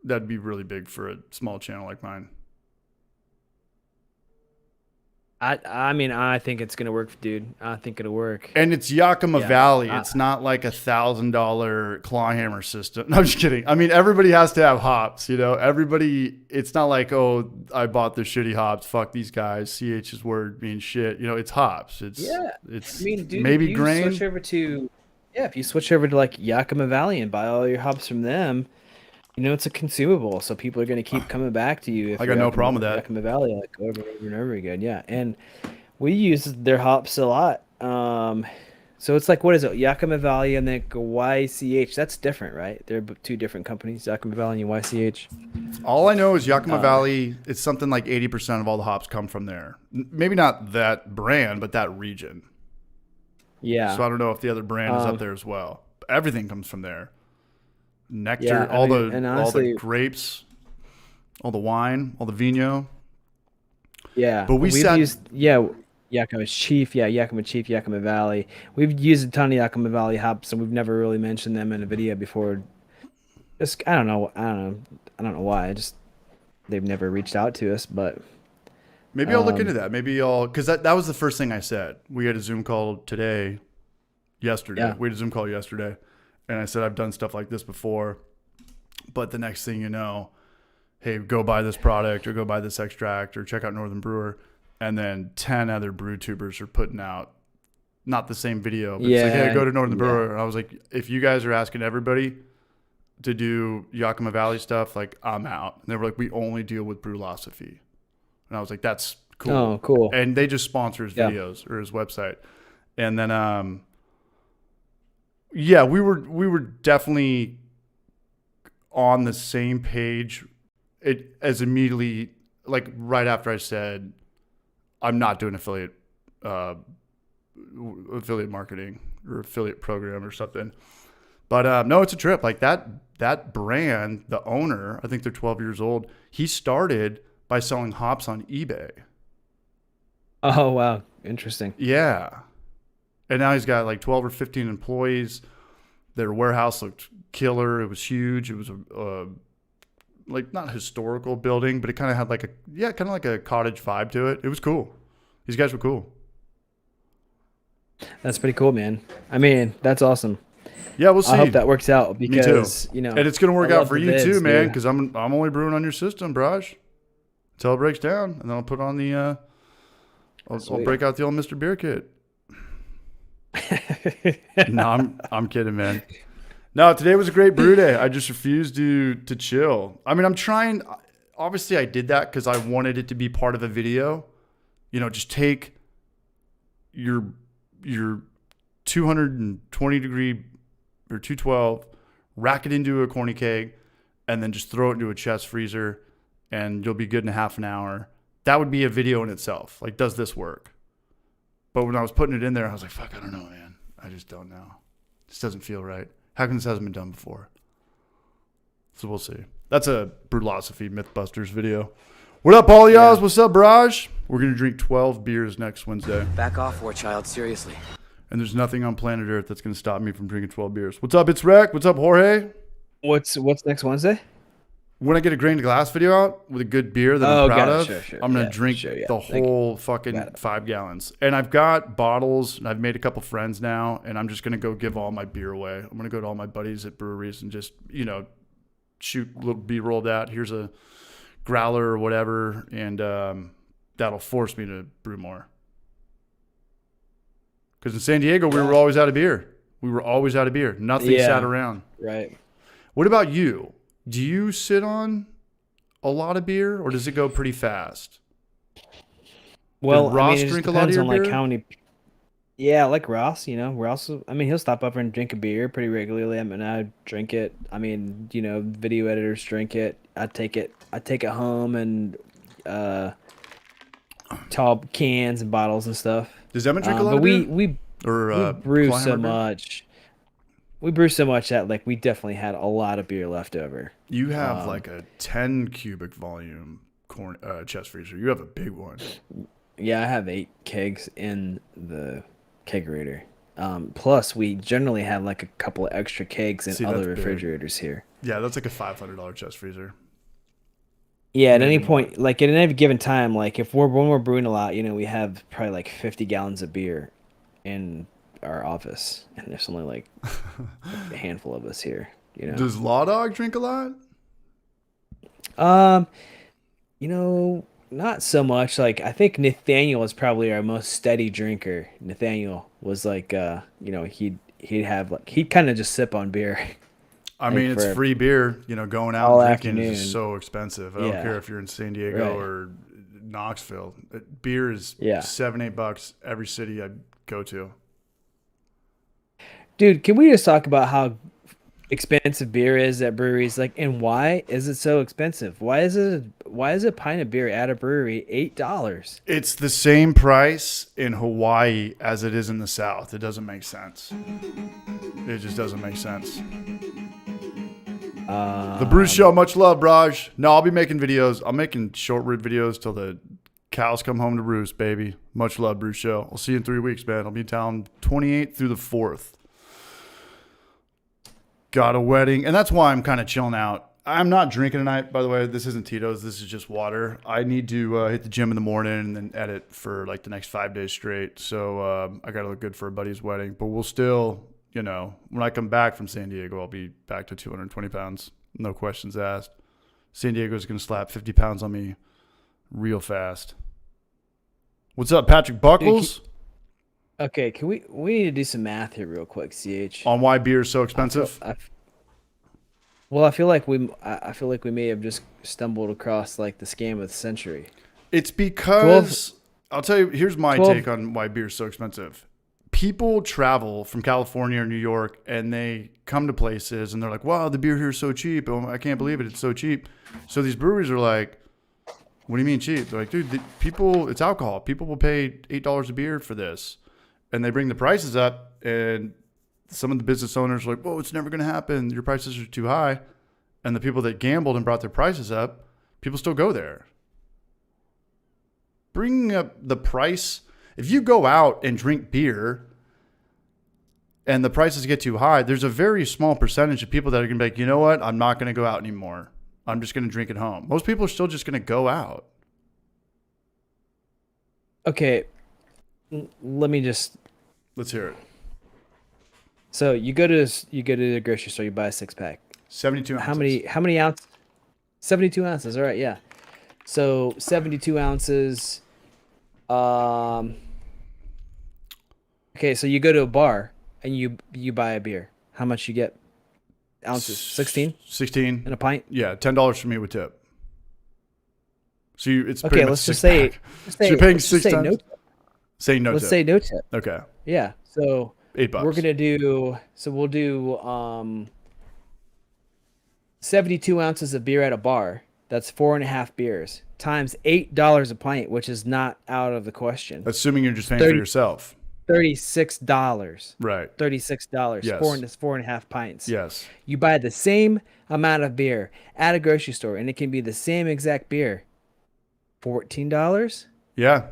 Speaker 1: That'd be really big for a small channel like mine.
Speaker 2: I mean, I think it's gonna work, dude. I think it'll work.
Speaker 1: And it's Yakima Valley. It's not like $1,000 Clawhammer system. No, I'm just kidding. I mean, everybody has to have hops, you know. It's not like, oh, I bought the shitty hops. Fuck these guys. CH's word means shit. You know, it's hops. It's I mean, dude,
Speaker 2: maybe
Speaker 1: grain.
Speaker 2: If you switch over to like Yakima Valley and buy all your hops from them, you know, it's a consumable, so people are going to keep coming back to you.
Speaker 1: I got no problem with that.
Speaker 2: Yakima Valley, like over and over and over again, yeah. And we use their hops a lot. So it's like, what is it? Yakima Valley and then YCH. That's different, right? They're 2 different companies, Yakima Valley and YCH.
Speaker 1: All I know is Yakima Valley, it's something like 80% of all the hops come from there. Maybe not that brand, but that region.
Speaker 2: Yeah.
Speaker 1: So I don't know if the other brand is up there as well. But everything comes from there. Nectar, all the grapes, all the wine, all the vino.
Speaker 2: Yeah,
Speaker 1: but we've used
Speaker 2: Yakima Chief, Yakima Valley. We've used a ton of Yakima Valley hops, and we've never really mentioned them in a video before. Just I don't know why. They've never reached out to us, but
Speaker 1: Maybe I'll look into that. Maybe because that was the first thing I said. We had a Zoom call yesterday.
Speaker 2: Yeah.
Speaker 1: We had a Zoom call yesterday, and I said I've done stuff like this before, but the next thing you know, hey, go buy this product or go buy this extract or check out Northern Brewer, and then 10 other brew tubers are putting out not the same video, but it's like, hey, go to Northern Brewer. And I was like, if you guys are asking everybody to do Yakima Valley stuff, like, I'm out. And they were like, we only deal with Brewlosophy. And I was like, that's cool.
Speaker 2: Oh, cool.
Speaker 1: And they just sponsor his videos or his website. And then, we were definitely on the same page. It as immediately, like right after I said, I'm not doing affiliate marketing or affiliate program or something. But no, it's a trip. Like that brand, the owner, I think they're 12 years old. He started by selling hops on eBay.
Speaker 2: Oh, wow. Interesting.
Speaker 1: Yeah. And now he's got like 12 or 15 employees. Their warehouse looked killer. It was huge. It was a like not historical building, but it kind of had like a cottage vibe to it. It was cool. These guys were cool.
Speaker 2: That's pretty cool, man. I mean, that's awesome.
Speaker 1: Yeah, we'll see.
Speaker 2: I hope that works out because,
Speaker 1: and it's going to work
Speaker 2: I
Speaker 1: out
Speaker 2: love
Speaker 1: for
Speaker 2: the
Speaker 1: you
Speaker 2: vids,
Speaker 1: too, man,
Speaker 2: dude.
Speaker 1: because I'm only brewing on your system, Braj, until it breaks down, and then I'll put on the I'll break out the old Mr. Beer kit. No, I'm kidding, man. No, today was a great brew day. I just refused to chill. I mean, I'm trying. Obviously, I did that because I wanted it to be part of a video. You know, just take your 220 degree or 212, rack it into a corny keg, and then just throw it into a chest freezer, and you'll be good in a half an hour. That would be a video in itself. Like, does this work? But when I was putting it in there, I was like, fuck, I don't know, man. I just don't know. This doesn't feel right. How come this hasn't been done before? So we'll see. That's a Brewlosophy Mythbusters video. What up, all y'all? What's up, Barrage? We're going to drink 12 beers next Wednesday.
Speaker 6: Back off, war child, seriously.
Speaker 1: And there's nothing on planet Earth that's going to stop me from drinking 12 beers. What's up, It's Rec? What's up, Jorge?
Speaker 2: What's next Wednesday?
Speaker 1: When I get a grain to glass video out with a good beer that I'm proud of,
Speaker 2: Sure.
Speaker 1: I'm going to drink the whole fucking 5 gallons. And I've got bottles, and I've made a couple friends now, and I'm just going to go give all my beer away. I'm going to go to all my buddies at breweries and just, shoot a little B-roll that. Here's a growler or whatever, and that'll force me to brew more. Because in San Diego, we were always out of beer. Nothing sat around.
Speaker 2: Right.
Speaker 1: What about you? Do you sit on a lot of beer, or does it go pretty fast?
Speaker 2: Well,
Speaker 1: Did Ross
Speaker 2: it just
Speaker 1: drink a lot of
Speaker 2: depends
Speaker 1: your
Speaker 2: on like
Speaker 1: beer?
Speaker 2: how many. Yeah, like Ross, Ross. He'll stop up and drink a beer pretty regularly. I mean, I drink it. I mean, video editors drink it. I take it home and tall cans and bottles and stuff.
Speaker 1: Does Emma drink a lot
Speaker 2: but
Speaker 1: of beer?
Speaker 2: we brew so much. We brew so much that like we definitely had a lot of beer left over.
Speaker 1: You have like a 10 cubic volume chest freezer. You have a big one.
Speaker 2: Yeah, I have 8 kegs in the kegerator. Plus, we generally have like a couple of extra kegs in other refrigerators here.
Speaker 1: Yeah, that's like a $500 chest freezer.
Speaker 2: Yeah, at any point, like at any given time, like when we're brewing a lot, we have probably like 50 gallons of beer in our office, and there's only like a handful of us here.
Speaker 1: Does Law Dog drink a lot?
Speaker 2: Not so much. Like I think Nathaniel is probably our most steady drinker. Nathaniel was like, he'd kind of just sip on beer.
Speaker 1: I mean, it's free beer. Going out and drinking is so expensive. I don't care if you're in San Diego or Knoxville. Beer is $7-8 every city I go to.
Speaker 2: Dude, can we just talk about how expensive beer is at breweries? Like, and why is it so expensive? Why is a pint of beer at a brewery $8?
Speaker 1: It's the same price in Hawaii as it is in the South. It doesn't make sense. It just doesn't make sense. The Brew Show, much love, Braj. No, I'll be making videos. I'm making short rib videos till the cows come home to roost, baby. Much love, Brew Show. I'll see you in 3 weeks, man. I'll be in town 28th through the 4th. Got a wedding, and that's why I'm kind of chilling out. I'm not drinking tonight, by the way. This isn't Tito's. This is just water. I need to hit the gym in the morning and then edit for like the next 5 days straight. So I got to look good for a buddy's wedding. But we'll still, when I come back from San Diego, I'll be back to 220 pounds. No questions asked. San Diego's going to slap 50 pounds on me real fast. What's up, Patrick Buckles?
Speaker 2: Okay, we need to do some math here real quick, CH.
Speaker 1: On why beer is so expensive?
Speaker 2: Well, I feel like we may have just stumbled across like the scam of the century.
Speaker 1: It's because I'll tell you. Here's my take on why beer is so expensive. People travel from California or New York, and they come to places, and they're like, "Wow, the beer here is so cheap! Oh, I can't believe it. It's so cheap." So these breweries are like, "What do you mean cheap?" They're like, "Dude, it's alcohol. People will pay $8 a beer for this," and they bring the prices up, and some of the business owners are like, "Whoa, it's never going to happen. Your prices are too high." And the people that gambled and brought their prices up, people still go there. Bringing up the price, if you go out and drink beer and the prices get too high, there's a very small percentage of people that are going to be like, you know what? I'm not going to go out anymore. I'm just going to drink at home. Most people are still just going to go out.
Speaker 2: Okay, let's
Speaker 1: hear it.
Speaker 2: So you go to the grocery store, you buy a 6-pack.
Speaker 1: 72 ounces.
Speaker 2: How many ounces? 72 ounces. All right, yeah. So 72 ounces. Okay, so you go to a bar and you buy a beer. How much you get? Ounces? 16?
Speaker 1: 16.
Speaker 2: And a pint?
Speaker 1: Yeah, $10 for me with tip. So it's
Speaker 2: okay. Let's just say,
Speaker 1: so you're paying 6 times.
Speaker 2: No,
Speaker 1: say no.
Speaker 2: Let's
Speaker 1: tip.
Speaker 2: say no tip.
Speaker 1: Okay.
Speaker 2: Yeah. So
Speaker 1: $8.
Speaker 2: We're gonna do. So we'll do 72 ounces of beer at a bar. That's 4.5 beers times $8 a pint, which is not out of the question.
Speaker 1: Assuming you're just paying for yourself.
Speaker 2: $36.
Speaker 1: Right.
Speaker 2: $36.
Speaker 1: Yes.
Speaker 2: 4.5 pints.
Speaker 1: Yes.
Speaker 2: You buy the same amount of beer at a grocery store, and it can be the same exact beer. $14?
Speaker 1: Yeah.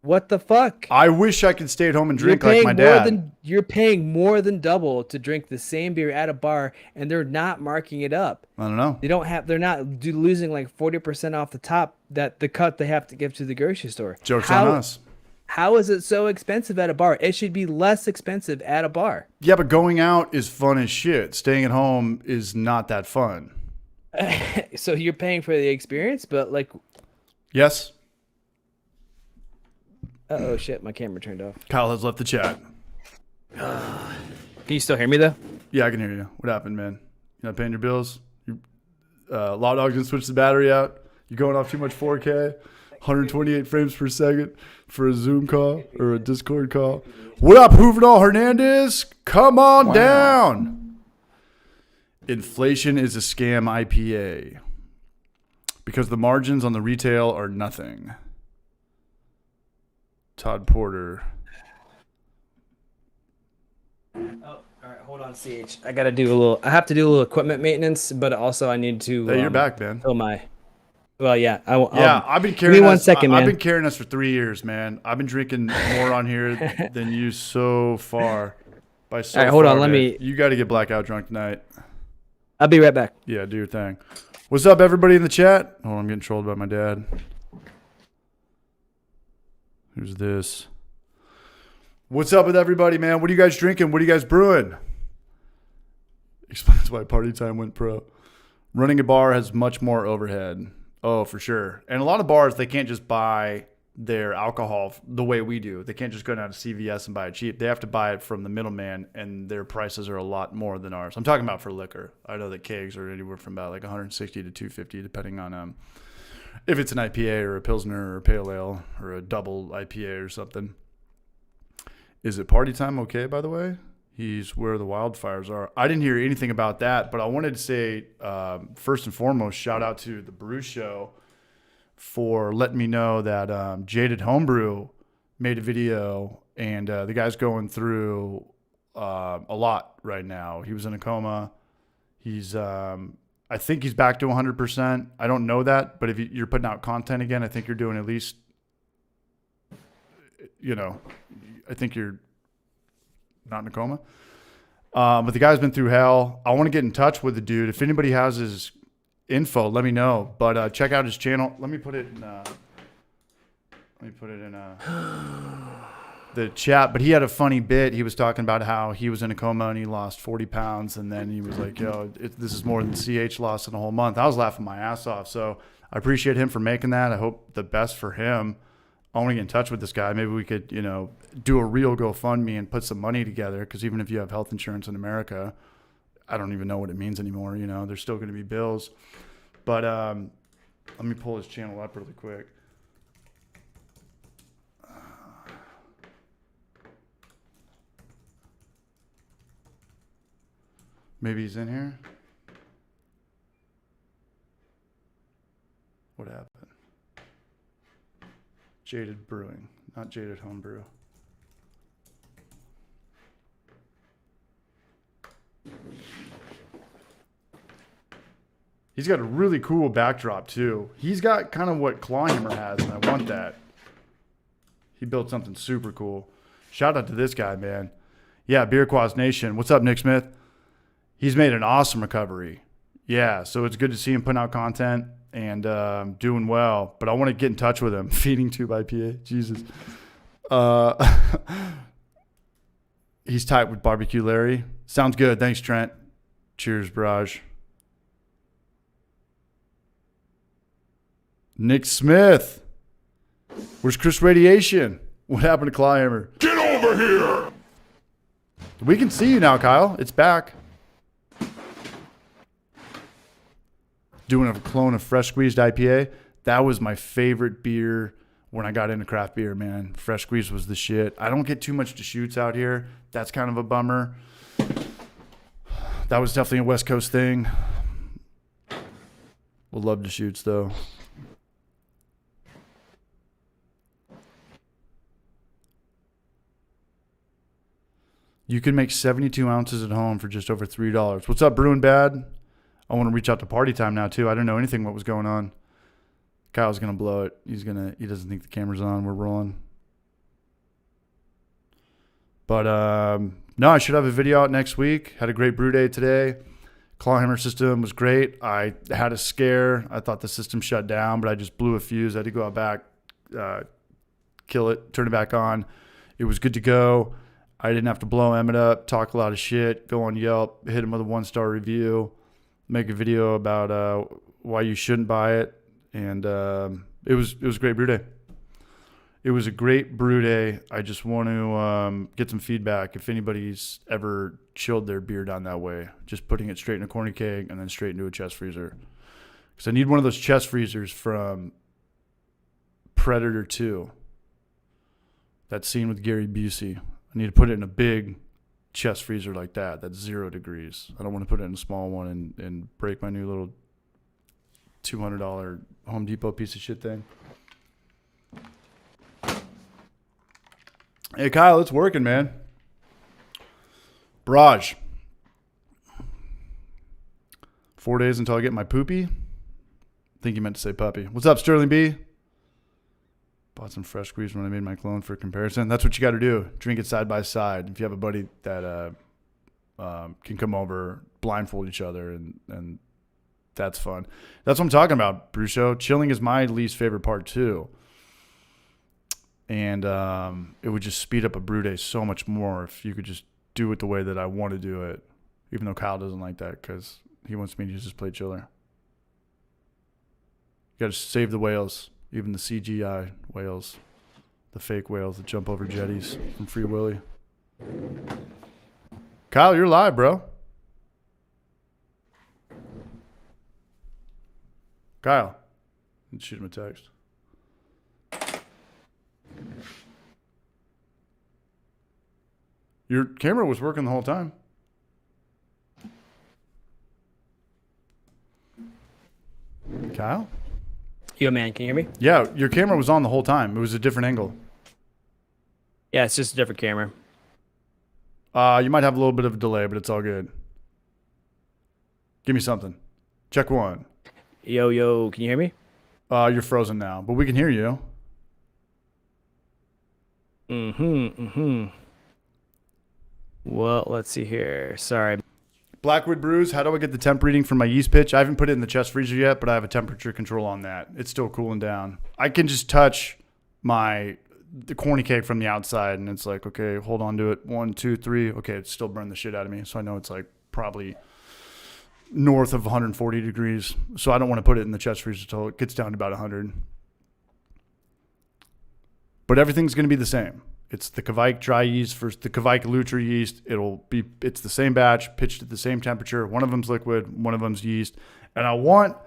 Speaker 2: What the fuck?
Speaker 1: I wish I could stay at home and drink like my dad.
Speaker 2: You're paying more than double to drink the same beer at a bar, and they're not marking it up.
Speaker 1: I don't know.
Speaker 2: They're not losing like 40% off the top that the cut they have to give to the grocery store.
Speaker 1: Joke's on us.
Speaker 2: How is it so expensive at a bar? It should be less expensive at a bar.
Speaker 1: Yeah, but going out is fun as shit. Staying at home is not that fun.
Speaker 2: So you're paying for the experience, but like...
Speaker 1: Yes.
Speaker 2: Oh shit, my camera turned off.
Speaker 1: Kyle has left the chat.
Speaker 2: Can you still hear me though?
Speaker 1: Yeah, I can hear you. What happened, man? You not paying your bills? Law Dog's gonna switch the battery out. You're going off too much 4K, 128 frames per second for a Zoom call or a Discord call. What up, Juvenal Hernandez? Come on down. Inflation is a scam IPA because the margins on the retail are nothing. Todd Porter.
Speaker 2: Oh, all right, hold on, CH. I have to do a little equipment maintenance, but also I need to.
Speaker 1: Hey, you're back, man.
Speaker 2: Fill my. Well, yeah.
Speaker 1: I've been carrying.
Speaker 2: Give me 1 second, man.
Speaker 1: I've been carrying us for 3 years, man. I've been drinking more on here than you so far. All right,
Speaker 2: hold on.
Speaker 1: Man.
Speaker 2: Let me.
Speaker 1: You got to get blackout drunk tonight.
Speaker 2: I'll be right back.
Speaker 1: Yeah, do your thing. What's up, everybody in the chat? Oh, I'm getting trolled by my dad. Who's this? What's up with everybody, man? What are you guys drinking? What are you guys brewing? Explains why Party Time went pro. Running a bar has much more overhead. Oh, for sure. And a lot of bars, they can't just buy their alcohol the way we do. They can't just go down to CVS and buy it cheap. They have to buy it from the middleman, and their prices are a lot more than ours. I'm talking about for liquor. I know that kegs are anywhere from about like 160 to 250, depending on if it's an IPA or a Pilsner or a Pale Ale or a double IPA or something. Is it Party Time okay, by the way? He's where the wildfires are. I didn't hear anything about that, but I wanted to say, first and foremost, shout out to the Brew Show for letting me know that Jaded Homebrew made a video, and the guy's going through a lot right now. He was in a coma. He's... I think he's back to 100%. I don't know that, but if you're putting out content again, I think you're doing at least, I think you're not in a coma. But the guy's been through hell. I want to get in touch with the dude. If anybody has his info, let me know. But check out his channel. Let me put it in the chat. But he had a funny bit. He was talking about how he was in a coma and he lost 40 pounds. And then he was like, yo, this is more than CH lost in a whole month. I was laughing my ass off. So I appreciate him for making that. I hope the best for him. I want to get in touch with this guy. Maybe we could, do a real GoFundMe and put some money together. Because even if you have health insurance in America, I don't even know what it means anymore. There's still going to be bills. But let me pull his channel up really quick. Maybe he's in here. What happened? Jaded Brewing, not Jaded Homebrew. He's got a really cool backdrop too. He's got kind of what Clawhammer has, and I want that. He built something super cool. Shout out to this guy, man. Yeah, Beer Quaz Nation. What's up, Nick Smith? He's made an awesome recovery. Yeah, so it's good to see him putting out content and doing well. But I want to get in touch with him. Feeding Tube IPA. Jesus. He's tight with Barbecue Larry. Sounds good. Thanks, Trent. Cheers, Barrage. Nick Smith. Where's Chris Radiation? What happened to Clawhammer?
Speaker 5: Get over here!
Speaker 1: We can see you now, Kyle. It's back. Doing a clone of Fresh Squeezed IPA. That was my favorite beer when I got into craft beer, man. Fresh Squeezed was the shit. I don't get too much Deschutes out here. That's kind of a bummer. That was definitely a West Coast thing. We'll love Deschutes, though. You can make 72 ounces at home for just over $3. What's up, Brewing Bad? I want to reach out to Party Time now, too. I didn't know anything what was going on. Kyle's going to blow it. He doesn't think the camera's on. We're rolling. But, no, I should have a video out next week. Had a great brew day today. Clawhammer system was great. I had a scare. I thought the system shut down, but I just blew a fuse. I had to go out back, kill it, turn it back on. It was good to go. I didn't have to blow Emmett up, talk a lot of shit, go on Yelp, hit him with a 1-star review, make a video about why you shouldn't buy it, and it was a great brew day. It was a great brew day. I just want to get some feedback if anybody's ever chilled their beer down that way, just putting it straight in a corny keg and then straight into a chest freezer. Because I need one of those chest freezers from Predator 2. That scene with Gary Busey. I need to put it in a big chest freezer like that. That's 0 degrees. I don't want to put it in a small one and break my new little $200 Home Depot piece of shit thing. Hey, Kyle, it's working, man. Barrage. 4 days until I get my poopy. I think you meant to say puppy. What's up, Sterling B? Bought some Fresh Squeeze when I made my clone for comparison. That's what you got to do. Drink it side by side. If you have a buddy that can come over, blindfold each other, and that's fun. That's what I'm talking about, Brew Show. Chilling is my least favorite part, too. And it would just speed up a brew day so much more if you could just do it the way that I want to do it, even though Kyle doesn't like that because he wants me to just play chiller. You got to save the whales. Even the CGI whales, the fake whales that jump over jetties from Free Willy. Kyle, you're live, bro. Kyle, let's shoot him a text. Your camera was working the whole time. Kyle?
Speaker 2: Yo, man, can you hear me?
Speaker 1: Yeah, your camera was on the whole time. It was a different angle.
Speaker 2: Yeah, it's just a different camera.
Speaker 1: You might have a little bit of a delay, but it's all good. Give me something. Check 1.
Speaker 2: Yo, can you hear me?
Speaker 1: You're frozen now, but we can hear you.
Speaker 2: Well, let's see here. Sorry.
Speaker 1: Blackwood brews. How do I get the temp reading for my yeast pitch? I haven't put it in the chest freezer yet, but I have a temperature control on that. It's still cooling down. I can just touch the corny cake from the outside, and it's like, okay, hold on to it. 1, 2, 3. Okay, it's still burned the shit out of me. So I know it's like probably north of 140 degrees. So I don't want to put it in the chest freezer until it gets down to about 100. But everything's going to be the same. It's the Kveik dry yeast versus the Kveik Lutra yeast. It's the same batch, pitched at the same temperature. One of them's liquid, one of them's yeast. And I want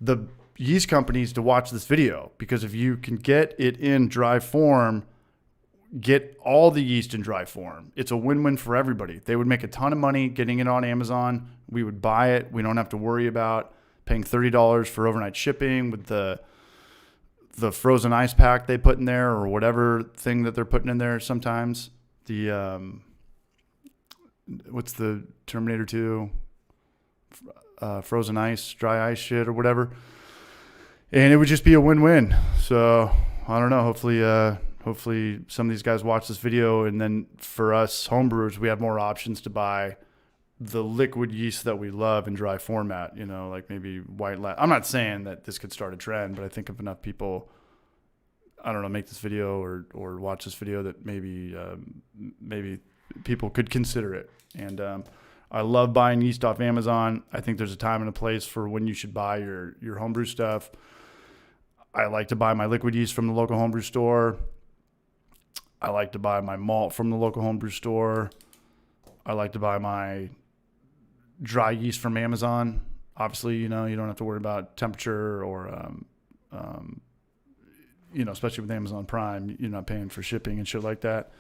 Speaker 1: the yeast companies to watch this video, because if you can get it in dry form, get all the yeast in dry form. It's a win-win for everybody. They would make a ton of money getting it on Amazon. We would buy it. We don't have to worry about paying $30 for overnight shipping with the frozen ice pack they put in there, or whatever thing that they're putting in there sometimes. The what's the Terminator 2 frozen ice, dry ice shit or whatever. And it would just be a win-win. So I don't know. Hopefully some of these guys watch this video, and then for us homebrewers, we have more options to buy the liquid yeast that we love in dry format. Like maybe white lab. I'm not saying that this could start a trend, but I think if enough people, I don't know, make this video or watch this video, that maybe people could consider it. And I love buying yeast off Amazon. I think there's a time and a place for when you should buy your homebrew stuff. I like to buy my liquid yeast from the local homebrew store. I like to buy my malt from the local homebrew store. I like to buy my dry yeast from Amazon. Obviously, you don't have to worry about temperature or, especially with Amazon Prime, you're not paying for shipping and shit like that.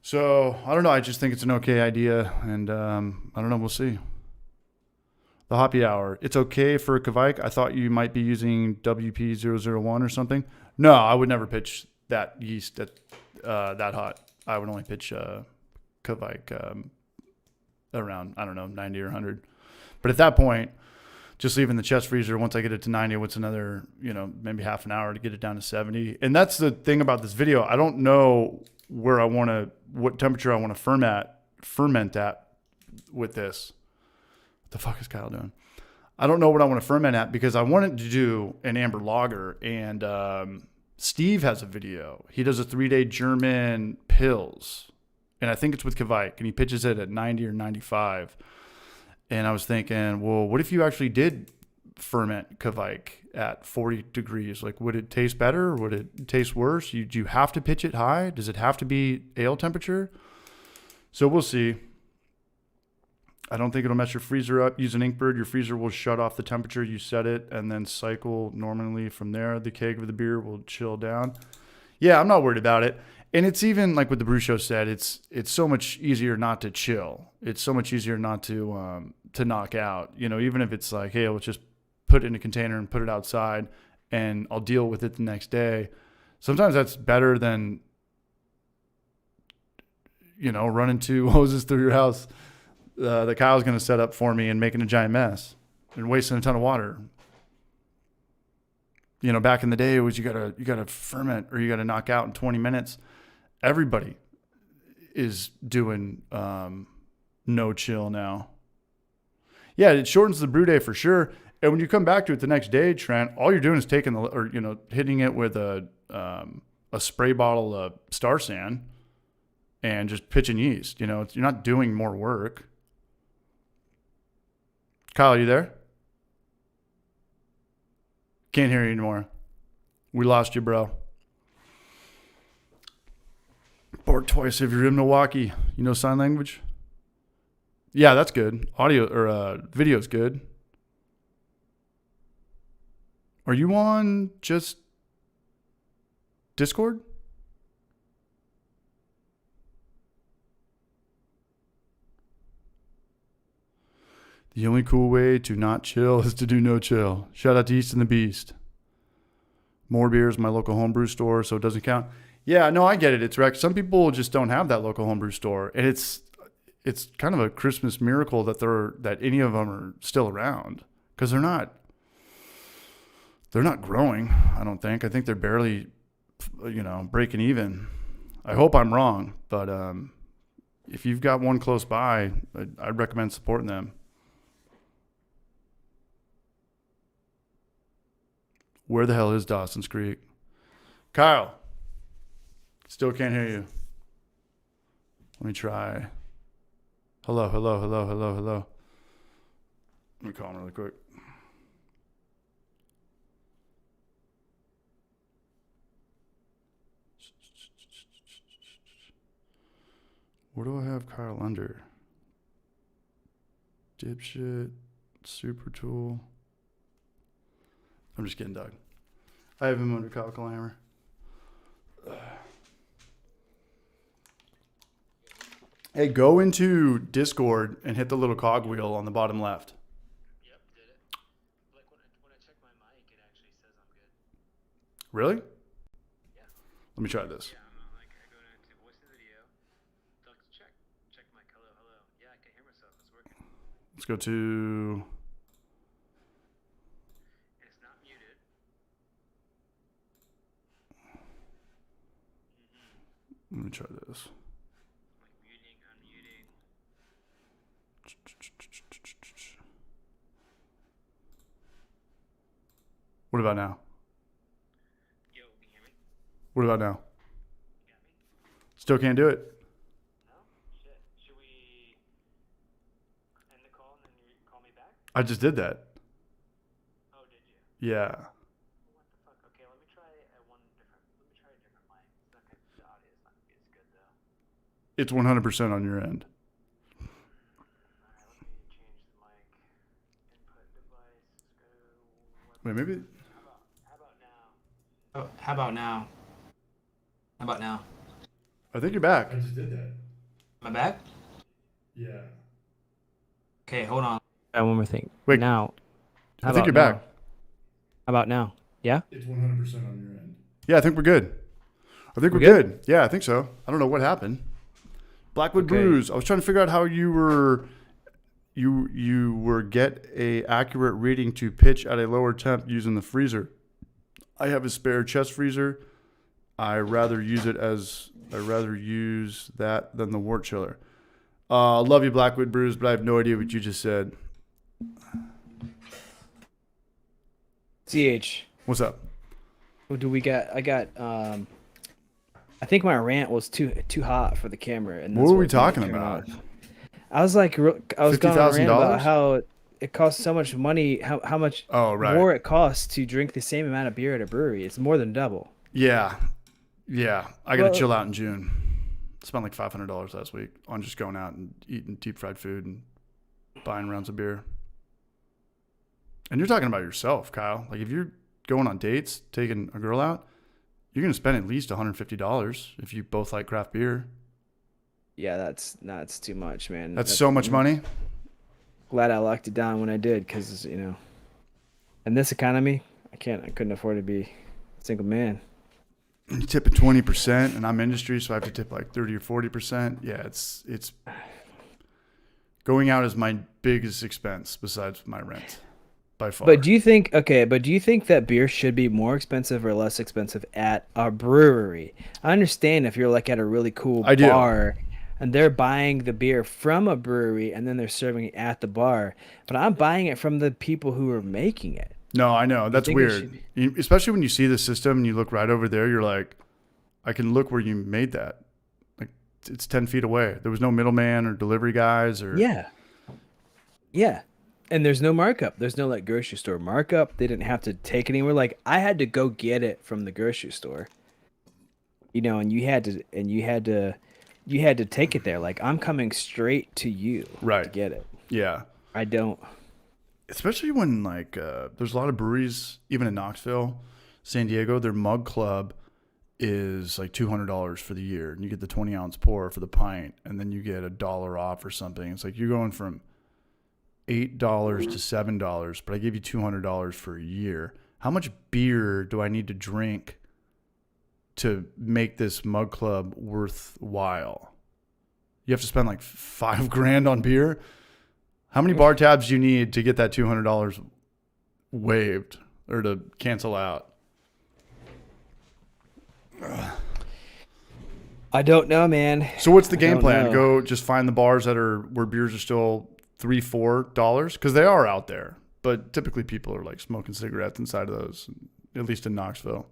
Speaker 1: So I don't know. I just think it's an okay idea, and I don't know. We'll see. The Hoppy Hour. It's okay for a Kveik. I thought you might be using WP001 or something. No, I would never pitch that yeast at that hot. I would only pitch Kveik around, 90 or 100. But at that point, just leaving the chest freezer, once I get it to 90, what's another, maybe half an hour to get it down to 70. And that's the thing about this video. I don't know what temperature I want to ferment at with this. What the fuck is Kyle doing? I don't know what I want to ferment at, because I wanted to do an amber lager, and Steve has a video. He does a 3-day German pills, and I think it's with Kveik, and he pitches it at 90 or 95. And I was thinking, well, what if you actually did ferment Kveik at 40 degrees? Like, would it taste better? Or would it taste worse? Do you have to pitch it high? Does it have to be ale temperature? So we'll see. I don't think it'll mess your freezer up. Use an Inkbird. Your freezer will shut off the temperature you set it, and then cycle normally from there. The keg of the beer will chill down. Yeah, I'm not worried about it. And it's even like what the Brew Show said. It's so much easier not to chill. It's so much easier not to knock out. Even if it's like, hey, let's just put it in a container and put it outside, and I'll deal with it the next day. Sometimes that's better than running 2 hoses through your house that Kyle's going to set up for me and making a giant mess and wasting a ton of water. Back in the day, it was you gotta ferment, or you gotta knock out in 20 minutes. Everybody is doing no chill now. Yeah, it shortens the brew day for sure. And when you come back to it the next day, Trent, all you're doing is hitting it with a spray bottle of Star San and just pitching yeast. You're not doing more work. Kyle, are you there? Can't hear you anymore. We lost you, bro. Bork twice if you're in Milwaukee. You know sign language? Yeah, that's good. Audio or video's good. Are you on just Discord? The only cool way to not chill is to do no chill. Shout out to East and the Beast. More Beers, my local homebrew store, so it doesn't count. Yeah, no, I get it. It's wrecked. Some people just don't have that local homebrew store, and it's kind of a Christmas miracle that any of them are still around, because they're not growing. I don't think. I think they're barely, breaking even. I hope I'm wrong, but if you've got one close by, I'd recommend supporting them. Where the hell is Dawson's Creek? Kyle. Still can't hear you. Let me try. Hello. Let me call him really quick. Where do I have Kyle under? Dipshit. Super tool. I'm just kidding, Doug. I have him under Kyle Clamor. Hey, go into Discord and hit the little cogwheel on the bottom left.
Speaker 7: Yep, did it. Like when I check my mic, it actually says I'm good.
Speaker 1: Really?
Speaker 7: Yeah.
Speaker 1: Let me try this.
Speaker 7: Yeah, I'm like, I go into voice and video. Let's check mic. Hello. Yeah, I can hear myself. It's working.
Speaker 1: Let's go to...
Speaker 7: It's not muted.
Speaker 1: Let me try this.
Speaker 7: Like muting, unmuting.
Speaker 1: What about now?
Speaker 7: Yo, can you hear me?
Speaker 1: What about now?
Speaker 7: You got me?
Speaker 1: Still can't do it.
Speaker 7: No? Shit. Should we end the call and then you call me back?
Speaker 1: I just did that.
Speaker 7: Oh, did you?
Speaker 1: Yeah.
Speaker 7: What the fuck? Okay, let me try a different mic. It's not gonna, the audio is not gonna be as good though.
Speaker 1: It's 100% on your end.
Speaker 7: Alright, let me change the mic. Input device. Let's go.
Speaker 1: Wait, maybe...
Speaker 7: How about now? Oh, how about now? How about now?
Speaker 1: I think you're back. I just did that.
Speaker 7: Am I back?
Speaker 1: Yeah.
Speaker 7: Okay, hold on.
Speaker 2: One more thing.
Speaker 1: Wait.
Speaker 2: Now.
Speaker 1: I think you're back.
Speaker 2: How about now? Yeah?
Speaker 1: It's 100% on your end. Yeah, I think we're good. I think we're good. Yeah, I think so. I don't know what happened. Blackwood Brews. I was trying to figure out how you were get a accurate reading to pitch at a lower temp using the freezer. I have a spare chest freezer. I rather use that than the wort chiller. Love you, Blackwood Brews, but I have no idea what you just said.
Speaker 2: CH.
Speaker 1: What's up?
Speaker 2: What do we got? I got I think my rant was too hot for the camera. And
Speaker 1: What
Speaker 2: that's
Speaker 1: were we
Speaker 2: made it
Speaker 1: talking
Speaker 2: turn
Speaker 1: about?
Speaker 2: off. I was like, I was going on a rant about
Speaker 1: $50,000?
Speaker 2: how it costs so much money, how much more it costs to drink the same amount of beer at a brewery. It's more than double.
Speaker 1: Yeah. I got to chill out in June. Spent like $500 last week on just going out and eating deep fried food and buying rounds of beer. And you're talking about yourself, Kyle. Like if you're going on dates, taking a girl out, you're going to spend at least $150 if you both like craft beer.
Speaker 2: Yeah, that's too much, man.
Speaker 1: That's so much money.
Speaker 2: Glad I locked it down when I did, because in this economy, I couldn't afford to be a single man.
Speaker 1: You tip at 20%, and I'm industry, so I have to tip like 30 or 40%. Yeah, it's going out is my biggest expense besides my rent by far.
Speaker 2: But do you think that beer should be more expensive or less expensive at a brewery? I understand if you're like at a really cool bar and they're buying the beer from a brewery and then they're serving it at the bar, but I'm buying it from the people who are making it.
Speaker 1: No, I know. That's weird. Especially when you see the system and you look right over there, you're like, I can look where you made that. Like, it's 10 feet away. There was no middleman or delivery guys or...
Speaker 2: Yeah. And there's no markup. There's no like grocery store markup. They didn't have to take it anywhere. Like I had to go get it from the grocery store. And you had to take it there. Like I'm coming straight to you to get it.
Speaker 1: Yeah.
Speaker 2: I don't...
Speaker 1: Especially when like there's a lot of breweries, even in Knoxville, San Diego, their mug club is like $200 for the year, and you get the 20-ounce pour for the pint, and then you get $1 off or something. It's like you're going from $8 to $7, but I give you $200 for a year. How much beer do I need to drink to make this mug club worthwhile? You have to spend like $5,000 on beer. How many bar tabs do you need to get that $200 waived or to cancel out?
Speaker 2: I don't know, man.
Speaker 1: So what's the
Speaker 2: I
Speaker 1: game
Speaker 2: don't
Speaker 1: plan?
Speaker 2: know.
Speaker 1: Go just find the bars that are where beers are still $3-4 because they are out there, but typically people are like smoking cigarettes inside of those, at least in Knoxville.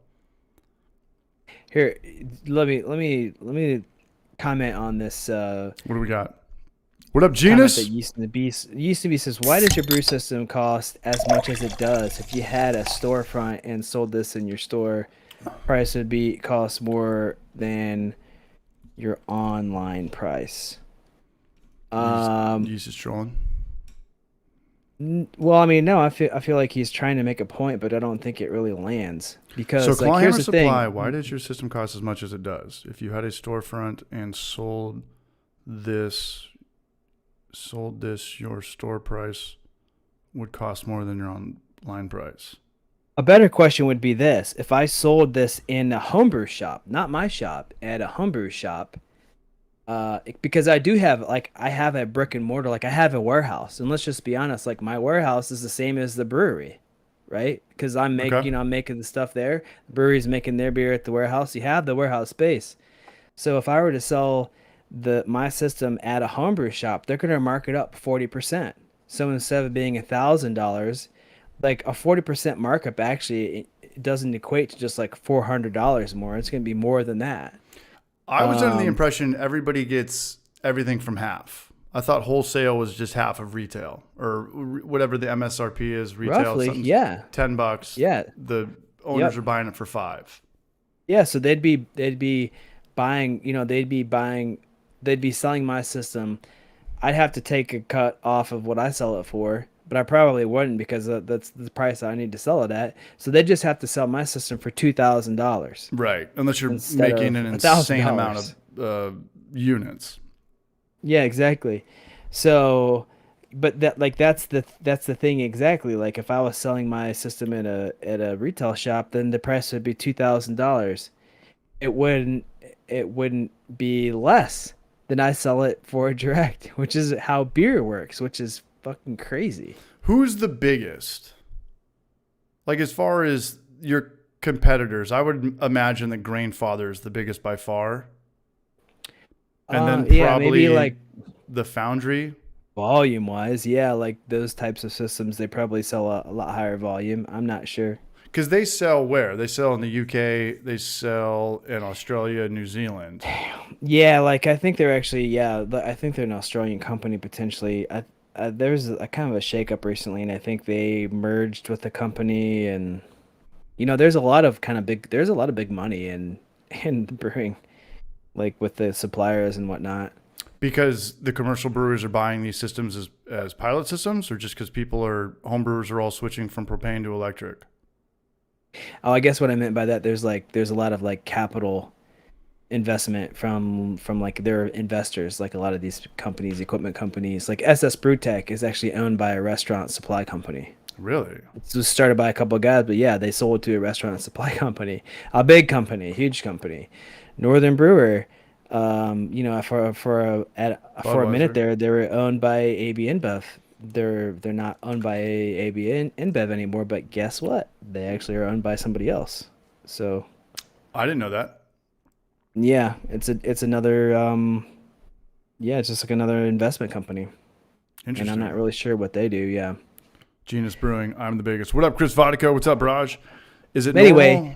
Speaker 2: Here, let me comment on this
Speaker 1: What do we got? What up,
Speaker 2: comment
Speaker 1: Genus?
Speaker 2: that Used to be says, why does your brew system cost as much as it does? If you had a storefront and sold this in your store, price would be cost more than your online price.
Speaker 1: Yeast is trolling.
Speaker 2: Well, I mean, no, I feel like he's trying to make a point, but I don't think it really lands because
Speaker 1: So
Speaker 2: like
Speaker 1: Clawhammer
Speaker 2: here's the
Speaker 1: Supply,
Speaker 2: thing.
Speaker 1: why does your system cost as much as it does? If you had a storefront and sold this, your store price would cost more than your online price.
Speaker 2: A better question would be this: if I sold this in a homebrew shop, not my shop, at a homebrew shop, because I do have I have a brick and mortar, like I have a warehouse, and let's just be honest, like my warehouse is the same as the brewery, right? Because
Speaker 1: Okay.
Speaker 2: I'm making the stuff there. The brewery's making their beer at the warehouse. You have the warehouse space. So if I were to sell my system at a homebrew shop, they're gonna mark it up 40%. So instead of being $1,000, like a 40% markup actually it doesn't equate to just like $400 more. It's gonna be more than that.
Speaker 1: I was under the impression everybody gets everything from half. I thought wholesale was just half of retail or whatever the MSRP is. Retail,
Speaker 2: Roughly,
Speaker 1: something's
Speaker 2: yeah.
Speaker 1: $10.
Speaker 2: Yeah.
Speaker 1: The owners
Speaker 2: Yep.
Speaker 1: are buying it for $5.
Speaker 2: Yeah, so they'd be buying, they'd be selling my system. I'd have to take a cut off of what I sell it for, but I probably wouldn't because that's the price I need to sell it at. So they just have to sell my system for $2,000
Speaker 1: Right. Unless you're
Speaker 2: instead
Speaker 1: making
Speaker 2: of
Speaker 1: an insane amount
Speaker 2: $1,000.
Speaker 1: of units.
Speaker 2: Yeah, exactly. So, but that's the thing exactly. Like if I was selling my system at a retail shop, then the price would be $2,000. It wouldn't it wouldn't be less than I sell it for direct, which is how beer works, which is fucking crazy.
Speaker 1: Who's the biggest? Like as far as your competitors, I would imagine that Grainfather is the biggest by far. And then
Speaker 2: Yeah, maybe
Speaker 1: probably
Speaker 2: like
Speaker 1: the Foundry.
Speaker 2: volume wise, yeah, like those types of systems, they probably sell a lot higher volume. I'm not sure.
Speaker 1: Because they sell where? They sell in the UK, they sell in Australia, New Zealand.
Speaker 2: Yeah, like I think they're actually, yeah, I think they're an Australian company potentially. There's a kind of a shakeup recently, and I think they merged with the company, and there's a lot of there's a lot of big money in brewing, like with the suppliers and whatnot.
Speaker 1: Because the commercial brewers are buying these systems as pilot systems, or just because home brewers are all switching from propane to electric?
Speaker 2: Oh, I guess what I meant by that, there's a lot of like capital investment from like their investors, like a lot of these companies, equipment companies, like SS Brewtech is actually owned by a restaurant supply company.
Speaker 1: Really?
Speaker 2: It was started by a couple of guys, but yeah, they sold to a restaurant supply company, a big company, a huge company. Northern Brewer, for a minute
Speaker 1: Budweiser.
Speaker 2: there, they were owned by AB InBev. They're not owned by AB InBev anymore, but guess what? They actually are owned by somebody else. So
Speaker 1: I didn't know that.
Speaker 2: yeah, it's another yeah, it's just like another investment company, and
Speaker 1: Interesting.
Speaker 2: I'm not really sure what they do. Yeah.
Speaker 1: Genus Brewing, I'm the biggest. What up, Chris Vodka? What's up, Raj? Is it
Speaker 2: Anyway,
Speaker 1: normal?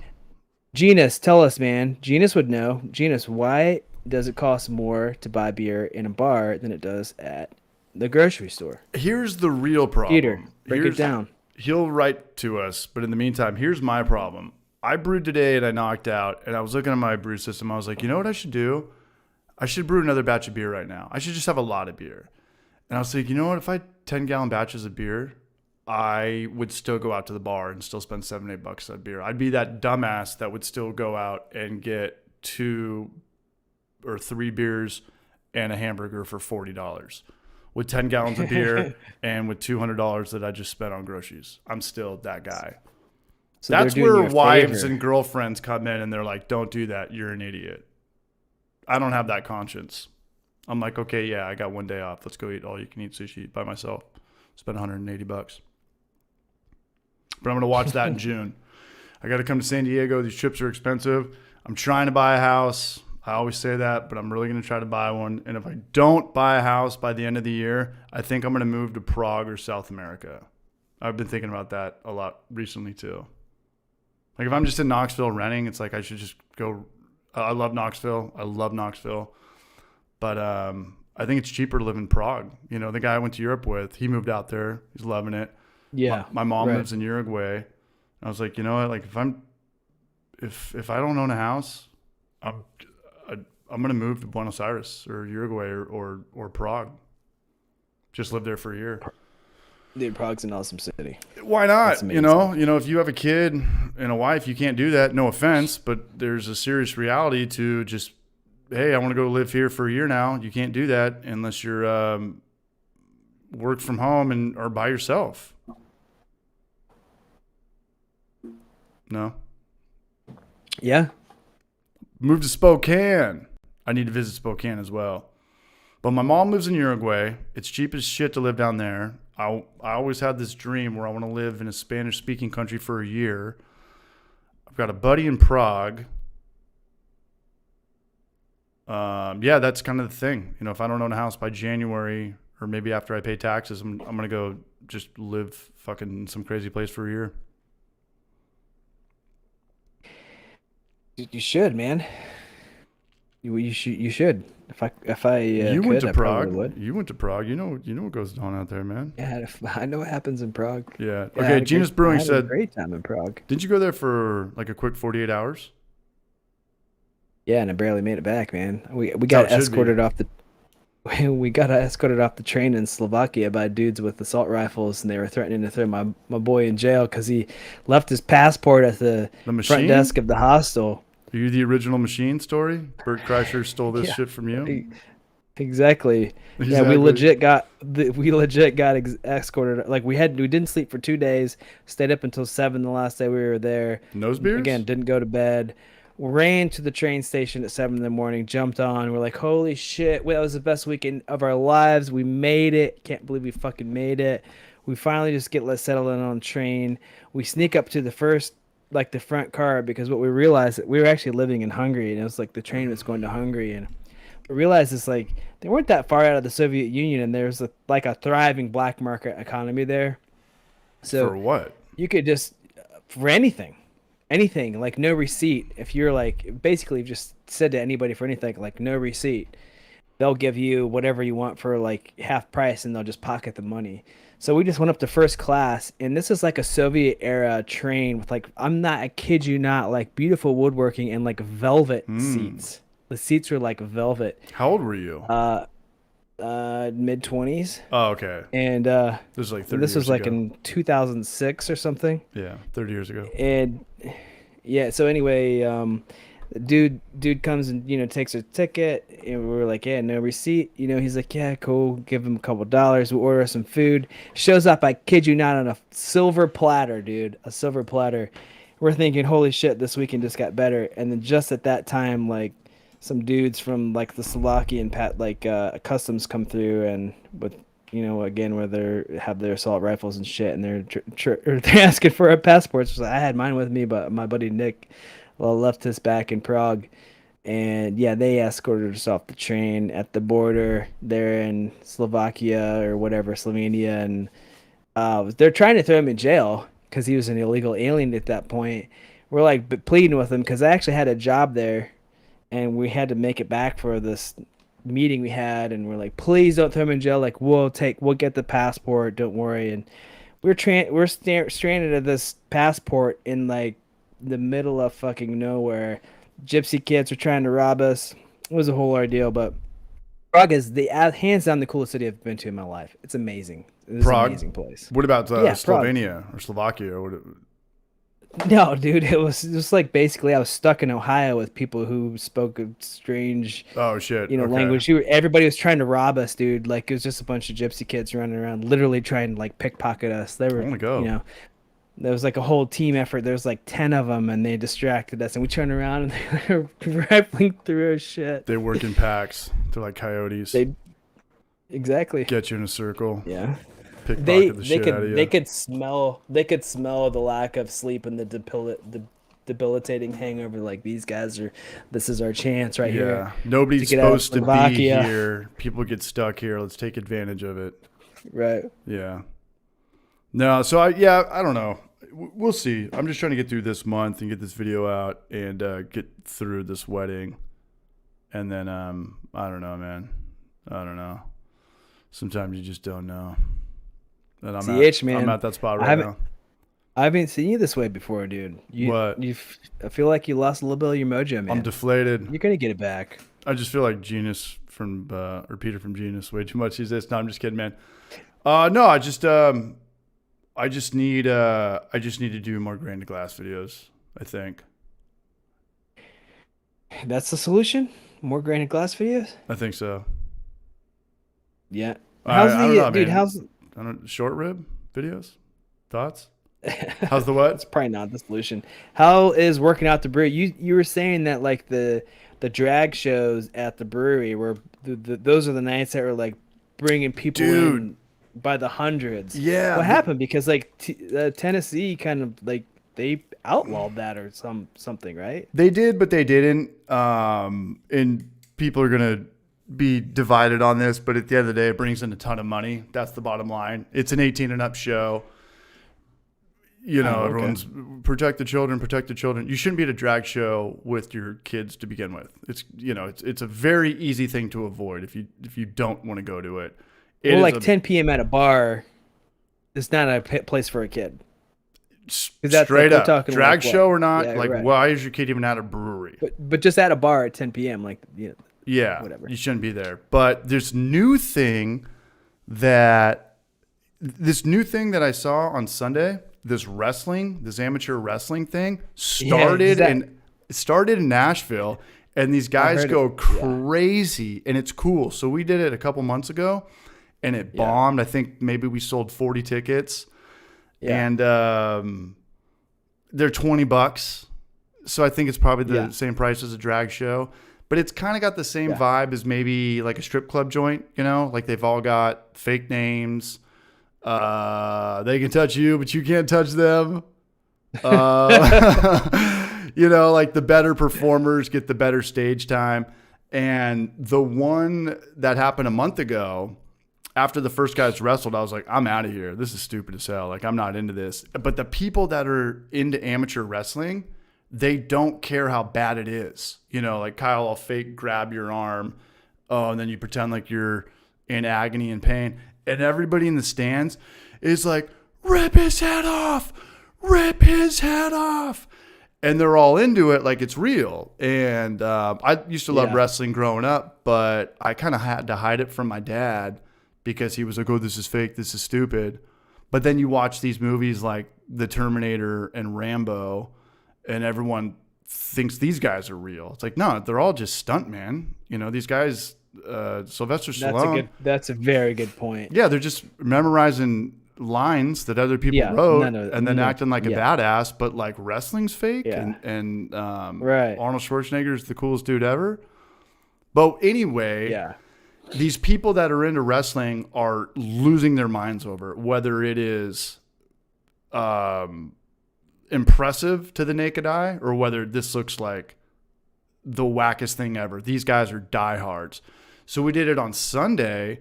Speaker 2: Genus, tell us, man. Genus would know. Genus, why does it cost more to buy beer in a bar than it does at the grocery store?
Speaker 1: Here's the real problem.
Speaker 2: Peter, break it down.
Speaker 1: He'll write to us, but in the meantime, here's my problem. I brewed today and I knocked out, and I was looking at my brew system. I was like, you know what I should do? I should brew another batch of beer right now. I should just have a lot of beer. And I was like, you know what? If I had 10-gallon batches of beer, I would still go out to the bar and still spend $7-8 on beer. I'd be that dumbass that would still go out and get 2 or 3 beers and a hamburger for $40 with 10 gallons of beer and with $200 that I just spent on groceries. I'm still that guy.
Speaker 2: So they're
Speaker 1: That's
Speaker 2: doing
Speaker 1: where
Speaker 2: you a
Speaker 1: wives
Speaker 2: favor.
Speaker 1: and girlfriends come in and they're like, don't do that. You're an idiot. I don't have that conscience. I'm like, okay, yeah, I got one day off. Let's go eat all you can eat sushi by myself. Spend $180. But I'm going to watch that in June. I got to come to San Diego. These trips are expensive. I'm trying to buy a house. I always say that, but I'm really going to try to buy one. And if I don't buy a house by the end of the year, I think I'm going to move to Prague or South America. I've been thinking about that a lot recently too. Like if I'm just in Knoxville renting, it's like I should just go. I love Knoxville. But I think it's cheaper to live in Prague. You know, the guy I went to Europe with, he moved out there. He's loving it.
Speaker 2: Yeah.
Speaker 1: My mom
Speaker 2: right.
Speaker 1: lives in Uruguay. I was like, you know what? Like if I don't own a house, I'm gonna move to Buenos Aires or Uruguay or Prague. Just live there for a year.
Speaker 2: Dude, Prague's an awesome city.
Speaker 1: Why not? You know, if you have a kid and a wife, you can't do that. No offense, but there's a serious reality to just, hey, I want to go live here for a year now. You can't do that unless you're work from home or by yourself. No.
Speaker 2: Yeah.
Speaker 1: Move to Spokane. I need to visit Spokane as well. But my mom lives in Uruguay. It's cheap as shit to live down there. I always had this dream where I want to live in a Spanish-speaking country for a year. I've got a buddy in Prague. Yeah, that's kind of the thing. You know, if I don't own a house by January or maybe after I pay taxes, I'm going to go just live fucking in some crazy place for a year.
Speaker 2: You should, man. You should. If I
Speaker 1: you
Speaker 2: could,
Speaker 1: went to
Speaker 2: I
Speaker 1: Prague.
Speaker 2: probably would.
Speaker 1: You went to Prague. You know what goes on out there, man.
Speaker 2: Yeah, I know what happens in Prague.
Speaker 1: Yeah.
Speaker 2: Yeah,
Speaker 1: Okay. Genus Brewing
Speaker 2: I had
Speaker 1: said,
Speaker 2: a great time in Prague.
Speaker 1: didn't you go there for like a quick 48 hours?
Speaker 2: Yeah, and I barely made it back, man. We got escorted off the train in Slovakia by dudes with assault rifles, and they were threatening to throw my boy in jail because he left his passport at the front desk of the hostel.
Speaker 1: Are you the original machine story? Bert Kreischer stole this shit from you?
Speaker 2: Exactly. Yeah, we legit got escorted. Like we didn't sleep for 2 days. Stayed up until 7 the last day we were there.
Speaker 1: Nose beers?
Speaker 2: Again, didn't go to bed. Ran to the train station at 7 in the morning. Jumped on. We're like, holy shit! That was the best weekend of our lives. We made it. Can't believe we fucking made it. We finally just get settled in on the train. We sneak up to the front car because what we realized that we were actually living in Hungary, and it was like the train was going to Hungary, and we realized it's like they weren't that far out of the Soviet Union, and there's a thriving black market economy there. So
Speaker 1: for what?
Speaker 2: You could just for anything, like no receipt. If you're like basically just said to anybody for anything like no receipt, they'll give you whatever you want for like half price, and they'll just pocket the money. So we just went up to first class, and this is like a Soviet era train with I kid you not, like beautiful woodworking and like velvet seats. The seats were like velvet.
Speaker 1: How old were you?
Speaker 2: Mid-20s.
Speaker 1: Oh, okay.
Speaker 2: And
Speaker 1: this was like 30
Speaker 2: this
Speaker 1: years
Speaker 2: was like
Speaker 1: ago.
Speaker 2: in 2006 or something.
Speaker 1: Yeah, 30 years ago.
Speaker 2: And yeah, so anyway, the dude comes and takes a ticket, and we were like, yeah, no receipt. He's like, yeah, cool. Give him a couple $. We order some food. Shows up, I kid you not, on a silver platter, dude, a silver platter. We're thinking, holy shit, this weekend just got better. And then just at that time, like some dudes from like the Slovakian customs come through, and with again where they have their assault rifles and shit, and they're asking for our passports. So I had mine with me, but my buddy Nick left his back in Prague, and yeah, they escorted us off the train at the border there in Slovakia or whatever, Slovenia, and they're trying to throw him in jail because he was an illegal alien at that point. We're like pleading with him because I actually had a job there, and we had to make it back for this meeting we had, and we're like, please don't throw him in jail. Like we'll get the passport, don't worry. And we're stranded at this passport in like the middle of fucking nowhere. Gypsy kids are trying to rob us. It was a whole ordeal, but Prague is hands down the coolest city I've been to in my life. It's amazing. It's
Speaker 1: Prague?
Speaker 2: an amazing place.
Speaker 1: What about Slovenia
Speaker 2: Prague.
Speaker 1: or Slovakia? Or
Speaker 2: No, dude, it was just like basically I was stuck in Ohio with people who spoke a strange
Speaker 1: okay.
Speaker 2: language. Everybody was trying to rob us, dude. Like it was just a bunch of gypsy kids running around literally trying to like pickpocket us. They were there was like a whole team effort. There was like 10 of them, and they distracted us, and we turned around and they were rifling through our shit.
Speaker 1: They work in packs. They're like coyotes.
Speaker 2: Exactly.
Speaker 1: Get you in a circle.
Speaker 2: Yeah.
Speaker 1: Pickpocket the shit out of you.
Speaker 2: They could smell the lack of sleep and the debilitating hangover. Like these guys are, this is our chance right here.
Speaker 1: Nobody's
Speaker 2: to get out of
Speaker 1: supposed to be
Speaker 2: Slovakia.
Speaker 1: here. People get stuck here. Let's take advantage of it.
Speaker 2: Right.
Speaker 1: Yeah. No, so I don't know. We'll see. I'm just trying to get through this month and get this video out and get through this wedding. And then, I don't know, man. I don't know. Sometimes you just don't know. And I'm at that spot right now.
Speaker 2: I haven't seen you this way before, dude.
Speaker 1: What?
Speaker 2: I feel like you lost a little bit of your mojo, man.
Speaker 1: I'm deflated.
Speaker 2: You're going to get it back.
Speaker 1: I just feel like Genus from, or Peter from Genus way too much these days. No, I'm just kidding, man. No, I just need to do more grain to glass videos, I think.
Speaker 2: That's the solution? More granite glass videos?
Speaker 1: I think so.
Speaker 2: Yeah.
Speaker 1: I don't know,
Speaker 2: dude,
Speaker 1: man. Short rib videos? Thoughts? How's the what?
Speaker 2: It's probably not the solution. How is working out the brewery? You were saying that like the drag shows at the brewery were those are the nights that were like bringing people in by the hundreds.
Speaker 1: Yeah.
Speaker 2: What happened? Because like Tennessee kind of like they outlawed that or something, right?
Speaker 1: They did, but they didn't. And people are gonna be divided on this, but at the end of the day, it brings in a ton of money. That's the bottom line. It's an 18 and up show. You know, everyone's protect the children. You shouldn't be at a drag show with your kids to begin with. It's a very easy thing to avoid if you don't want to go to it.
Speaker 2: Well, like 10 p.m. at a bar is not a place for a kid.
Speaker 1: Straight up, drag show or not,
Speaker 2: right.
Speaker 1: Why is your kid even at a brewery?
Speaker 2: But just at a bar at 10 p.m., whatever.
Speaker 1: You shouldn't be there. But this new thing that I saw on Sunday, this amateur wrestling thing, started in Nashville, and these guys go crazy, and it's cool. So we did it a couple months ago, and it bombed. I think maybe we sold 40 tickets. Yeah. And they're $20. So I think it's probably the same price as a drag show. But it's kind of got the same vibe as maybe like a strip club joint, like they've all got fake names. They can touch you, but you can't touch them. Like the better performers get the better stage time. And the one that happened a month ago, after the first guys wrestled, I was like, I'm out of here. This is stupid as hell. Like, I'm not into this. But the people that are into amateur wrestling, they don't care how bad it is. Like Kyle will fake grab your arm. Oh, and then you pretend like you're in agony and pain. And everybody in the stands is like, rip his head off. Rip his head off. And they're all into it like it's real. And I used to love wrestling growing up, but I kind of had to hide it from my dad because he was like, oh, this is fake, this is stupid. But then you watch these movies like The Terminator and Rambo, and everyone thinks these guys are real. It's like, no, they're all just stuntmen. These guys, Sylvester Stallone.
Speaker 2: That's a very good point.
Speaker 1: Yeah, they're just memorizing lines that other people wrote and then acting like a badass, but like wrestling's fake and Arnold Schwarzenegger is the coolest dude ever. But anyway, these people that are into wrestling are losing their minds over it, whether it is impressive to the naked eye or whether this looks like the wackest thing ever. These guys are diehards. So we did it on Sunday,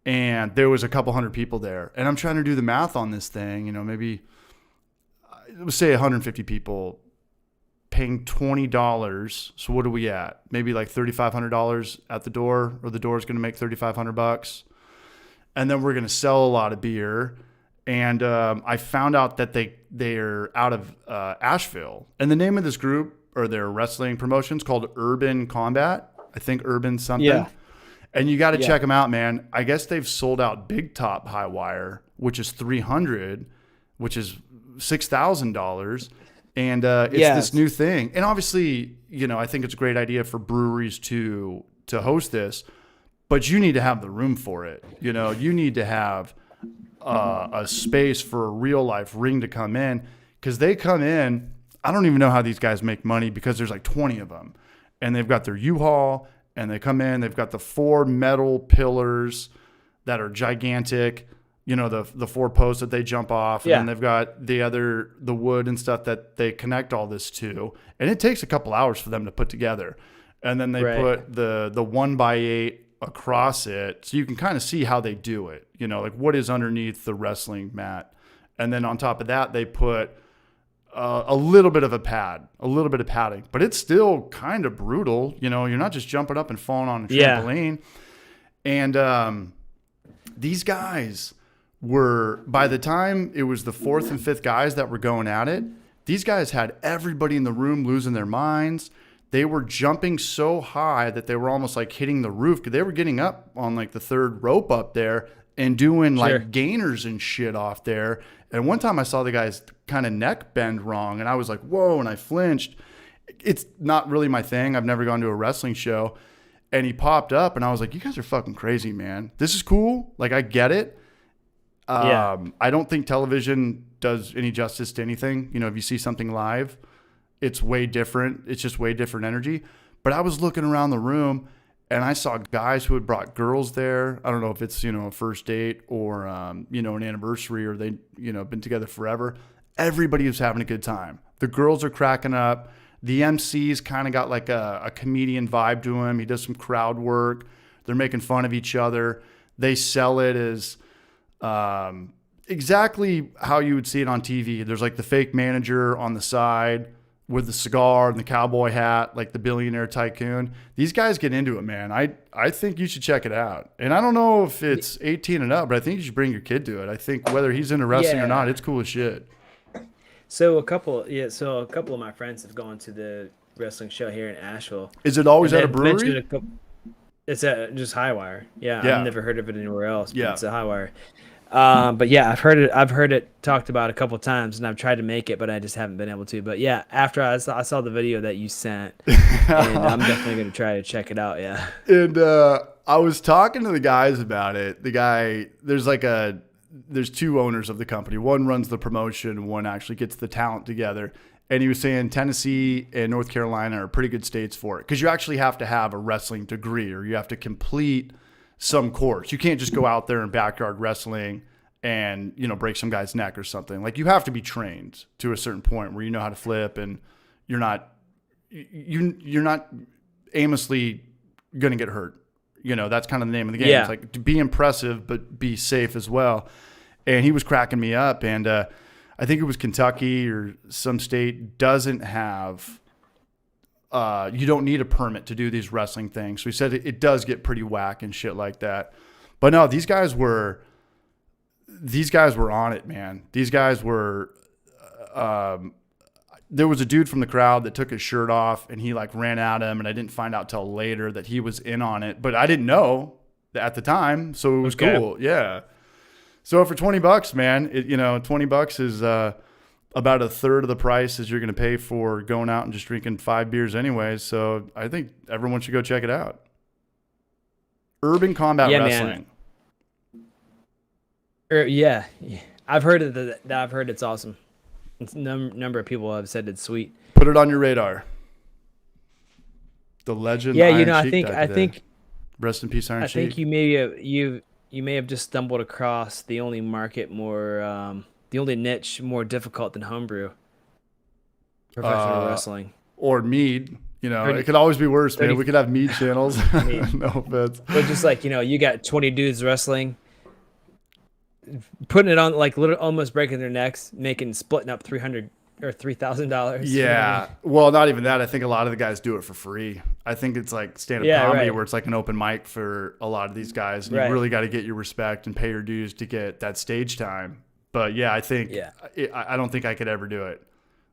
Speaker 1: and there was a couple hundred people there. And I'm trying to do the math on this thing, maybe let's say 150 people paying $20. So what are we at? Maybe like $3,500 at the door, or the door's going to make $3,500. And then we're going to sell a lot of beer. And I found out that they're out of Asheville. And the name of this group or their wrestling promotion's called Urban Combat. I think Urban something. Yeah. And you got to check them out, man. I guess they've sold out Big Top High Wire, which is $300, which is $6,000. And it's this new thing. And obviously, I think it's a great idea for breweries to host this, but you need to have the room for it. You need to have a space for a real life ring to come in, because they come in. I don't even know how these guys make money, because there's like 20 of them, and they've got their U-Haul, and they come in. They've got the 4 metal pillars that are gigantic. You know, the 4 posts that they jump off, and then they've got the wood and stuff that they connect all this to, and it takes a couple hours for them to put together. And then they put the 1x8 across it, so you can kind of see how they do it. You know, like what is underneath the wrestling mat, and then on top of that they put a little bit of padding, but it's still kind of brutal. You know, you're not just jumping up and falling on a trampoline. And these guys were, by the time it was the 4th and 5th guys that were going at it, these guys had everybody in the room losing their minds. They were jumping so high that they were almost like hitting the roof, because they were getting up on like the 3rd rope up there and doing like gainers and shit off there. And one time I saw the guy's kind of neck bend wrong, and I was like, whoa, and I flinched. It's not really my thing. I've never gone to a wrestling show. And he popped up, and I was like, you guys are fucking crazy, man. This is cool. Like, I get it. I don't think television does any justice to anything. You know, if you see something live, it's way different. It's just way different energy. But I was looking around the room, and I saw guys who had brought girls there. I don't know if it's, you know, a first date or, you know, an anniversary, or they, you know, been together forever. Everybody was having a good time. The girls are cracking up. The MC's kind of got like a comedian vibe to him. He does some crowd work. They're making fun of each other. They sell it as exactly how you would see it on TV. There's like the fake manager on the side with the cigar and the cowboy hat, like the billionaire tycoon. These guys get into it, man. I think you should check it out. And I don't know if it's 18 and up, but I think you should bring your kid to it. I think whether he's into wrestling or not, it's cool as shit.
Speaker 2: So a couple of my friends have gone to the wrestling show here in Asheville.
Speaker 1: Is it always at a brewery?
Speaker 2: It's at just Highwire. Yeah, I've never heard of it anywhere else. But it's a Highwire. But yeah, I've heard it talked about a couple of times, and I've tried to make it, but I just haven't been able to. But yeah, after I saw the video that you sent, and I'm definitely going to try to check it out. Yeah.
Speaker 1: And I was talking to the guys about it. The guy, there's 2 owners of the company. One runs the promotion, one actually gets the talent together. And he was saying Tennessee and North Carolina are pretty good states for it, because you actually have to have a wrestling degree, or you have to complete some course. You can't just go out there in backyard wrestling and, you know, break some guy's neck or something. Like, you have to be trained to a certain point where you know how to flip, and you're not aimlessly going to get hurt. You know, that's kind of the name of the game. It's like to be impressive, but be safe as well. And he was cracking me up. And I think it was Kentucky or some state doesn't have, you don't need a permit to do these wrestling things. So he said it does get pretty whack and shit like that. But no, these guys were on it, man. These guys were, there was a dude from the crowd that took his shirt off, and he like ran at him, and I didn't find out till later that he was in on it, but I didn't know at the time. So it was cool. Yeah. So for $20, man, $20 is, about a third of the price as you're going to pay for going out and just drinking 5 beers anyways. So I think everyone should go check it out. Urban Combat Wrestling.
Speaker 2: Yeah. I've heard it. I've heard it's awesome. Number of people have said it's sweet.
Speaker 1: Put it on your radar. The legend.
Speaker 2: Yeah,
Speaker 1: Iron
Speaker 2: I think.
Speaker 1: Rest in peace, Iron Sheik.
Speaker 2: I think you may have just stumbled across the only market more, the only niche more difficult than homebrew. Professional wrestling.
Speaker 1: Or mead. You know, it could always be worse, man. We could have mead channels. No offense.
Speaker 2: But just like, you got 20 dudes wrestling, putting it on, like literally almost breaking their necks, splitting up $300 or $3,000.
Speaker 1: Yeah. Well, not even that. I think a lot of the guys do it for free. I think it's like stand-up comedy where it's like an open mic for a lot of these guys. And you really got to get your respect and pay your dues to get that stage time. But yeah, I think I don't think I could ever do it.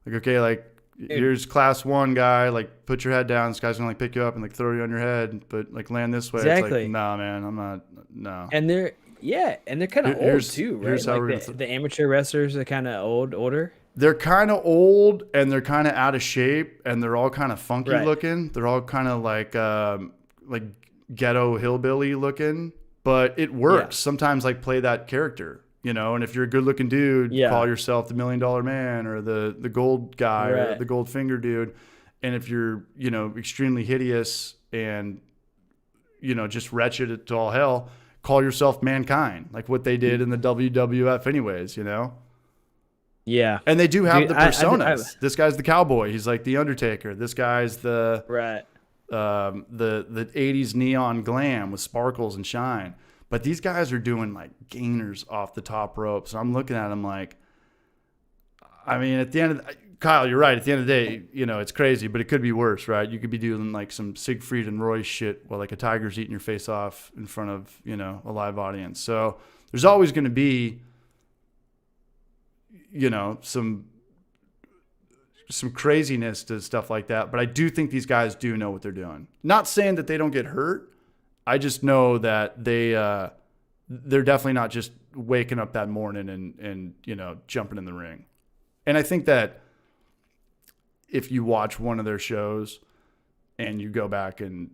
Speaker 1: Like, okay, like here's class 1 guy, like put your head down. This guy's gonna like pick you up and like throw you on your head, but like land this way.
Speaker 2: Exactly.
Speaker 1: It's like, nah, man, I'm not. No.
Speaker 2: And they're kind of old too, right?
Speaker 1: Here's how
Speaker 2: like the amateur wrestlers are kind of older.
Speaker 1: They're kind of old, and they're kind of out of shape, and they're all kind of funky looking. They're all kind of like ghetto hillbilly looking, but it works. Sometimes like play that character. You know, and if you're a good looking dude, call yourself the $1 Million Man or the gold guy or the gold finger dude. And if you're, extremely hideous and, just wretched to all hell, call yourself Mankind, like what they did in the WWF anyways, you know?
Speaker 2: Yeah.
Speaker 1: And they do have
Speaker 2: Dude,
Speaker 1: the personas. This guy's the cowboy. He's like the Undertaker. This guy's the
Speaker 2: Right.
Speaker 1: the 80s neon glam with sparkles and shine. But these guys are doing like gainers off the top rope. So I'm looking at them like, I mean, at the end of Kyle, you're right. At the end of the day, you know, it's crazy, but it could be worse, right? You could be doing like some Siegfried and Roy shit while like a tiger's eating your face off in front of, you know, a live audience. So there's always going to be, you know, some craziness to stuff like that. But I do think these guys do know what they're doing. Not saying that they don't get hurt. I just know that they're definitely not just waking up that morning and you know, jumping in the ring. And I think that if you watch one of their shows and you go back and,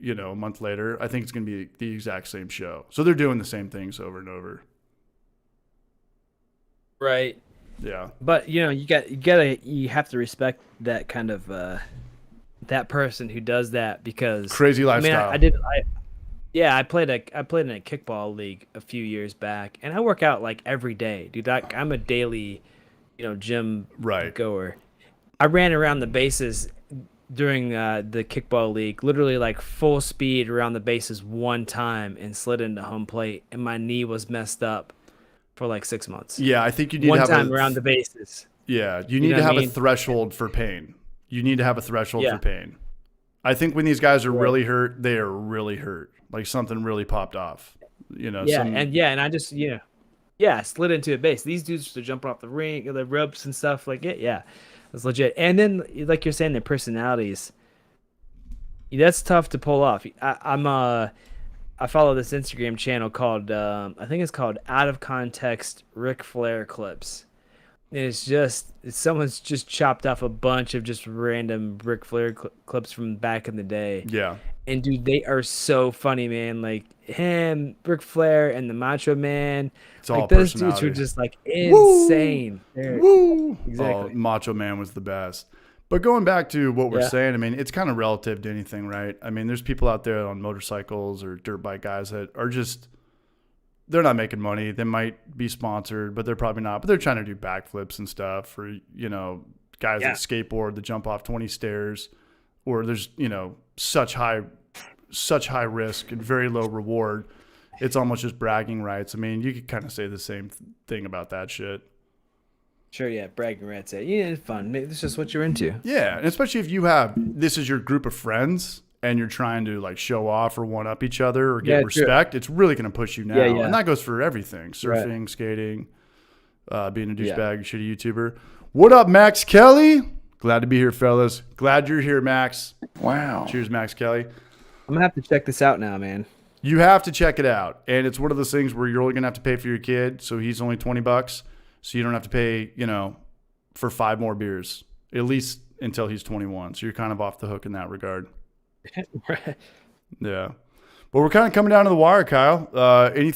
Speaker 1: you know, a month later, I think it's going to be the exact same show. So they're doing the same things over and over.
Speaker 2: Right.
Speaker 1: Yeah.
Speaker 2: But you know, you have to respect that kind of that person who does that, because
Speaker 1: Crazy lifestyle.
Speaker 2: I played in a kickball league a few years back, and I work out like every day, dude. I'm a daily, you know, gym goer. I ran around the bases during the kickball league, literally like full speed around the bases one time, and slid into home plate, and my knee was messed up for like 6 months.
Speaker 1: Yeah, I think you need
Speaker 2: one
Speaker 1: to have
Speaker 2: time around the bases.
Speaker 1: Yeah, you need to have a threshold for pain. You need to have a threshold for pain. I think when these guys are really hurt, they are really hurt. Like something really popped off. You know.
Speaker 2: Yeah, and I just I slid into a base. These dudes used to jump off the ring, the ropes and stuff like it. Yeah, it's legit. And then, like you're saying, their personalities. That's tough to pull off. I follow this Instagram channel called I think it's called Out of Context Ric Flair Clips. And it's someone's just chopped off a bunch of just random Ric Flair clips from back in the day.
Speaker 1: Yeah.
Speaker 2: And dude, they are so funny, man. Like him, Ric Flair, and the Macho Man.
Speaker 1: It's all
Speaker 2: like those dudes were just like insane.
Speaker 1: Woo!
Speaker 2: Exactly.
Speaker 1: Oh, Macho Man was the best. But going back to what we're saying, I mean, it's kind of relative to anything, right? I mean, there's people out there on motorcycles or dirt bike guys that are just, they're not making money. They might be sponsored, but they're probably not. But they're trying to do backflips and stuff. Or, you know, guys that skateboard that jump off 20 stairs. Or there's, you know, such high risk and very low reward. It's almost just bragging rights. I mean, you could kind of say the same thing about that shit.
Speaker 2: Sure, yeah, bragging rights. Yeah, it's fun. Maybe it's just what you're into.
Speaker 1: Yeah, and especially if this is your group of friends and you're trying to like show off or one up each other or get respect, it's really going to push you now. Yeah. And that goes for everything: surfing, skating, being a douchebag, shitty YouTuber. What up, Max Kelly? Glad to be here, fellas. Glad you're here, Max.
Speaker 5: Wow.
Speaker 1: Cheers, Max Kelly.
Speaker 2: I'm gonna have to check this out now, man.
Speaker 1: You have to check it out, and it's one of those things where you're only gonna have to pay for your kid, so he's only $20. So you don't have to pay, you know, for 5 more beers, at least until he's 21. So you're kind of off the hook in that regard.
Speaker 2: Right.
Speaker 1: Yeah. But we're kind of coming down to the wire, Kyle. Any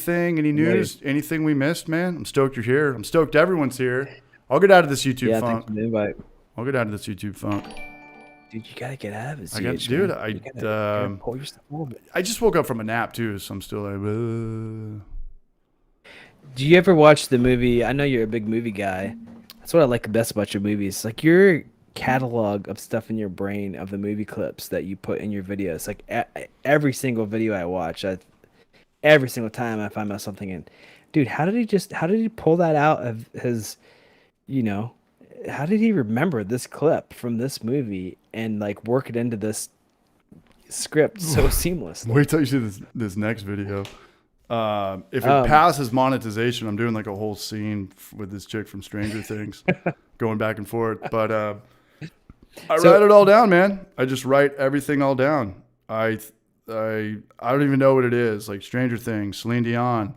Speaker 1: news, anything we missed, man? I'm stoked you're here. I'm stoked everyone's here. I'll get out of this YouTube funk.
Speaker 2: Thanks for the invite.
Speaker 1: I'll get out of this YouTube funk.
Speaker 2: Dude, you gotta get out of this.
Speaker 1: Pull your stuff a little bit. I just woke up from a nap too, so I'm still like.
Speaker 2: Do you ever watch the movie? I know you're a big movie guy. That's what I like best about your movies. Like your catalog of stuff in your brain of the movie clips that you put in your videos. Like every single video I watch, every single time I find out something in. Dude, how did he pull that out of his, you know, how did he remember this clip from this movie and like work it into this script so seamless?
Speaker 1: Wait till you see this next video. If it passes monetization, I'm doing like a whole scene with this chick from Stranger Things going back and forth. But I write it all down, man. I just write everything all down. I don't even know what it is. Like Stranger Things, Celine Dion,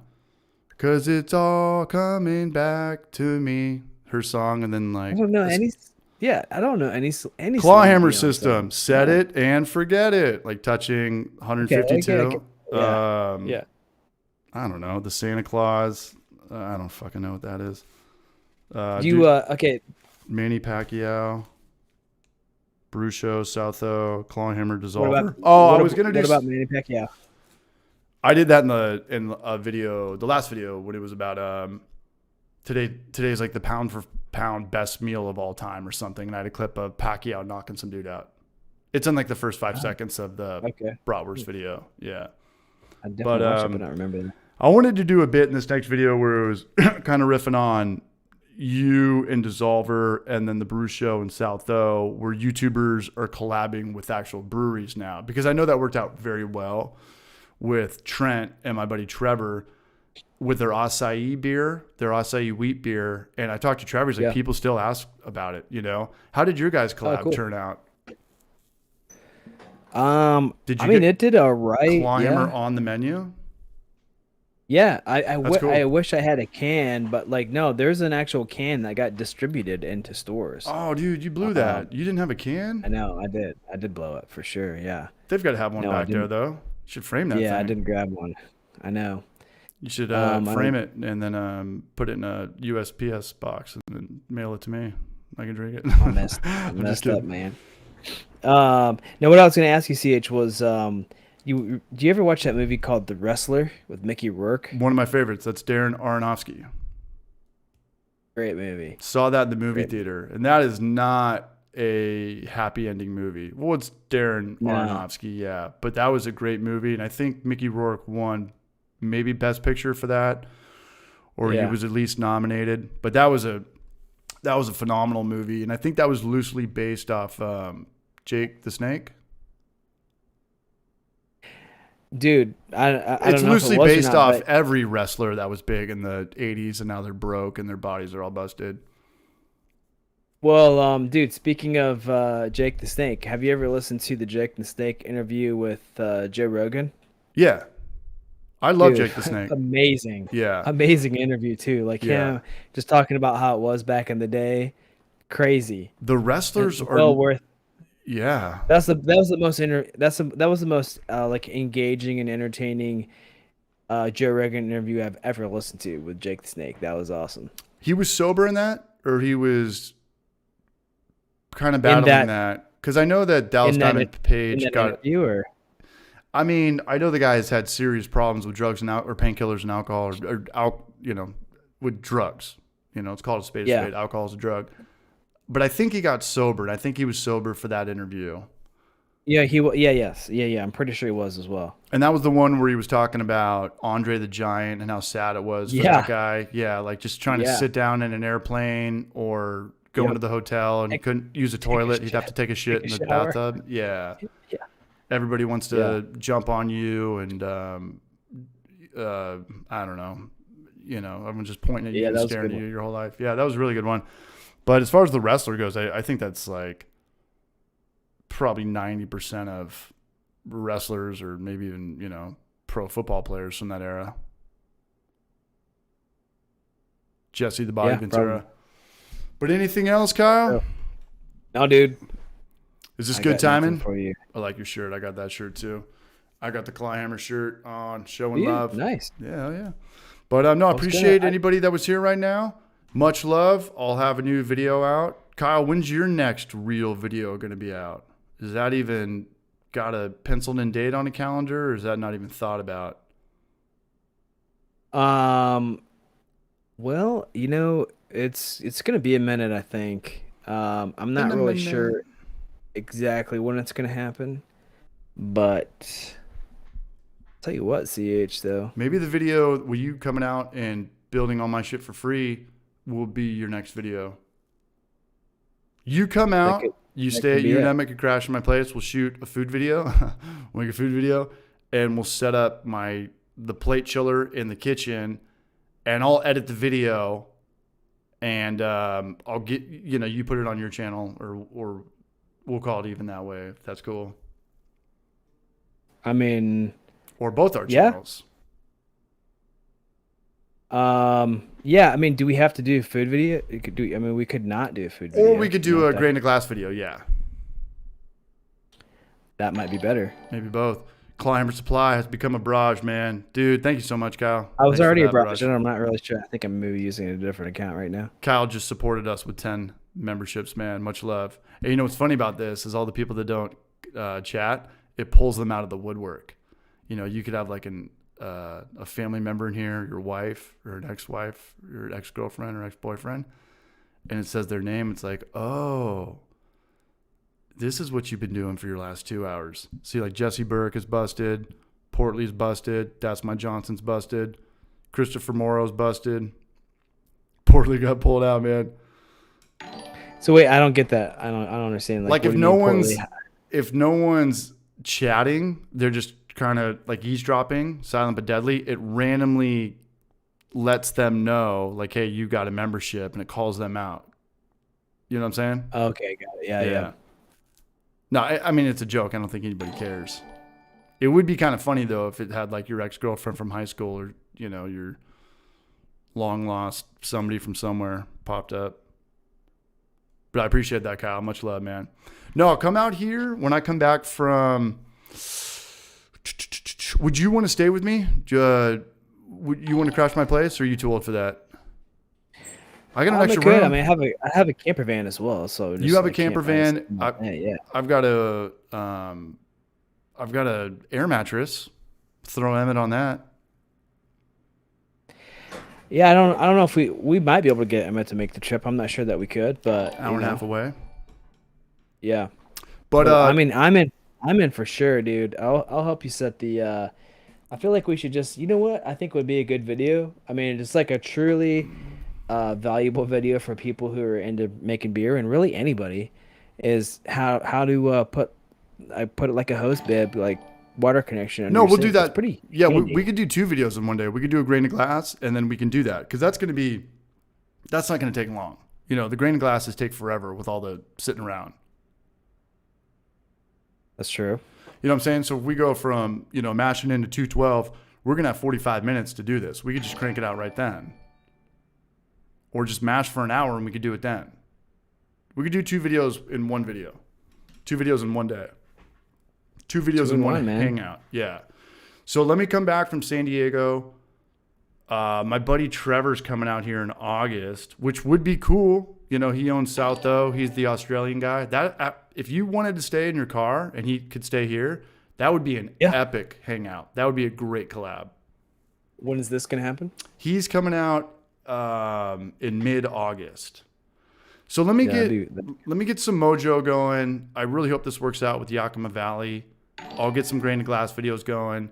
Speaker 1: 'cause it's all coming back to me. Her song, and then like
Speaker 2: I don't know any. Yeah, I don't know any.
Speaker 1: Clawhammer System. Set it and forget it. Like touching 152.
Speaker 2: Okay. Yeah.
Speaker 1: I don't know. The Santa Claus. I don't fucking know what that is.
Speaker 2: Okay.
Speaker 1: Manny Pacquiao. Brucho, Southo, Clawhammer, Dissolver.
Speaker 2: What
Speaker 1: What
Speaker 2: about Manny Pacquiao?
Speaker 1: I did that in a video, the last video, when it was about today's like the pound for pound best meal of all time or something, and I had a clip of Pacquiao knocking some dude out. It's in like the first 5 seconds of the bratwurst video. Yeah.
Speaker 2: I definitely watched it, but not remember that.
Speaker 1: I wanted to do a bit in this next video where it was kind of riffing on you and Dissolver and then the Brew Show in South O, where YouTubers are collabing with actual breweries now. Because I know that worked out very well with Trent and my buddy Trevor with their acai beer, their acai wheat beer. And I talked to Trevor, he's like, people still ask about it, you know? How did your guys' collab turn out?
Speaker 2: Did you it did all right.
Speaker 1: Climber on the menu?
Speaker 2: Yeah, I wish I had a can, but like, no, there's an actual can that got distributed into stores.
Speaker 1: Oh, dude, you blew that. You didn't have a can?
Speaker 2: I know, I did. I did blow it for sure. Yeah.
Speaker 1: They've got to have one back there, though. You should frame that thing.
Speaker 2: Yeah, I didn't grab one. I know.
Speaker 1: You should frame it and then put it in a USPS box and then mail it to me. I can drink it.
Speaker 2: I messed up, man. Now, what I was going to ask you, CH, was do you ever watch that movie called The Wrestler with Mickey Rourke?
Speaker 1: One of my favorites. That's Darren Aronofsky.
Speaker 2: Great movie.
Speaker 1: Saw that in the movie theater, and that is not a happy ending movie. Well, it's Darren Aronofsky, yeah, but that was a great movie, and I think Mickey Rourke won maybe Best Picture for that, or he was at least nominated. But that was a phenomenal movie, and I think that was loosely based off Jake the Snake.
Speaker 2: Dude, I
Speaker 1: it's
Speaker 2: don't know
Speaker 1: loosely
Speaker 2: if it was
Speaker 1: based
Speaker 2: or not,
Speaker 1: off every wrestler that was big in the 80s, and now they're broke and their bodies are all busted.
Speaker 2: Well, dude, speaking of Jake the Snake, have you ever listened to the Jake the Snake interview with Joe Rogan?
Speaker 1: Yeah. I love Jake the Snake.
Speaker 2: Amazing.
Speaker 1: Yeah.
Speaker 2: Amazing interview too. Like him just talking about how it was back in the day. Crazy.
Speaker 1: The wrestlers are
Speaker 2: well worth.
Speaker 1: Yeah.
Speaker 2: That was the most like engaging and entertaining Joe Rogan interview I've ever listened to with Jake the Snake. That was awesome.
Speaker 1: He was sober in that, or he was kind of battling that? Because I know that Dallas Diamond Page got
Speaker 2: interview,
Speaker 1: I mean, I know the guy has had serious problems with drugs and or painkillers and alcohol, or with drugs. You know, it's called a spade. Alcohol is a drug. But I think he got sober, and I think he was sober for that interview.
Speaker 2: Yeah, yeah. I'm pretty sure he was as well.
Speaker 1: And that was the one where he was talking about Andre the Giant and how sad it was for that guy. Yeah, like just trying to sit down in an airplane or go into the hotel and he couldn't use a toilet. He'd have to take a shit in the bathtub. Yeah.
Speaker 2: Yeah.
Speaker 1: Everybody wants to jump on you, and I don't know. You know, everyone's just pointing at you and staring at you your whole life. Yeah, that was a really good one. But as far as the wrestler goes, I think that's like probably 90% of wrestlers, or maybe even, pro football players from that era. Jesse the Body Ventura. But anything else, Kyle?
Speaker 2: No, dude.
Speaker 1: Is this good timing?
Speaker 2: For you.
Speaker 1: I like your shirt. I got that shirt too. I got the Clyhammer shirt on, showing love.
Speaker 2: Nice.
Speaker 1: Yeah. But I appreciate anybody that was here right now. Much love. I'll have a new video out. Kyle, when's your next real video going to be out? Is that even got a penciled in date on a calendar, or is that not even thought about?
Speaker 2: Well, it's going to be a minute, I think. I'm not really sure exactly when it's going to happen, but I'll tell you what, CH, though.
Speaker 1: Maybe the video with you coming out and building all my shit for free will be your next video. You come out, you stay at UNM at Crash in my place. We'll shoot a food video, we'll make a food video, and we'll set up the plate chiller in the kitchen, and I'll edit the video, and I'll get you put it on your channel, or we'll call it even that way, if that's cool.
Speaker 2: I mean,
Speaker 1: or both our channels.
Speaker 2: Yeah, I mean, do we have to do a food video? We could not do a food video.
Speaker 1: Or we could do a grain to glass video, yeah.
Speaker 2: That might be better.
Speaker 1: Maybe both. Climber Supply has become a barrage, man. Dude, thank you so much, Kyle.
Speaker 2: I was already a barrage, and I'm not really sure. I think I'm maybe using a different account right now.
Speaker 1: Kyle just supported us with 10 memberships, man. Much love. And what's funny about this is all the people that don't chat, it pulls them out of the woodwork. You could have like an a family member in here, your wife or an ex-wife, your ex-girlfriend or ex-boyfriend, and it says their name, it's like, oh, this is what you've been doing for your last 2 hours. See, like Jesse Burke is busted. Portly's busted. That's My Johnson's busted. Christopher Morrow's busted. Portly got pulled out, man.
Speaker 2: So wait, I don't get that. I don't understand.
Speaker 1: Like
Speaker 2: what
Speaker 1: if
Speaker 2: do you
Speaker 1: no
Speaker 2: mean,
Speaker 1: one's
Speaker 2: Portly?
Speaker 1: if no one's chatting, they're just kind of like eavesdropping, silent but deadly. It randomly lets them know, like, hey, you got a membership, and it calls them out. You know what I'm saying?
Speaker 2: Okay, got it. Yeah.
Speaker 1: No, I mean, it's a joke. I don't think anybody cares. It would be kind of funny, though, if it had, like, your ex-girlfriend from high school or, you know, your long-lost somebody from somewhere popped up. But I appreciate that, Kyle. Much love, man. No, come out here when I come back from... Would you want to stay with me? Would you want to crash my place, or are you too old for that? I got an extra room.
Speaker 2: I mean, I have a camper van as well. So
Speaker 1: You have a camper van.
Speaker 2: Yeah.
Speaker 1: I've got a air mattress. Throw Emmett on that.
Speaker 2: Yeah, I don't know if we might be able to get Emmett to make the trip. I'm not sure that we could, but
Speaker 1: Hour and a half away.
Speaker 2: Yeah.
Speaker 1: But
Speaker 2: I mean, I'm in for sure, dude. I'll help you set the. I feel like we should just. You know what? I think would be a good video. I mean, it's like a truly valuable video for people who are into making beer, and really anybody, is how to put it like a hose bib, like water connection. Under
Speaker 1: no,
Speaker 2: your
Speaker 1: we'll
Speaker 2: sink.
Speaker 1: do that.
Speaker 2: It's pretty.
Speaker 1: Yeah,
Speaker 2: handy.
Speaker 1: we could do 2 videos in one day. We could do a grain of glass, and then we can do that because that's not going to take long. You know, the grain of glasses take forever with all the sitting around.
Speaker 2: That's true.
Speaker 1: You know what I'm saying? So if we go from, you know, mashing into 212, we're going to have 45 minutes to do this. We could just crank it out right then. Or just mash for an hour and we could do it then. We could do 2 videos in one video. 2 videos in one day. 2 videos in one hangout. Yeah. So let me come back from San Diego. My buddy Trevor's coming out here in August, which would be cool. You know, he owns South though. He's the Australian guy. That if you wanted to stay in your car and he could stay here, that would be an epic hangout. That would be a great collab.
Speaker 2: When is this gonna happen?
Speaker 1: He's coming out in mid-August. So let me get some mojo going. I really hope this works out with Yakima Valley. I'll get some grain to glass videos going.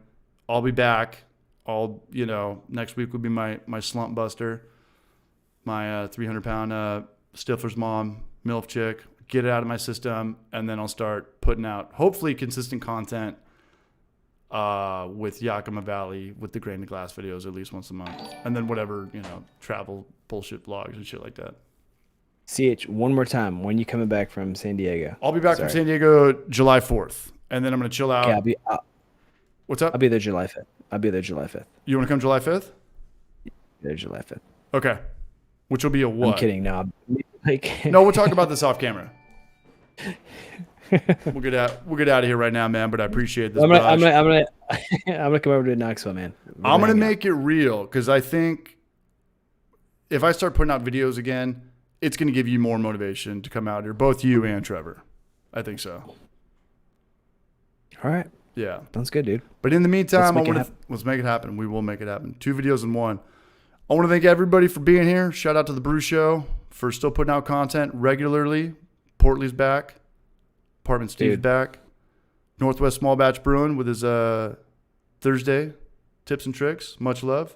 Speaker 1: I'll be back. Next week will be my slump buster, my 300-pound Stifler's mom, MILF chick. Get it out of my system, and then I'll start putting out hopefully consistent content with Yakima Valley with the grain to glass videos at least once a month, and then whatever, you know, travel bullshit vlogs and shit like that.
Speaker 2: CH, one more time. When you coming back from San Diego?
Speaker 1: I'll be back from San Diego July 4th, and then I'm gonna chill out.
Speaker 2: Okay,
Speaker 1: What's up?
Speaker 2: I'll be there July 5th. I'll be there July 5th.
Speaker 1: You want to come July 5th?
Speaker 2: There July 5th.
Speaker 1: Okay. Which will be a what?
Speaker 2: I'm kidding. No,
Speaker 1: no, we'll talk about this off camera. We'll get out of here right now, man. But I appreciate this.
Speaker 2: I'm gonna come over to Knoxville, man.
Speaker 1: I'm gonna make it real because I think if I start putting out videos again, it's gonna give you more motivation to come out here, both you and Trevor. I think so.
Speaker 2: All right.
Speaker 1: Yeah.
Speaker 2: Sounds good, dude.
Speaker 1: But in the meantime, let's make it happen. We will make it happen. 2 videos in one. I want to thank everybody for being here. Shout out to the Brew Show for still putting out content regularly. Portly's back. Apartment Steve's back. Northwest Small Batch Brewing with his Thursday tips and tricks. Much love.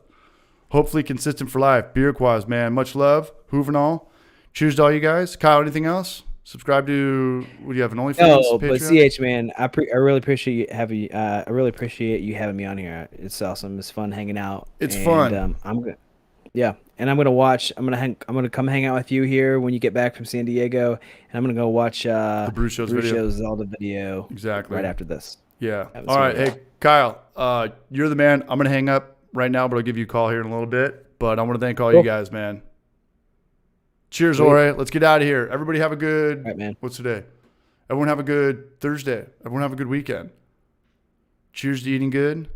Speaker 1: Hopefully consistent for life. Beer Quaz, man. Much love. Hoover and all. Cheers to all you guys. Kyle, anything else? Subscribe to, what do you have, an OnlyFans?
Speaker 2: No,
Speaker 1: Patreon?
Speaker 2: but CH, man, I really appreciate you having. I really appreciate you having me on here. It's awesome. It's fun hanging out.
Speaker 1: It's fun.
Speaker 2: I'm gonna watch. I'm gonna come hang out with you here when you get back from San Diego, and I'm gonna go watch the
Speaker 1: Brew Show's
Speaker 2: Zelda video.
Speaker 1: Exactly.
Speaker 2: Right after this.
Speaker 1: Yeah. All right. Hey, Kyle, you're the man. I'm gonna hang up right now, but I'll give you a call here in a little bit. But I want to thank all you guys, man. Cheers, Jorge. Let's get out of here. Everybody have a good, what's today? Everyone have a good Thursday. Everyone have a good weekend. Cheers to eating good.